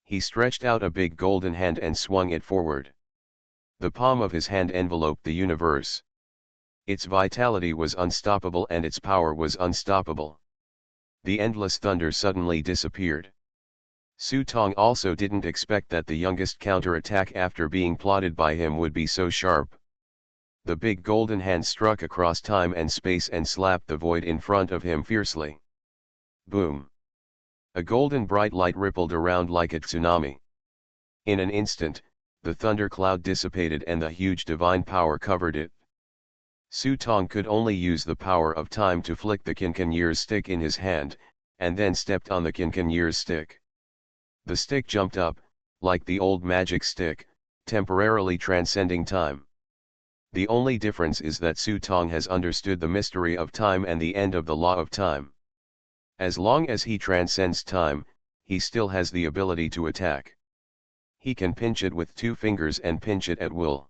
He stretched out a big golden hand and swung it forward. The palm of his hand enveloped the universe. Its vitality was unstoppable and its power was unstoppable. The endless thunder suddenly disappeared. Su Tong also didn't expect that the youngest counterattack after being plotted by him would be so sharp. The big golden hand struck across time and space and slapped the void in front of him fiercely. Boom! A golden bright light rippled around like a tsunami. In an instant, the thunder cloud dissipated and the huge divine power covered it. Su Tong could only use the power of time to flick the Qincanyer's stick in his hand, and then stepped on the Qincanyer's stick. The stick jumped up, like the old magic stick, temporarily transcending time. The only difference is that Su Tong has understood the mystery of time and the end of the law of time. As long as he transcends time, he still has the ability to attack. He can pinch it with 2 fingers and pinch it at will.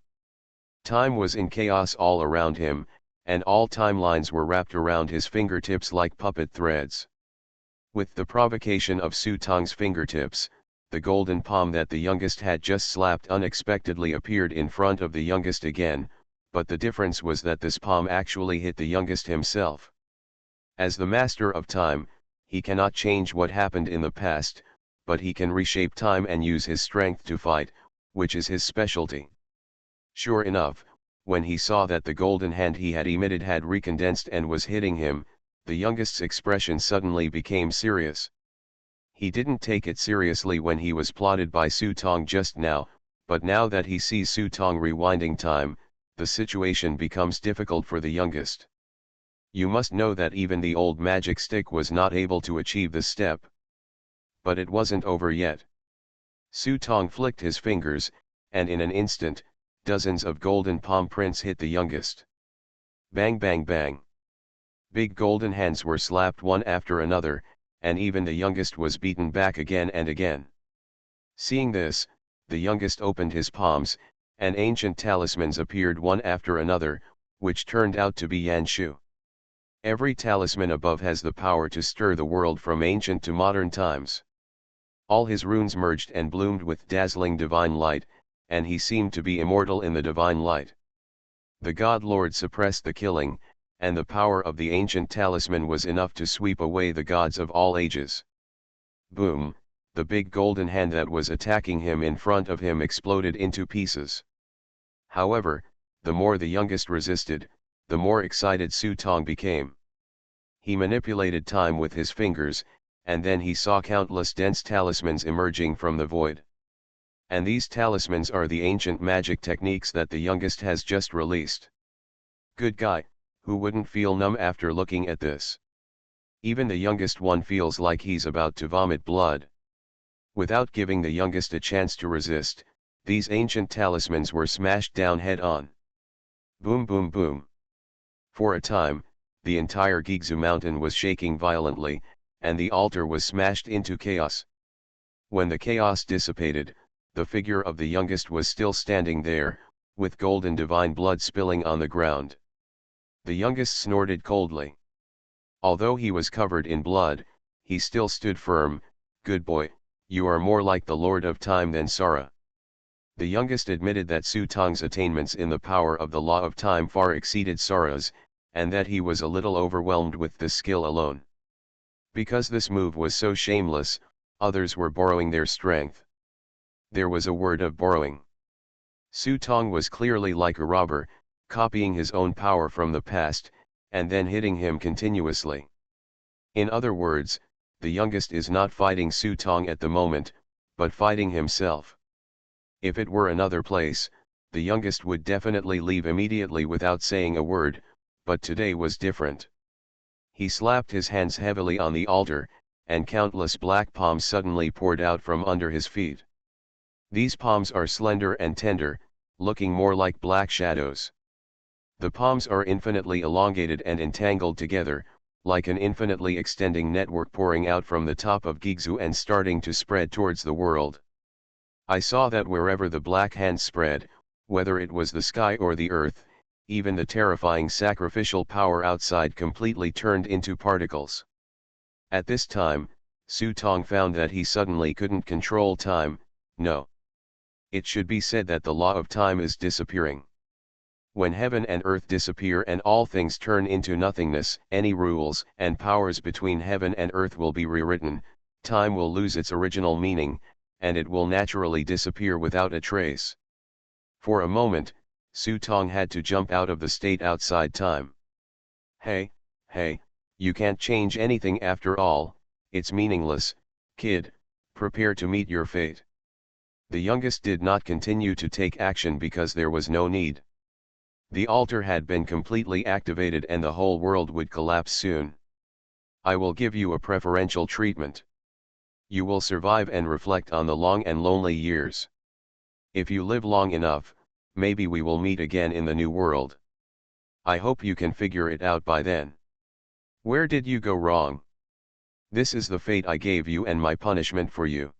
Time was in chaos all around him, and all timelines were wrapped around his fingertips like puppet threads. With the provocation of Su Tong's fingertips, the golden palm that the youngest had just slapped unexpectedly appeared in front of the youngest again, but the difference was that this palm actually hit the youngest himself. As the master of time, he cannot change what happened in the past, but he can reshape time and use his strength to fight, which is his specialty. Sure enough, when he saw that the golden hand he had emitted had recondensed and was hitting him, the youngest's expression suddenly became serious. He didn't take it seriously when he was plotted by Su Tong just now, but now that he sees Su Tong rewinding time, the situation becomes difficult for the youngest. You must know that even the old magic stick was not able to achieve this step. But it wasn't over yet. Su Tong flicked his fingers, and in an instant, dozens of golden palm prints hit the youngest. Bang bang bang. Big golden hands were slapped one after another, and even the youngest was beaten back again and again. Seeing this, the youngest opened his palms, and ancient talismans appeared one after another, which turned out to be Yanshu. Every talisman above has the power to stir the world from ancient to modern times. All his runes merged and bloomed with dazzling divine light, and he seemed to be immortal in the divine light. The God Lord suppressed the killing, and the power of the ancient talisman was enough to sweep away the gods of all ages. Boom, the big golden hand that was attacking him in front of him exploded into pieces. However, the more the youngest resisted, the more excited Su Tong became. He manipulated time with his fingers, and then he saw countless dense talismans emerging from the void. And these talismans are the ancient magic techniques that the youngest has just released. Good guy, who wouldn't feel numb after looking at this? Even the youngest one feels like he's about to vomit blood. Without giving the youngest a chance to resist, these ancient talismans were smashed down head-on. Boom boom boom. For a time, the entire Gigzu mountain was shaking violently, and the altar was smashed into chaos. When the chaos dissipated, the figure of the youngest was still standing there, with golden divine blood spilling on the ground. The youngest snorted coldly. Although he was covered in blood, he still stood firm. Good boy, you are more like the Lord of Time than Sara. The youngest admitted that Su Tong's attainments in the power of the law of time far exceeded Sara's, and that he was a little overwhelmed with this skill alone. Because this move was so shameless, others were borrowing their strength. There was a word of borrowing. Su Tong was clearly like a robber, copying his own power from the past, and then hitting him continuously. In other words, the youngest is not fighting Su Tong at the moment, but fighting himself. If it were another place, the youngest would definitely leave immediately without saying a word, but today was different. He slapped his hands heavily on the altar, and countless black palms suddenly poured out from under his feet. These palms are slender and tender, looking more like black shadows. The palms are infinitely elongated and entangled together, like an infinitely extending network pouring out from the top of Gigzu and starting to spread towards the world. I saw that wherever the black hand spread, whether it was the sky or the earth, even the terrifying sacrificial power outside completely turned into particles. At this time, Su Tong found that he suddenly couldn't control time. No. It should be said that the law of time is disappearing. When heaven and earth disappear and all things turn into nothingness, any rules and powers between heaven and earth will be rewritten, time will lose its original meaning, and it will naturally disappear without a trace. For a moment, Su Tong had to jump out of the state outside time. Hey, you can't change anything after all, it's meaningless, kid, prepare to meet your fate. The youngest did not continue to take action because there was no need. The altar had been completely activated and the whole world would collapse soon. I will give you a preferential treatment. You will survive and reflect on the long and lonely years. If you live long enough, maybe we will meet again in the new world. I hope you can figure it out by then. Where did you go wrong? This is the fate I gave you and my punishment for you.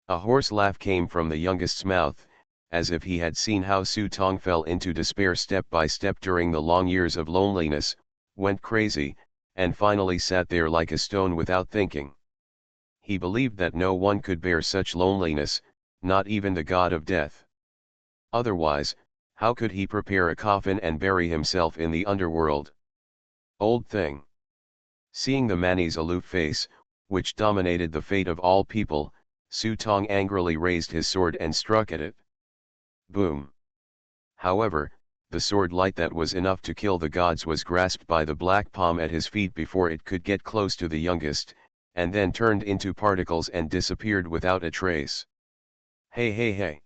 A hoarse laugh came from the youngest's mouth, as if he had seen how Su Tong fell into despair step by step during the long years of loneliness, went crazy, and finally sat there like a stone without thinking. He believed that no one could bear such loneliness, not even the god of death. Otherwise, how could he prepare a coffin and bury himself in the underworld? Old thing. Seeing the Mani's aloof face, which dominated the fate of all people, Su Tong angrily raised his sword and struck at it. Boom. However, the sword light that was enough to kill the gods was grasped by the black palm at his feet before it could get close to the youngest, and then turned into particles and disappeared without a trace. Hey hey hey.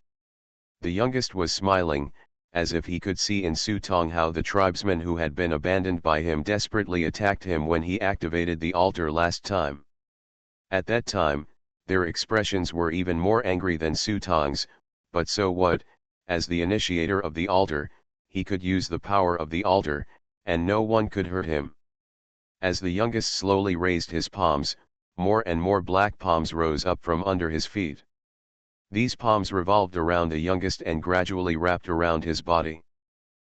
The youngest was smiling, as if he could see in Su Tong how the tribesmen who had been abandoned by him desperately attacked him when he activated the altar last time. At that time, their expressions were even more angry than Su Tong's, but so what, as the initiator of the altar, he could use the power of the altar, and no one could hurt him. As the youngest slowly raised his palms, more and more black palms rose up from under his feet. These palms revolved around the youngest and gradually wrapped around his body.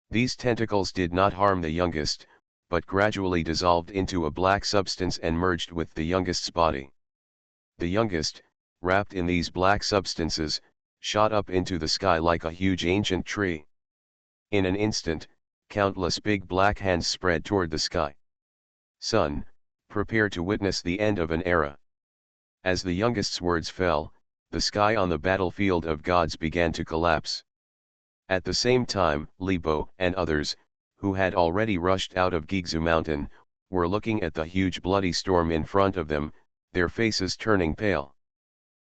These tentacles did not harm the youngest, but gradually dissolved into a black substance and merged with the youngest's body. The youngest, wrapped in these black substances, shot up into the sky like a huge ancient tree. In an instant, countless big black hands spread toward the sky. Son, prepare to witness the end of an era. As the youngest's words fell, the sky on the battlefield of gods began to collapse. At the same time, Li Bo and others, who had already rushed out of Gigzu Mountain, were looking at the huge bloody storm in front of them, their faces turning pale.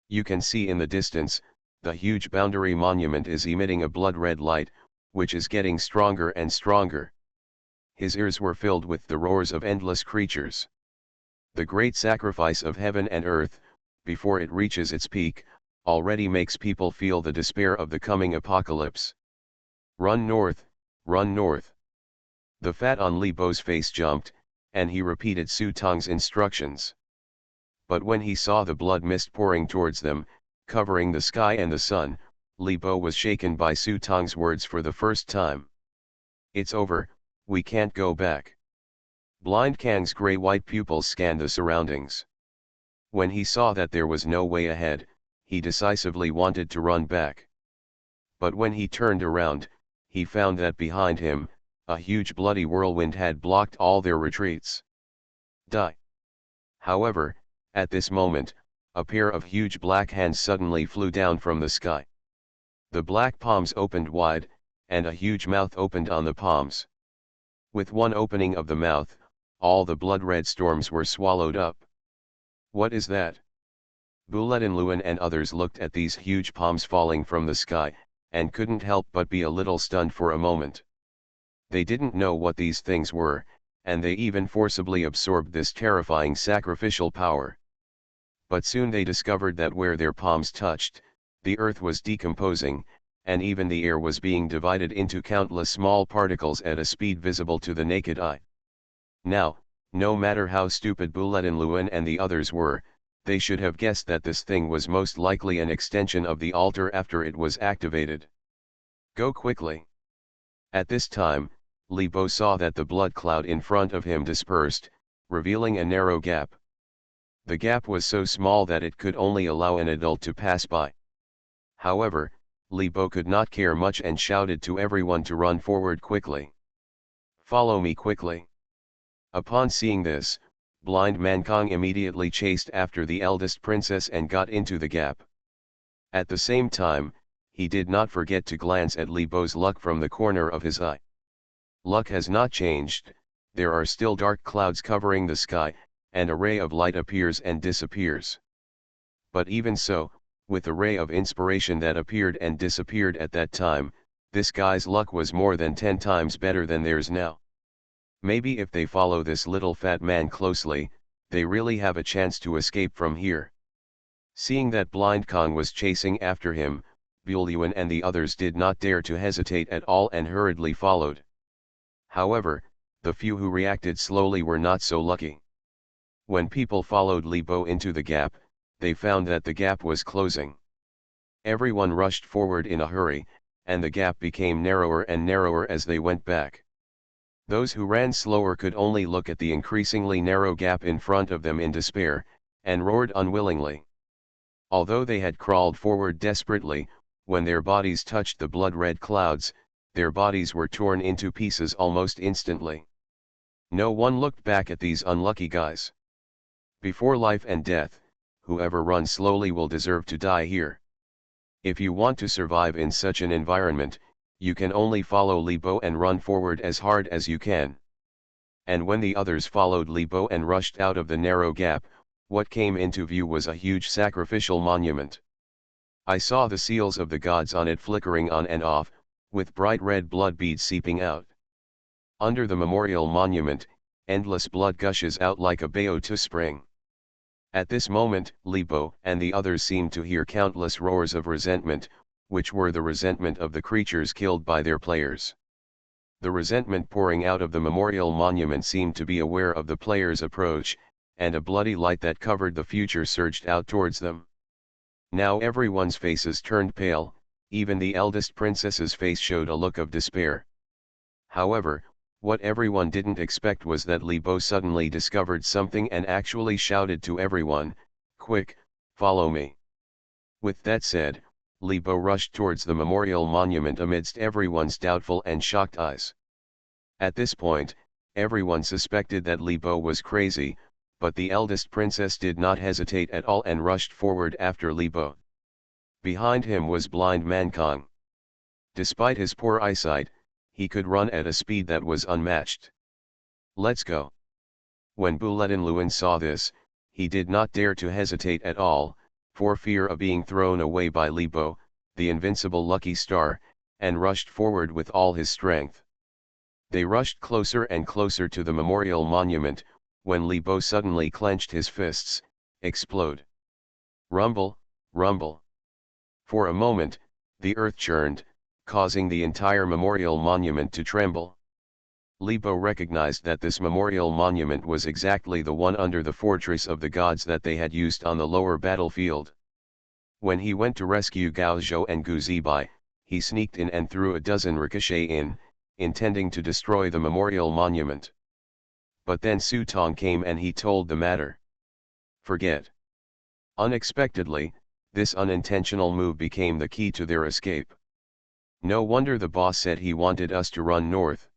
You can see in the distance, the huge boundary monument is emitting a blood-red light, which is getting stronger and stronger. His ears were filled with the roars of endless creatures. The great sacrifice of heaven and earth, before it reaches its peak, already makes people feel the despair of the coming apocalypse. Run north, run north. The fat on Li Bo's face jumped, and he repeated Su Tong's instructions. But when he saw the blood mist pouring towards them, covering the sky and the sun, Li Bo was shaken by Su Tong's words for the first time. It's over, we can't go back. Blind Kang's gray-white pupils scanned the surroundings. When he saw that there was no way ahead, he decisively wanted to run back. But when he turned around, he found that behind him, a huge bloody whirlwind had blocked all their retreats. Die. However, at this moment, a pair of huge black hands suddenly flew down from the sky. The black palms opened wide, and a huge mouth opened on the palms. With one opening of the mouth, all the blood-red storms were swallowed up. What is that? Buletin Luan and others looked at these huge palms falling from the sky, and couldn't help but be a little stunned for a moment. They didn't know what these things were, and they even forcibly absorbed this terrifying sacrificial power. But soon they discovered that where their palms touched, the earth was decomposing, and even the air was being divided into countless small particles at a speed visible to the naked eye. Now, no matter how stupid Buletin Luan and the others were, they should have guessed that this thing was most likely an extension of the altar after it was activated. Go quickly. At this time, Li Bo saw that the blood cloud in front of him dispersed, revealing a narrow gap. The gap was so small that it could only allow an adult to pass by. However, Li Bo could not care much and shouted to everyone to run forward quickly. Follow me quickly. Upon seeing this, blind Man Kong immediately chased after the eldest princess and got into the gap. At the same time, he did not forget to glance at Li Bo's luck from the corner of his eye. Luck has not changed, there are still dark clouds covering the sky, and a ray of light appears and disappears. But even so, with a ray of inspiration that appeared and disappeared at that time, this guy's luck was more than 10 times better than theirs now. Maybe if they follow this little fat man closely, they really have a chance to escape from here. Seeing that Blind Kong was chasing after him, Bulyuan and the others did not dare to hesitate at all and hurriedly followed. However, the few who reacted slowly were not so lucky. When people followed Li Bo into the gap, they found that the gap was closing. Everyone rushed forward in a hurry, and the gap became narrower and narrower as they went back. Those who ran slower could only look at the increasingly narrow gap in front of them in despair, and roared unwillingly. Although they had crawled forward desperately, when their bodies touched the blood-red clouds, their bodies were torn into pieces almost instantly. No one looked back at these unlucky guys. Before life and death, whoever runs slowly will deserve to die here. If you want to survive in such an environment, you can only follow Libo and run forward as hard as you can. And when the others followed Libo and rushed out of the narrow gap, what came into view was a huge sacrificial monument. I saw the seals of the gods on it flickering on and off, with bright red blood beads seeping out. Under the memorial monument, endless blood gushes out like a Bayeux spring. At this moment, Libo and the others seemed to hear countless roars of resentment, which were the resentment of the creatures killed by their players. The resentment pouring out of the memorial monument seemed to be aware of the players' approach, and a bloody light that covered the future surged out towards them. Now everyone's faces turned pale, even the eldest princess's face showed a look of despair. However, what everyone didn't expect was that Libo suddenly discovered something and actually shouted to everyone, "Quick, follow me." With that said, Libo rushed towards the memorial monument amidst everyone's doubtful and shocked eyes. At this point, everyone suspected that Libo was crazy, but the eldest princess did not hesitate at all and rushed forward after Libo. Behind him was blind Mankang. Despite his poor eyesight, he could run at a speed that was unmatched. "Let's go." When Buletin saw this, he did not dare to hesitate at all, for fear of being thrown away by Libo, the invincible lucky star, and rushed forward with all his strength. They rushed closer and closer to the memorial monument, when Libo suddenly clenched his fists. Explode. Rumble, rumble. For a moment, the earth churned, causing the entire memorial monument to tremble. Libo recognized that this memorial monument was exactly the one under the fortress of the gods that they had used on the lower battlefield. When he went to rescue Gao Zhou and Gu Zibai, he sneaked in and threw a dozen ricochet in, intending to destroy the memorial monument. But then Su Tong came and he told the matter. Forget. Unexpectedly, this unintentional move became the key to their escape. No wonder the boss said he wanted us to run north.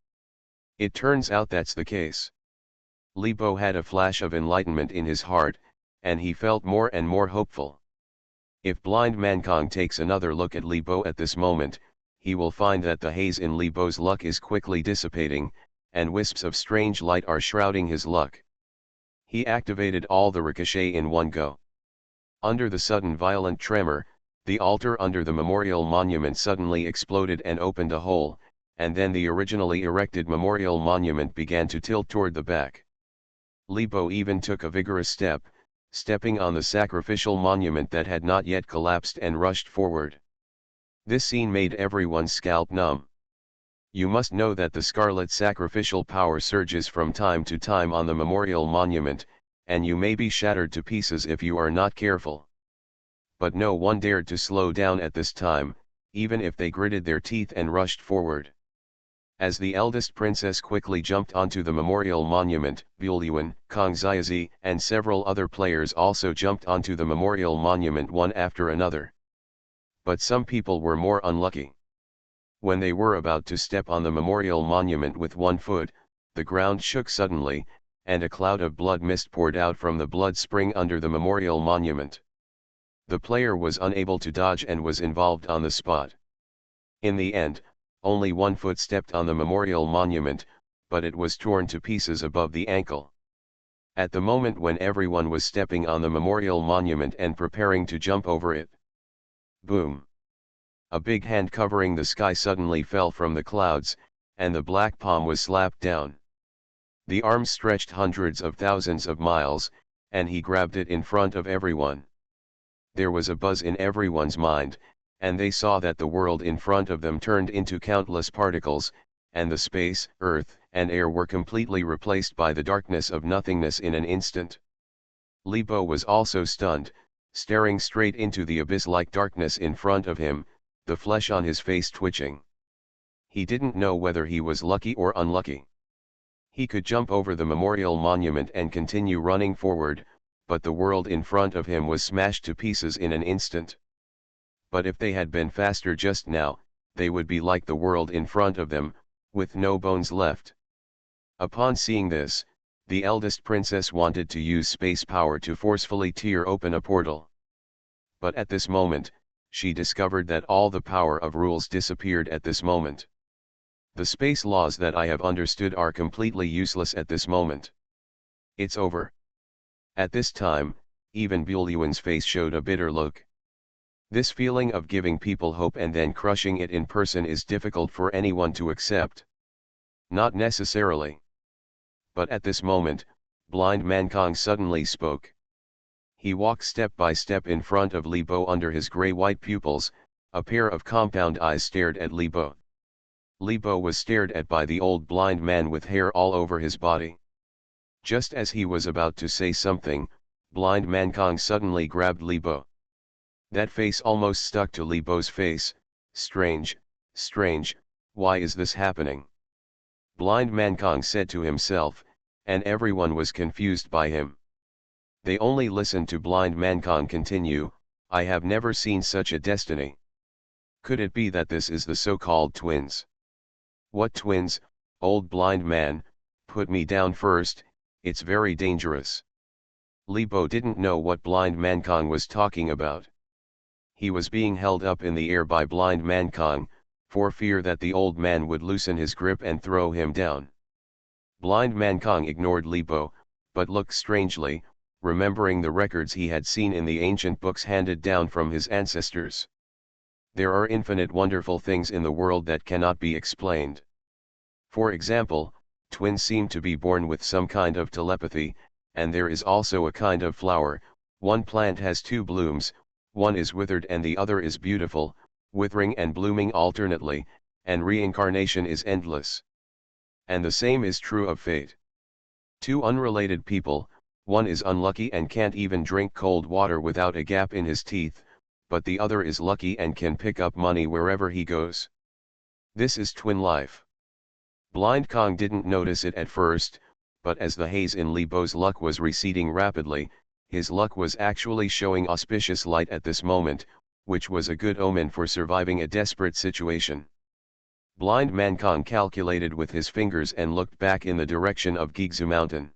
It turns out that's the case. Libo had a flash of enlightenment in his heart, and he felt more and more hopeful. If blind Mankang takes another look at Libo at this moment, he will find that the haze in Libo's luck is quickly dissipating, and wisps of strange light are shrouding his luck. He activated all the ricochet in one go. Under the sudden violent tremor, the altar under the memorial monument suddenly exploded and opened a hole, and then the originally erected memorial monument began to tilt toward the back. Libo even took a vigorous step, stepping on the sacrificial monument that had not yet collapsed, and rushed forward. This scene made everyone's scalp numb. You must know that the scarlet sacrificial power surges from time to time on the memorial monument, and you may be shattered to pieces if you are not careful. But no one dared to slow down at this time, even if they gritted their teeth and rushed forward. As the eldest princess quickly jumped onto the memorial monument, Bulyuan, Kang Xiaozi, and several other players also jumped onto the memorial monument one after another. But some people were more unlucky. When they were about to step on the memorial monument with one foot, the ground shook suddenly, and a cloud of blood mist poured out from the blood spring under the memorial monument. The player was unable to dodge and was involved on the spot. In the end, only one foot stepped on the memorial monument, but it was torn to pieces above the ankle. At the moment when everyone was stepping on the memorial monument and preparing to jump over it, boom! A big hand covering the sky suddenly fell from the clouds, and the black palm was slapped down. The arm stretched hundreds of thousands of miles, and he grabbed it in front of everyone. There was a buzz in everyone's mind, and they saw that the world in front of them turned into countless particles, and the space, earth, and air were completely replaced by the darkness of nothingness in an instant. Libo was also stunned, staring straight into the abyss-like darkness in front of him, the flesh on his face twitching. He didn't know whether he was lucky or unlucky. He could jump over the memorial monument and continue running forward, but the world in front of him was smashed to pieces in an instant. But if they had been faster just now, they would be like the world in front of them, with no bones left. Upon seeing this, the eldest princess wanted to use space power to forcefully tear open a portal. But at this moment, she discovered that all the power of rules disappeared at this moment. The space laws that I have understood are completely useless at this moment. It's over. At this time, even Buelyuan's face showed a bitter look. This feeling of giving people hope and then crushing it in person is difficult for anyone to accept. Not necessarily. But at this moment, Blind Man Kong suddenly spoke. He walked step by step in front of Li Bo. Under his gray-white pupils, a pair of compound eyes stared at Li Bo. Li Bo was stared at by the old blind man with hair all over his body. Just as he was about to say something, Blind Man Kong suddenly grabbed Li Bo. That face almost stuck to Li Bo's face. Strange, strange, why is this happening? Blind Man Kong said to himself, and everyone was confused by him. They only listened to Blind Man Kong continue, I have never seen such a destiny. Could it be that this is the so-called twins? What twins, old blind man, put me down first, it's very dangerous. Li Bo didn't know what Blind Man Kong was talking about. He was being held up in the air by Blind Man Kong, for fear that the old man would loosen his grip and throw him down. Blind Man Kong ignored Li Bo, but looked strangely, remembering the records he had seen in the ancient books handed down from his ancestors. There are infinite wonderful things in the world that cannot be explained. For example, twins seem to be born with some kind of telepathy, and there is also a kind of flower, one plant has two blooms, one is withered and the other is beautiful, withering and blooming alternately, and reincarnation is endless. And the same is true of fate. Two unrelated people, one is unlucky and can't even drink cold water without a gap in his teeth, but the other is lucky and can pick up money wherever he goes. This is twin life. Blind Kong didn't notice it at first, but as the haze in Li Bo's luck was receding rapidly, his luck was actually showing auspicious light at this moment, which was a good omen for surviving a desperate situation. Blind Man Kong calculated with his fingers and looked back in the direction of Gigzu Mountain.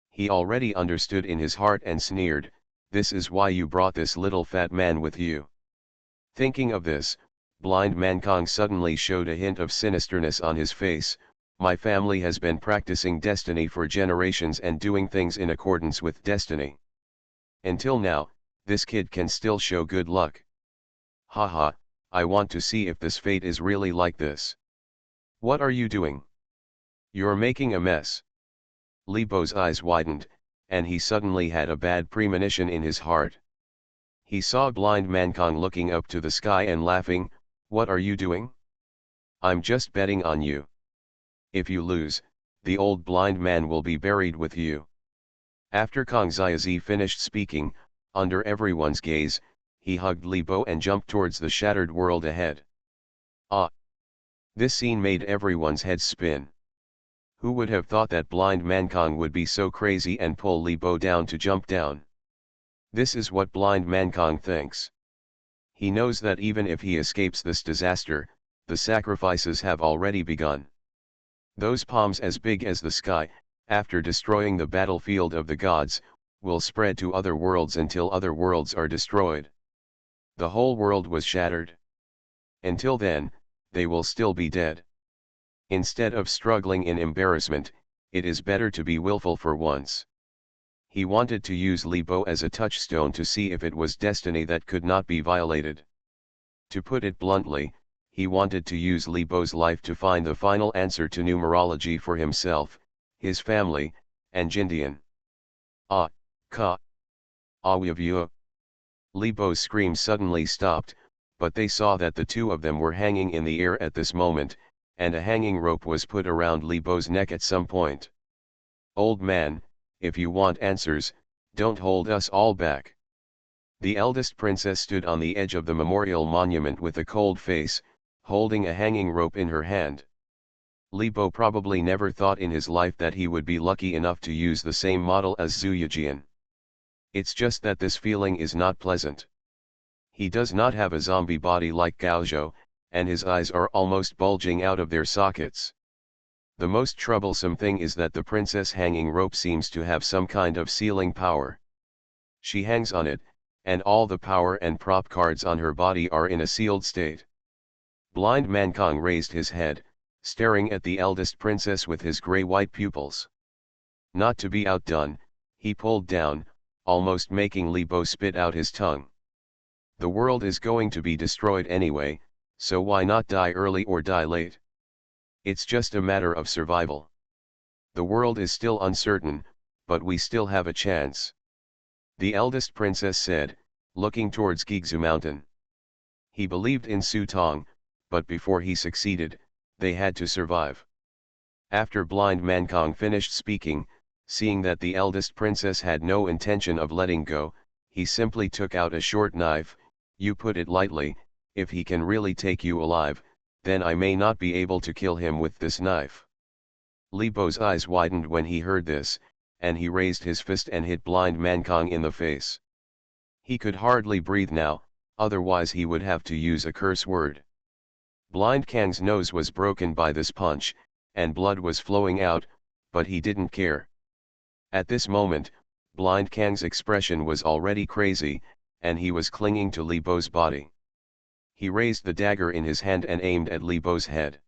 He already understood in his heart and sneered, this is why you brought this little fat man with you. Thinking of this, Blind Man Kong suddenly showed a hint of sinisterness on his face. My family has been practicing destiny for generations and doing things in accordance with destiny. Until now, this kid can still show good luck. Haha, I want to see if this fate is really like this. What are you doing? You're making a mess. Li Bo's eyes widened, and he suddenly had a bad premonition in his heart. He saw Blind Man Kong looking up to the sky and laughing, what are you doing? I'm just betting on you. If you lose, the old blind man will be buried with you. After Kong Xiaozi finished speaking, under everyone's gaze, he hugged Li Bo and jumped towards the shattered world ahead. Ah! This scene made everyone's heads spin. Who would have thought that Blind Man Kong would be so crazy and pull Li Bo down to jump down? This is what Blind Man Kong thinks. He knows that even if he escapes this disaster, the sacrifices have already begun. Those palms as big as the sky, after destroying the battlefield of the gods, will spread to other worlds until other worlds are destroyed. The whole world was shattered. Until then, they will still be dead. Instead of struggling in embarrassment, it is better to be willful for once. He wanted to use Li Bo as a touchstone to see if it was destiny that could not be violated. To put it bluntly, he wanted to use Li Bo's life to find the final answer to numerology for himself, his family, and Jindian. Ah, ka. Ah we of you. Li Bo's scream suddenly stopped, but they saw that the two of them were hanging in the air at this moment, and a hanging rope was put around Li Bo's neck at some point. Old man, if you want answers, don't hold us all back. The eldest princess stood on the edge of the memorial monument with a cold face, holding a hanging rope in her hand. Li Bo probably never thought in his life that he would be lucky enough to use the same model as Zhu Yijian. It's just that this feeling is not pleasant. He does not have a zombie body like Gao Zhou, and his eyes are almost bulging out of their sockets. The most troublesome thing is that the princess hanging rope seems to have some kind of sealing power. She hangs on it, and all the power and prop cards on her body are in a sealed state. Blind Mankang raised his head, staring at the eldest princess with his grey-white pupils. Not to be outdone, he pulled down, almost making Li Bo spit out his tongue. The world is going to be destroyed anyway, so why not die early or die late? It's just a matter of survival. The world is still uncertain, but we still have a chance. The eldest princess said, looking towards Gigzu Mountain. He believed in Su Tong, but before he succeeded, they had to survive. After Blind Mankang finished speaking, seeing that the eldest princess had no intention of letting go, he simply took out a short knife. You put it lightly, if he can really take you alive, then I may not be able to kill him with this knife. Li Bo's eyes widened when he heard this, and he raised his fist and hit Blind Mankang in the face. He could hardly breathe now, otherwise he would have to use a curse word. Blind Kang's nose was broken by this punch, and blood was flowing out, but he didn't care. At this moment, Blind Kang's expression was already crazy, and he was clinging to Li Bo's body. He raised the dagger in his hand and aimed at Li Bo's head.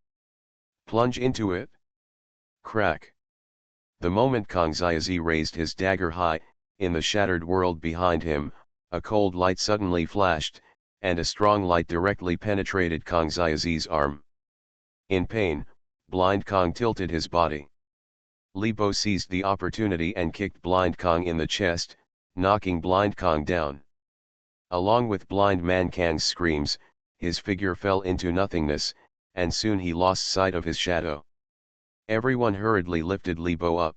Plunge into it. Crack. The moment Kang Xiaozi raised his dagger high, in the shattered world behind him, a cold light suddenly flashed, and a strong light directly penetrated Kang Xiaozi's arm. In pain, Blind Kang tilted his body. Li Bo seized the opportunity and kicked Blind Kang in the chest, knocking Blind Kang down. Along with Blind Mankang's screams, his figure fell into nothingness, and soon he lost sight of his shadow. Everyone hurriedly lifted Li Bo up.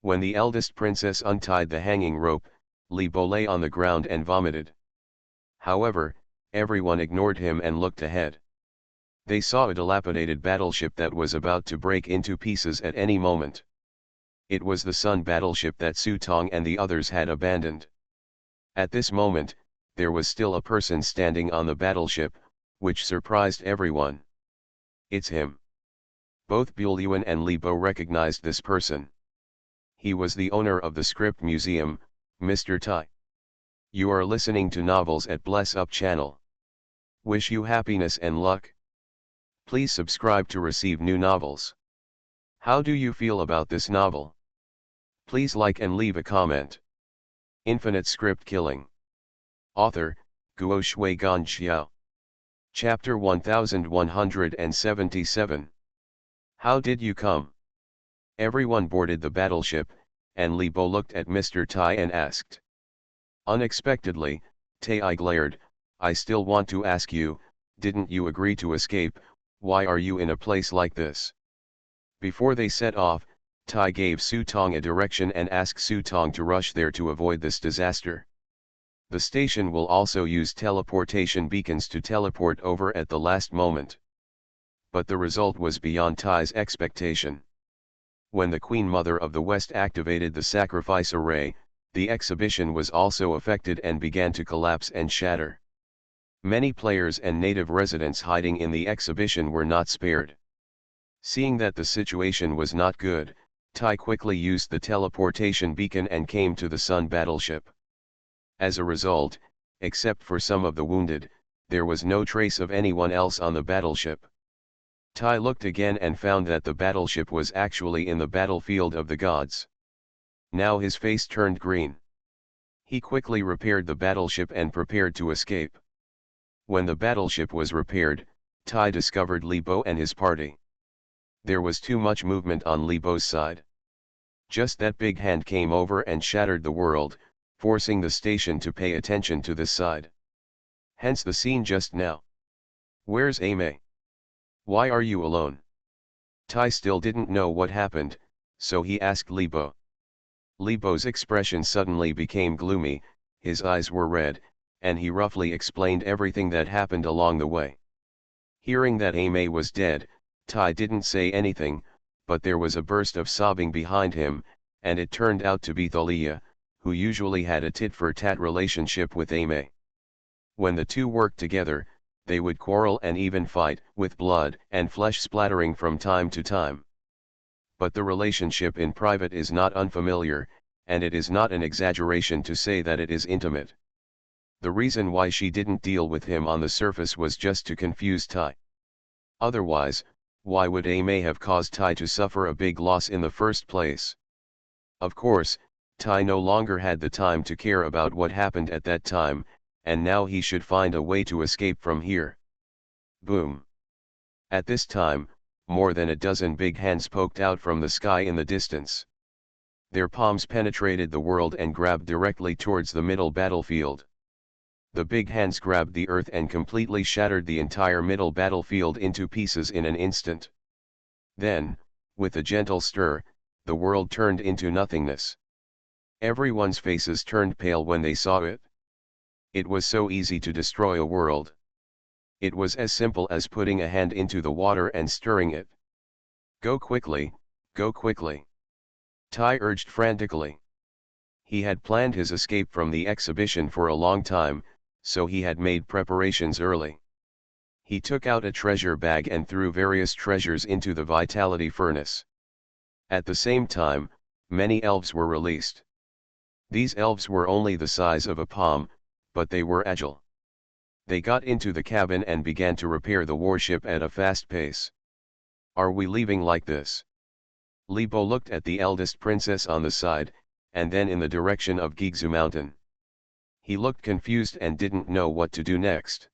When the eldest princess untied the hanging rope, Li Bo lay on the ground and vomited. However, everyone ignored him and looked ahead. They saw a dilapidated battleship that was about to break into pieces at any moment. It was the Sun battleship that Su Tong and the others had abandoned. At this moment, there was still a person standing on the battleship, which surprised everyone. It's him. Both Buelyuan and Li Bo recognized this person. He was the owner of the Script Museum, Mr. Tai. You are listening to Novels at Bless Up channel. Wish you happiness and luck. Please subscribe to receive new novels. How do you feel about this novel? Please like and leave a comment. Infinite Script Killing. Author, Guo Shui Gan Xiao. Chapter 1177. How did you come? Everyone boarded the battleship, and Li Bo looked at Mr. Tai and asked. Unexpectedly, Tai glared, I still want to ask you, didn't you agree to escape? Why are you in a place like this? Before they set off, Tai gave Su Tong a direction and asked Su Tong to rush there to avoid this disaster. The station will also use teleportation beacons to teleport over at the last moment. But the result was beyond Tai's expectation. When the Queen Mother of the West activated the sacrifice array, the exhibition was also affected and began to collapse and shatter. Many players and native residents hiding in the exhibition were not spared. Seeing that the situation was not good, Tai quickly used the teleportation beacon and came to the Sun battleship. As a result, except for some of the wounded, there was no trace of anyone else on the battleship. Tai looked again and found that the battleship was actually in the battlefield of the gods. Now his face turned green. He quickly repaired the battleship and prepared to escape. When the battleship was repaired, Tai discovered Li Bo and his party. There was too much movement on Li Bo's side. Just that big hand came over and shattered the world, forcing the station to pay attention to this side. Hence the scene just now. Where's Ame? Why are you alone? Tai still didn't know what happened, so he asked Li Bo. Li Bo's expression suddenly became gloomy, his eyes were red, and he roughly explained everything that happened along the way. Hearing that Aimee was dead, Tai didn't say anything, but there was a burst of sobbing behind him, and it turned out to be Thalia, who usually had a tit-for-tat relationship with Aimee. When the two worked together, they would quarrel and even fight, with blood and flesh splattering from time to time. But the relationship in private is not unfamiliar, and it is not an exaggeration to say that it is intimate. The reason why she didn't deal with him on the surface was just to confuse Tai. Otherwise, why would Aimee have caused Tai to suffer a big loss in the first place? Of course, Tai no longer had the time to care about what happened at that time, and now he should find a way to escape from here. Boom. At this time, more than a dozen big hands poked out from the sky in the distance. Their palms penetrated the world and grabbed directly towards the middle battlefield. The big hands grabbed the earth and completely shattered the entire middle battlefield into pieces in an instant. Then, with a gentle stir, the world turned into nothingness. Everyone's faces turned pale when they saw it. It was so easy to destroy a world. It was as simple as putting a hand into the water and stirring it. Go quickly, go quickly. Tai urged frantically. He had planned his escape from the exhibition for a long time, so he had made preparations early. He took out a treasure bag and threw various treasures into the vitality furnace. At the same time, many elves were released. These elves were only the size of a palm, but they were agile. They got into the cabin and began to repair the warship at a fast pace. Are we leaving like this? Libo looked at the eldest princess on the side, and then in the direction of Gigzu Mountain. He looked confused and didn't know what to do next.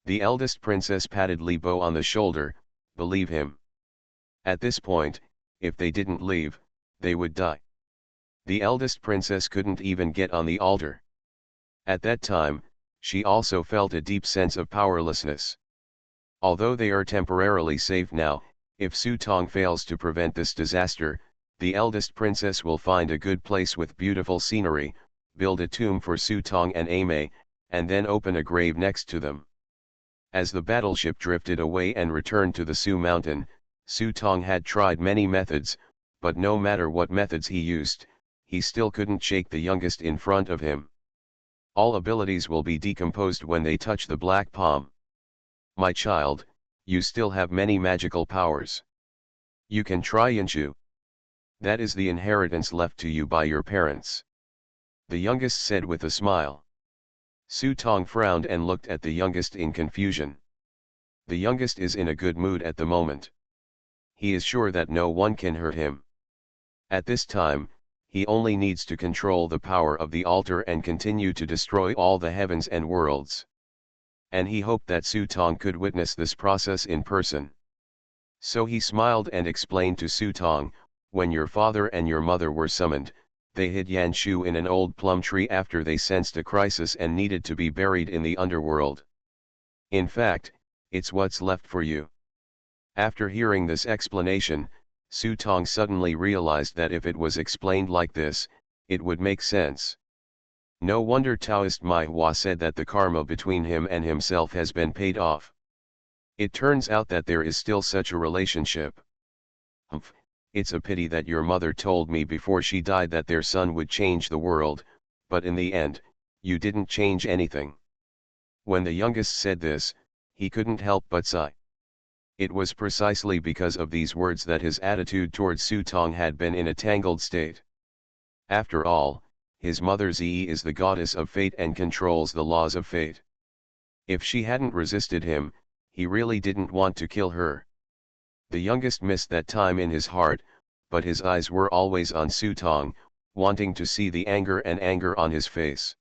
The eldest princess patted Libo on the shoulder, believe him. At this point, if they didn't leave, they would die. The eldest princess couldn't even get on the altar. At that time, she also felt a deep sense of powerlessness. Although they are temporarily safe now, if Su Tong fails to prevent this disaster, the eldest princess will find a good place with beautiful scenery, build a tomb for Su Tong and Aimee, and then open a grave next to them. As the battleship drifted away and returned to the Su Mountain, Su Tong had tried many methods, but no matter what methods he used, he still couldn't shake the youngest in front of him. All abilities will be decomposed when they touch the black palm. My child, you still have many magical powers. You can try Yanshu. That is the inheritance left to you by your parents. The youngest said with a smile. Su Tong frowned and looked at the youngest in confusion. The youngest is in a good mood at the moment. He is sure that no one can hurt him. At this time, he only needs to control the power of the altar and continue to destroy all the heavens and worlds. And he hoped that Su Tong could witness this process in person. So he smiled and explained to Su Tong, when your father and your mother were summoned, they hid Yanshu in an old plum tree after they sensed a crisis and needed to be buried in the underworld. In fact, it's what's left for you. After hearing this explanation, Su Tong suddenly realized that if it was explained like this, it would make sense. No wonder Taoist Mai Hua said that the karma between him and himself has been paid off. It turns out that there is still such a relationship. Humph, it's a pity that your mother told me before she died that their son would change the world, but in the end, you didn't change anything. When the youngest said this, he couldn't help but sigh. It was precisely because of these words that his attitude towards Su Tong had been in a tangled state. After all, his mother Zi is the goddess of fate and controls the laws of fate. If she hadn't resisted him, he really didn't want to kill her. The youngest missed that time in his heart, but his eyes were always on Su Tong, wanting to see the anger on his face.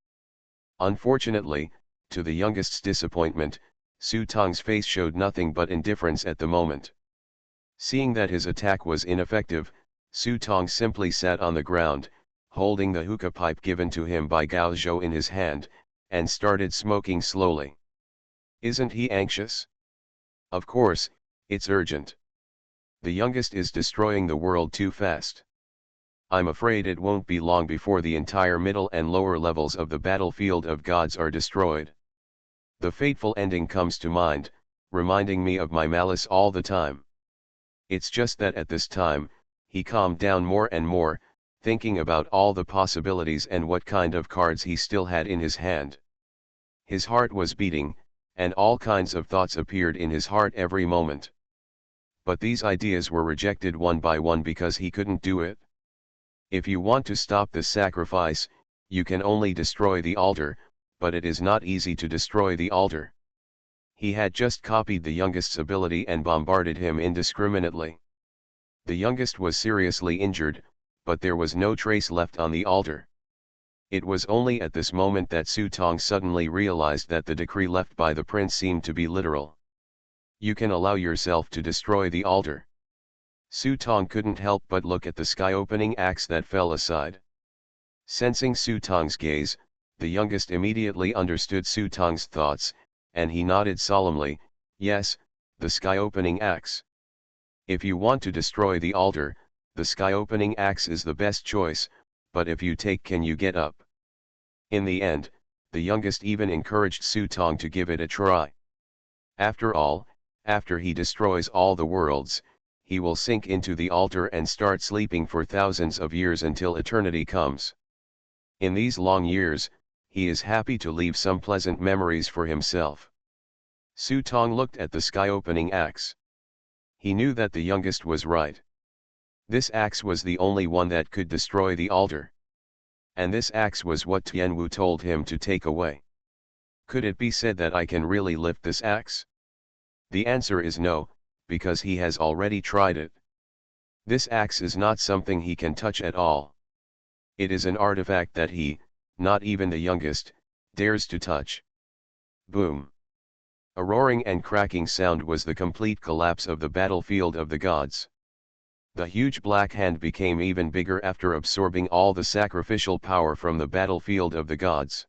Unfortunately, to the youngest's disappointment, Su Tong's face showed nothing but indifference at the moment. Seeing that his attack was ineffective, Su Tong simply sat on the ground, holding the hookah pipe given to him by Gao Zhou in his hand, and started smoking slowly. Isn't he anxious? Of course, it's urgent. The youngest is destroying the world too fast. I'm afraid it won't be long before the entire middle and lower levels of the battlefield of gods are destroyed. The fateful ending comes to mind, reminding me of my malice all the time. It's just that at this time, he calmed down more and more, thinking about all the possibilities and what kind of cards he still had in his hand. His heart was beating, and all kinds of thoughts appeared in his heart every moment. But these ideas were rejected one by one because he couldn't do it. If you want to stop this sacrifice, you can only destroy the altar, but it is not easy to destroy the altar. He had just copied the youngest's ability and bombarded him indiscriminately. The youngest was seriously injured, but there was no trace left on the altar. It was only at this moment that Su Tong suddenly realized that the decree left by the prince seemed to be literal. You can allow yourself to destroy the altar. Su Tong couldn't help but look at the sky-opening axe that fell aside. Sensing Su Tong's gaze, the youngest immediately understood Su Tong's thoughts, and he nodded solemnly, "Yes, the sky-opening axe. If you want to destroy the altar, the sky-opening axe is the best choice, but if you take can you get up?" In the end, the youngest even encouraged Su Tong to give it a try. After all, after he destroys all the worlds, he will sink into the altar and start sleeping for thousands of years until eternity comes. In these long years, he is happy to leave some pleasant memories for himself. Su Tong looked at the sky-opening axe. He knew that the youngest was right. This axe was the only one that could destroy the altar. And this axe was what Tianwu told him to take away. Could it be said that I can really lift this axe? The answer is no, because he has already tried it. This axe is not something he can touch at all. It is an artifact that he, not even the youngest, dares to touch. Boom! A roaring and cracking sound was the complete collapse of the battlefield of the gods. The huge black hand became even bigger after absorbing all the sacrificial power from the battlefield of the gods.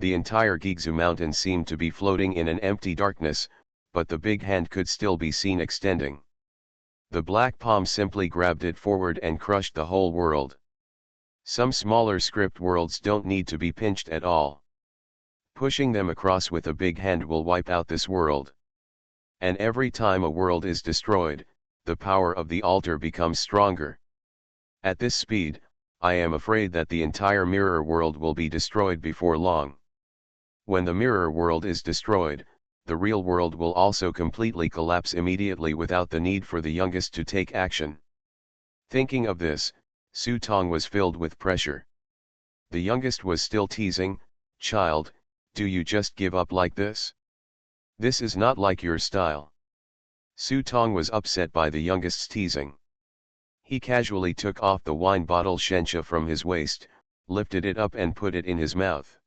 The entire Gigzu mountain seemed to be floating in an empty darkness, but the big hand could still be seen extending. The black palm simply grabbed it forward and crushed the whole world. Some smaller script worlds don't need to be pinched at all. Pushing them across with a big hand will wipe out this world. And every time a world is destroyed, the power of the altar becomes stronger. At this speed, I am afraid that the entire mirror world will be destroyed before long. When the mirror world is destroyed, the real world will also completely collapse immediately without the need for the youngest to take action. Thinking of this, Su Tong was filled with pressure. The youngest was still teasing, "Child, do you just give up like this? This is not like your style." Su Tong was upset by the youngest's teasing. He casually took off the wine bottle Shensha from his waist, lifted it up and put it in his mouth.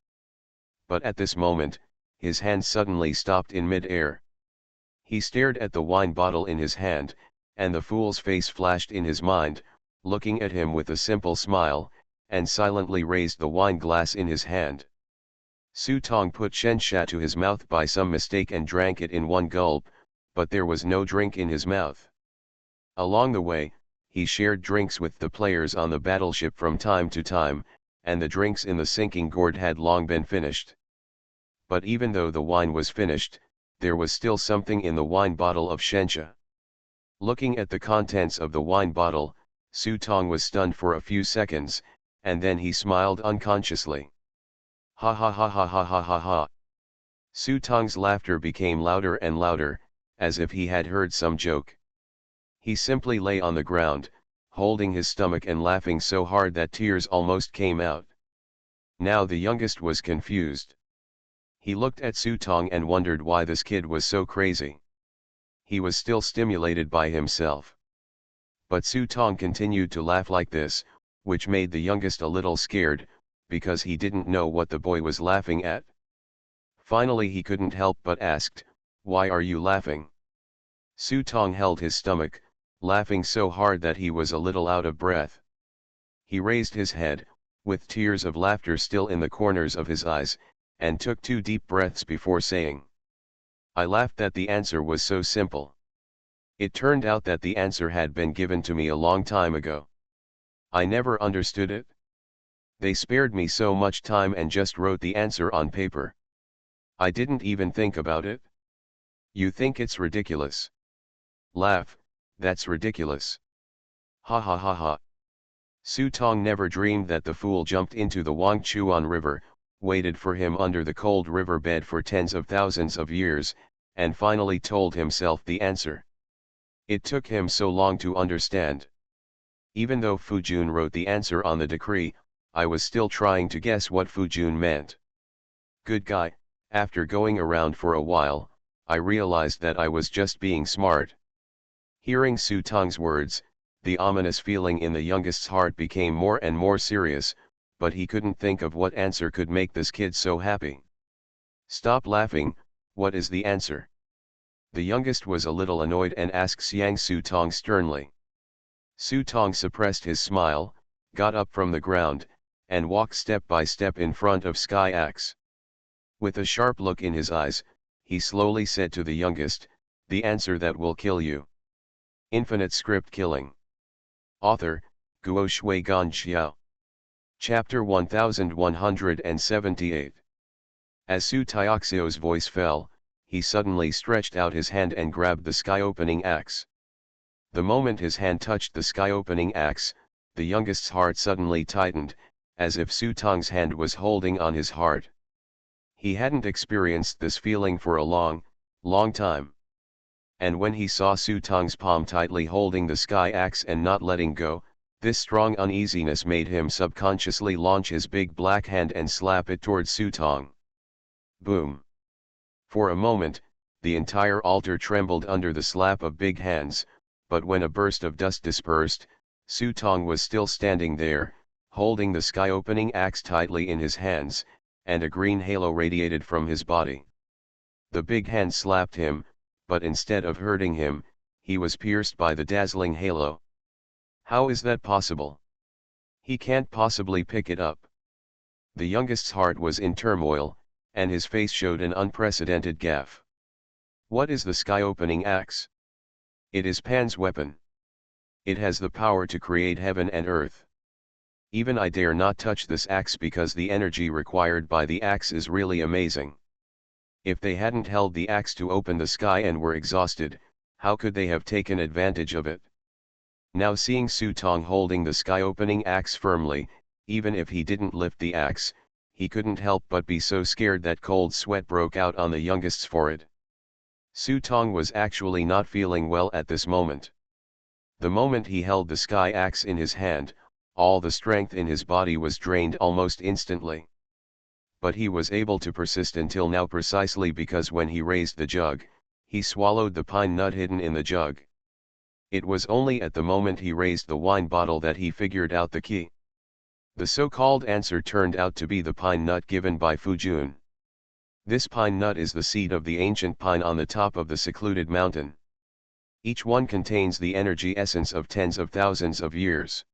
But at this moment, his hand suddenly stopped in mid-air. He stared at the wine bottle in his hand, and the fool's face flashed in his mind, looking at him with a simple smile, and silently raised the wine glass in his hand. Su Tong put Shensha to his mouth by some mistake and drank it in one gulp, but there was no drink in his mouth. Along the way, he shared drinks with the players on the battleship from time to time, and the drinks in the sinking gourd had long been finished. But even though the wine was finished, there was still something in the wine bottle of Shensha. Looking at the contents of the wine bottle, Su Tong was stunned for a few seconds, and then he smiled unconsciously. Ha ha ha ha ha ha ha ha. Su Tong's laughter became louder and louder, as if he had heard some joke. He simply lay on the ground, holding his stomach and laughing so hard that tears almost came out. Now the youngest was confused. He looked at Su Tong and wondered why this kid was so crazy. He was still stimulated by himself. But Su Tong continued to laugh like this, which made the youngest a little scared, because he didn't know what the boy was laughing at. Finally he couldn't help but asked, "Why are you laughing?" Su Tong held his stomach, laughing so hard that he was a little out of breath. He raised his head, with tears of laughter still in the corners of his eyes, and took 2 deep breaths before saying, "I laughed that the answer was so simple. It turned out that the answer had been given to me a long time ago. I never understood it. They spared me so much time and just wrote the answer on paper. I didn't even think about it. You think it's ridiculous? Laugh, that's ridiculous. Ha ha ha ha. Su Tong never dreamed that the fool jumped into the Wangchuan River, waited for him under the cold riverbed for tens of thousands of years, and finally told himself the answer. It took him so long to understand. Even though Fu Jun wrote the answer on the decree, I was still trying to guess what Fu Jun meant. Good guy, after going around for a while, I realized that I was just being smart. Hearing Su Tong's words, the ominous feeling in the youngest's heart became more and more serious, but he couldn't think of what answer could make this kid so happy. Stop laughing, what is the answer? The youngest was a little annoyed and asked Xiang Su Tong sternly. Su Tong suppressed his smile, got up from the ground, and walked step by step in front of Sky Axe. With a sharp look in his eyes, he slowly said to the youngest, "The answer that will kill you." Infinite Script Killing. Author, Guo Shui Gan Xiao. Chapter 1178. As Su Tioxio's voice fell, he suddenly stretched out his hand and grabbed the sky-opening axe. The moment his hand touched the sky-opening axe, the youngest's heart suddenly tightened, as if Su Tong's hand was holding on his heart. He hadn't experienced this feeling for a long, long time. And when he saw Su Tong's palm tightly holding the sky axe and not letting go, this strong uneasiness made him subconsciously launch his big black hand and slap it towards Su Tong. Boom! For a moment, the entire altar trembled under the slap of big hands, but when a burst of dust dispersed, Su Tong was still standing there, holding the sky-opening axe tightly in his hands, and a green halo radiated from his body. The big hand slapped him, but instead of hurting him, he was pierced by the dazzling halo. How is that possible? He can't possibly pick it up. The youngest's heart was in turmoil, and his face showed an unprecedented gaffe. What is the sky-opening axe? It is Pan's weapon. It has the power to create heaven and earth. Even I dare not touch this axe because the energy required by the axe is really amazing. If they hadn't held the axe to open the sky and were exhausted, how could they have taken advantage of it? Now seeing Su Tong holding the sky-opening axe firmly, even if he didn't lift the axe, he couldn't help but be so scared that cold sweat broke out on the youngest's forehead. Su Tong was actually not feeling well at this moment. The moment he held the sky axe in his hand, all the strength in his body was drained almost instantly. But he was able to persist until now precisely because when he raised the jug, he swallowed the pine nut hidden in the jug. It was only at the moment he raised the wine bottle that he figured out the key. The so-called answer turned out to be the pine nut given by Fu Jun. This pine nut is the seed of the ancient pine on the top of the secluded mountain. Each one contains the energy essence of tens of thousands of years.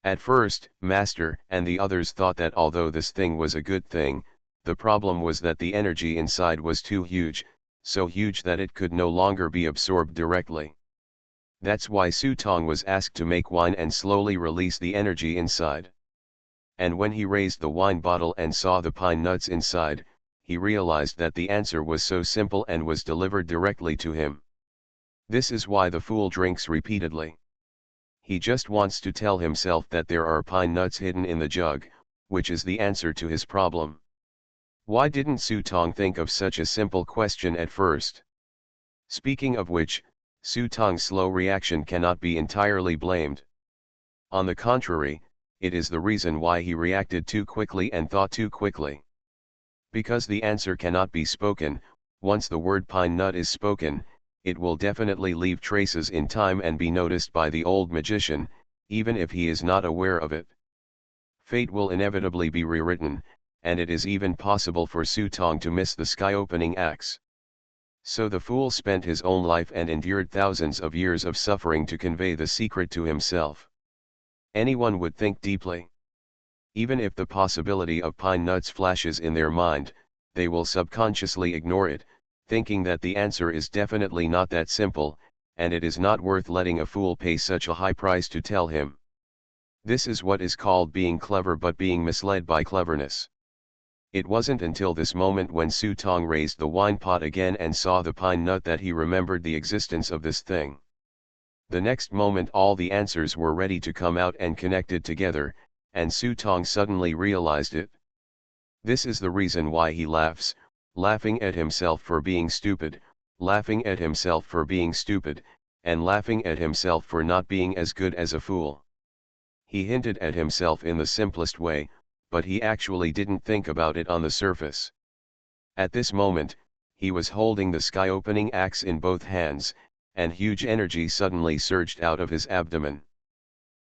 At first, Master and the others thought that although this thing was a good thing, the problem was that the energy inside was too huge, so huge that it could no longer be absorbed directly. That's why Su Tong was asked to make wine and slowly release the energy inside. And when he raised the wine bottle and saw the pine nuts inside, he realized that the answer was so simple and was delivered directly to him. This is why the fool drinks repeatedly. He just wants to tell himself that there are pine nuts hidden in the jug, which is the answer to his problem. Why didn't Su Tong think of such a simple question at first? Speaking of which, Su Tong's slow reaction cannot be entirely blamed. On the contrary, it is the reason why he reacted too quickly and thought too quickly. Because the answer cannot be spoken, once the word pine nut is spoken, it will definitely leave traces in time and be noticed by the old magician, even if he is not aware of it. Fate will inevitably be rewritten, and it is even possible for Su Tong to miss the sky-opening axe. So the fool spent his own life and endured thousands of years of suffering to convey the secret to himself. Anyone would think deeply. Even if the possibility of pine nuts flashes in their mind, they will subconsciously ignore it, thinking that the answer is definitely not that simple, and it is not worth letting a fool pay such a high price to tell him. This is what is called being clever but being misled by cleverness. It wasn't until this moment when Su Tong raised the wine pot again and saw the pine nut that he remembered the existence of this thing. The next moment all the answers were ready to come out and connected together, and Su Tong suddenly realized it. This is the reason why he laughs, laughing at himself for being stupid, laughing at himself for being stupid, and laughing at himself for not being as good as a fool. He hinted at himself in the simplest way, but he actually didn't think about it on the surface. At this moment, he was holding the sky-opening axe in both hands, and huge energy suddenly surged out of his abdomen.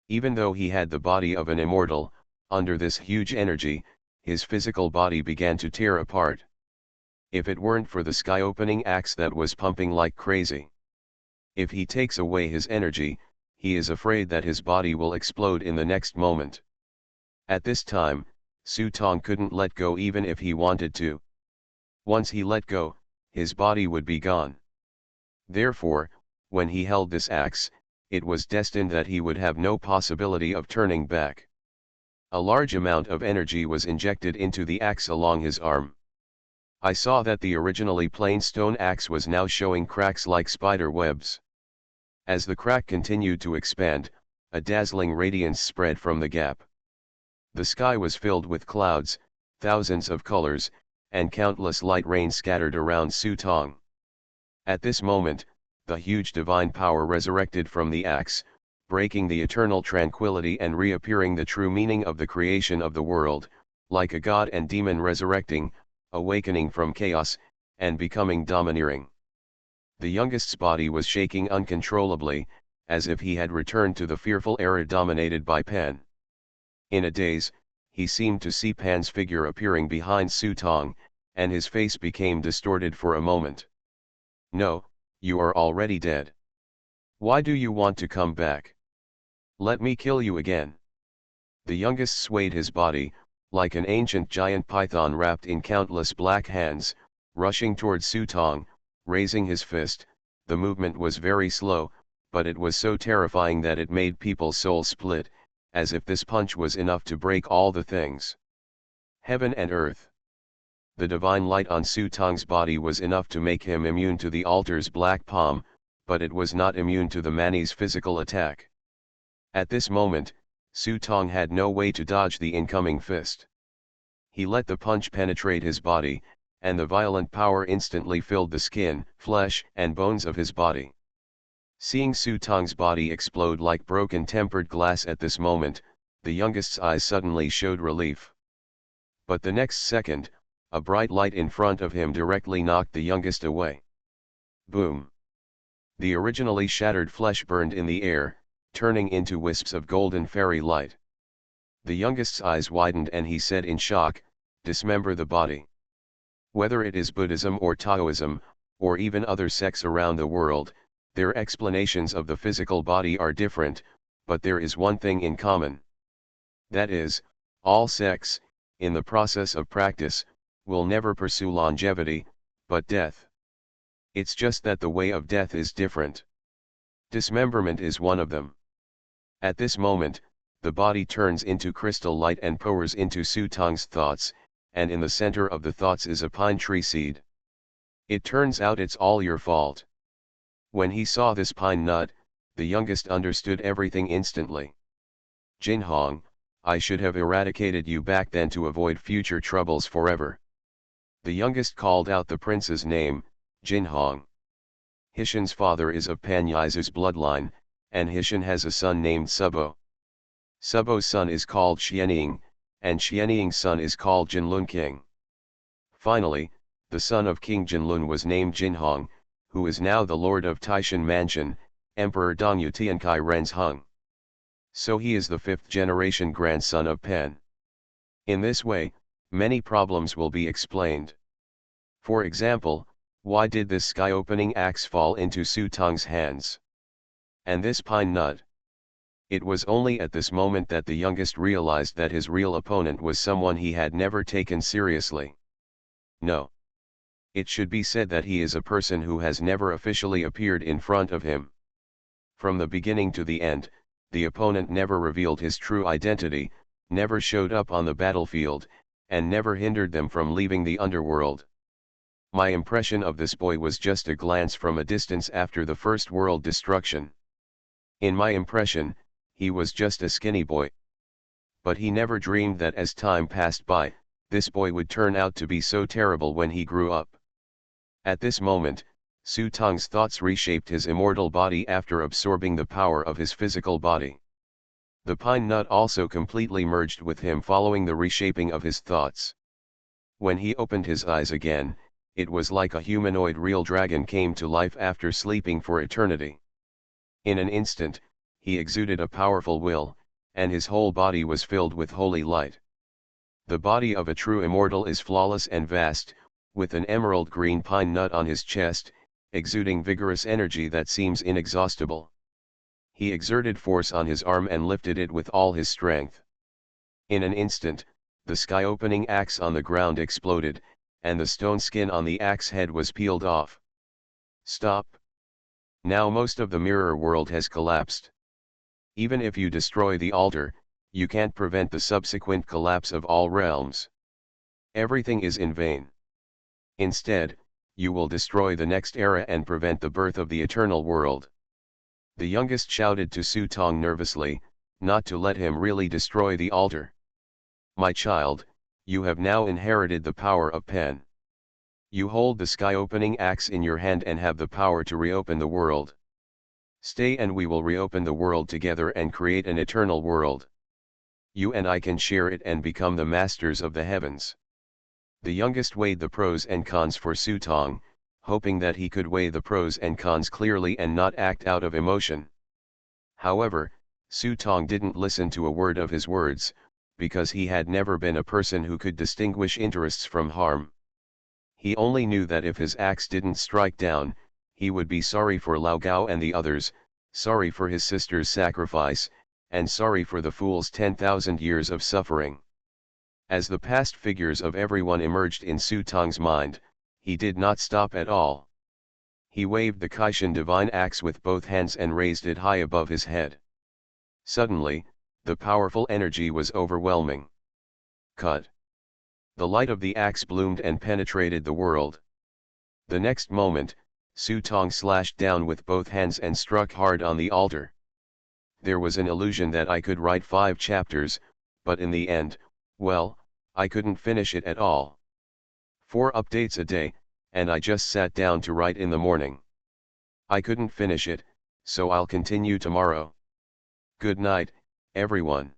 Even though he had the body of an immortal, under this huge energy, his physical body began to tear apart. If it weren't for the sky-opening axe that was pumping like crazy. If he takes away his energy, he is afraid that his body will explode in the next moment. At this time, Su Tong couldn't let go even if he wanted to. Once he let go, his body would be gone. Therefore, when he held this axe, it was destined that he would have no possibility of turning back. A large amount of energy was injected into the axe along his arm. I saw that the originally plain stone axe was now showing cracks like spider webs. As the crack continued to expand, a dazzling radiance spread from the gap. The sky was filled with clouds, thousands of colors, and countless light rain scattered around Su Tong. At this moment, the huge divine power resurrected from the axe, breaking the eternal tranquility and reappearing the true meaning of the creation of the world, like a god and demon resurrecting, awakening from chaos, and becoming domineering. The youngest's body was shaking uncontrollably, as if he had returned to the fearful era dominated by Pan. In a daze, he seemed to see Pan's figure appearing behind Su Tong, and his face became distorted for a moment. "No, you are already dead. Why do you want to come back? Let me kill you again." The youngest swayed his body, like an ancient giant python wrapped in countless black hands, rushing towards Su Tong, raising his fist. The movement was very slow, but it was so terrifying that it made people's souls split, as if this punch was enough to break all the things. Heaven and earth. The divine light on Su Tong's body was enough to make him immune to the altar's black palm, but it was not immune to the Mani's physical attack. At this moment, Su Tong had no way to dodge the incoming fist. He let the punch penetrate his body, and the violent power instantly filled the skin, flesh, and bones of his body. Seeing Su Tong's body explode like broken tempered glass at this moment, the youngest's eyes suddenly showed relief. But the next second, a bright light in front of him directly knocked the youngest away. Boom! The originally shattered flesh burned in the air, turning into wisps of golden fairy light. The youngest's eyes widened and he said in shock, "Dismember the body." Whether it is Buddhism or Taoism, or even other sects around the world, their explanations of the physical body are different, but there is one thing in common. That is, all sects, in the process of practice, will never pursue longevity, but death. It's just that the way of death is different. Dismemberment is one of them. At this moment, the body turns into crystal light and pours into Su Tong's thoughts, and in the center of the thoughts is a pine tree seed. It turns out it's all your fault. When he saw this pine nut, the youngest understood everything instantly. "Jin Hong, I should have eradicated you back then to avoid future troubles forever." The youngest called out the prince's name, Jin Hong. Hishin's father is of Pan Yizu's bloodline, and Hishin has a son named Subo. Subo's son is called Xianying, and Xianying's son is called Jinlun King. Finally, the son of King Jinlun was named Jinhong, who is now the lord of Taishan Mansion, Emperor Dongyu Tiankai Ren's Hung. So he is the fifth-generation grandson of Pan. In this way, many problems will be explained. For example, why did this sky-opening axe fall into Su Tong's hands? And this pine nut? It was only at this moment that the youngest realized that his real opponent was someone he had never taken seriously. No. It should be said that he is a person who has never officially appeared in front of him. From the beginning to the end, the opponent never revealed his true identity, never showed up on the battlefield, and never hindered them from leaving the underworld. My impression of this boy was just a glance from a distance after the first world destruction. In my impression, he was just a skinny boy. But he never dreamed that as time passed by, this boy would turn out to be so terrible when he grew up. At this moment, Su Tong's thoughts reshaped his immortal body after absorbing the power of his physical body. The pine nut also completely merged with him following the reshaping of his thoughts. When he opened his eyes again, it was like a humanoid real dragon came to life after sleeping for eternity. In an instant, he exuded a powerful will, and his whole body was filled with holy light. The body of a true immortal is flawless and vast, with an emerald green pine nut on his chest, exuding vigorous energy that seems inexhaustible. He exerted force on his arm and lifted it with all his strength. In an instant, the sky-opening axe on the ground exploded, and the stone skin on the axe head was peeled off. Stop. Now most of the mirror world has collapsed. Even if you destroy the altar, you can't prevent the subsequent collapse of all realms. Everything is in vain. Instead, you will destroy the next era and prevent the birth of the eternal world. The youngest shouted to Su Tong nervously, not to let him really destroy the altar. My child, you have now inherited the power of Pen. You hold the sky-opening axe in your hand and have the power to reopen the world. Stay and we will reopen the world together and create an eternal world. You and I can share it and become the masters of the heavens. The youngest weighed the pros and cons for Su Tong, hoping that he could weigh the pros and cons clearly and not act out of emotion. However, Su Tong didn't listen to a word of his words, because he had never been a person who could distinguish interests from harm. He only knew that if his axe didn't strike down, he would be sorry for Lao Gao and the others, sorry for his sister's sacrifice, and sorry for the fool's 10,000 years of suffering. As the past figures of everyone emerged in Su Tong's mind, he did not stop at all. He waved the Kaishan divine axe with both hands and raised it high above his head. Suddenly, the powerful energy was overwhelming. Cut. The light of the axe bloomed and penetrated the world. The next moment, Su Tong slashed down with both hands and struck hard on the altar. There was an illusion that I could write 5 chapters, but in the end, well, I couldn't finish it at all. 4 updates a day, and I just sat down to write in the morning. I couldn't finish it, so I'll continue tomorrow. Good night, everyone.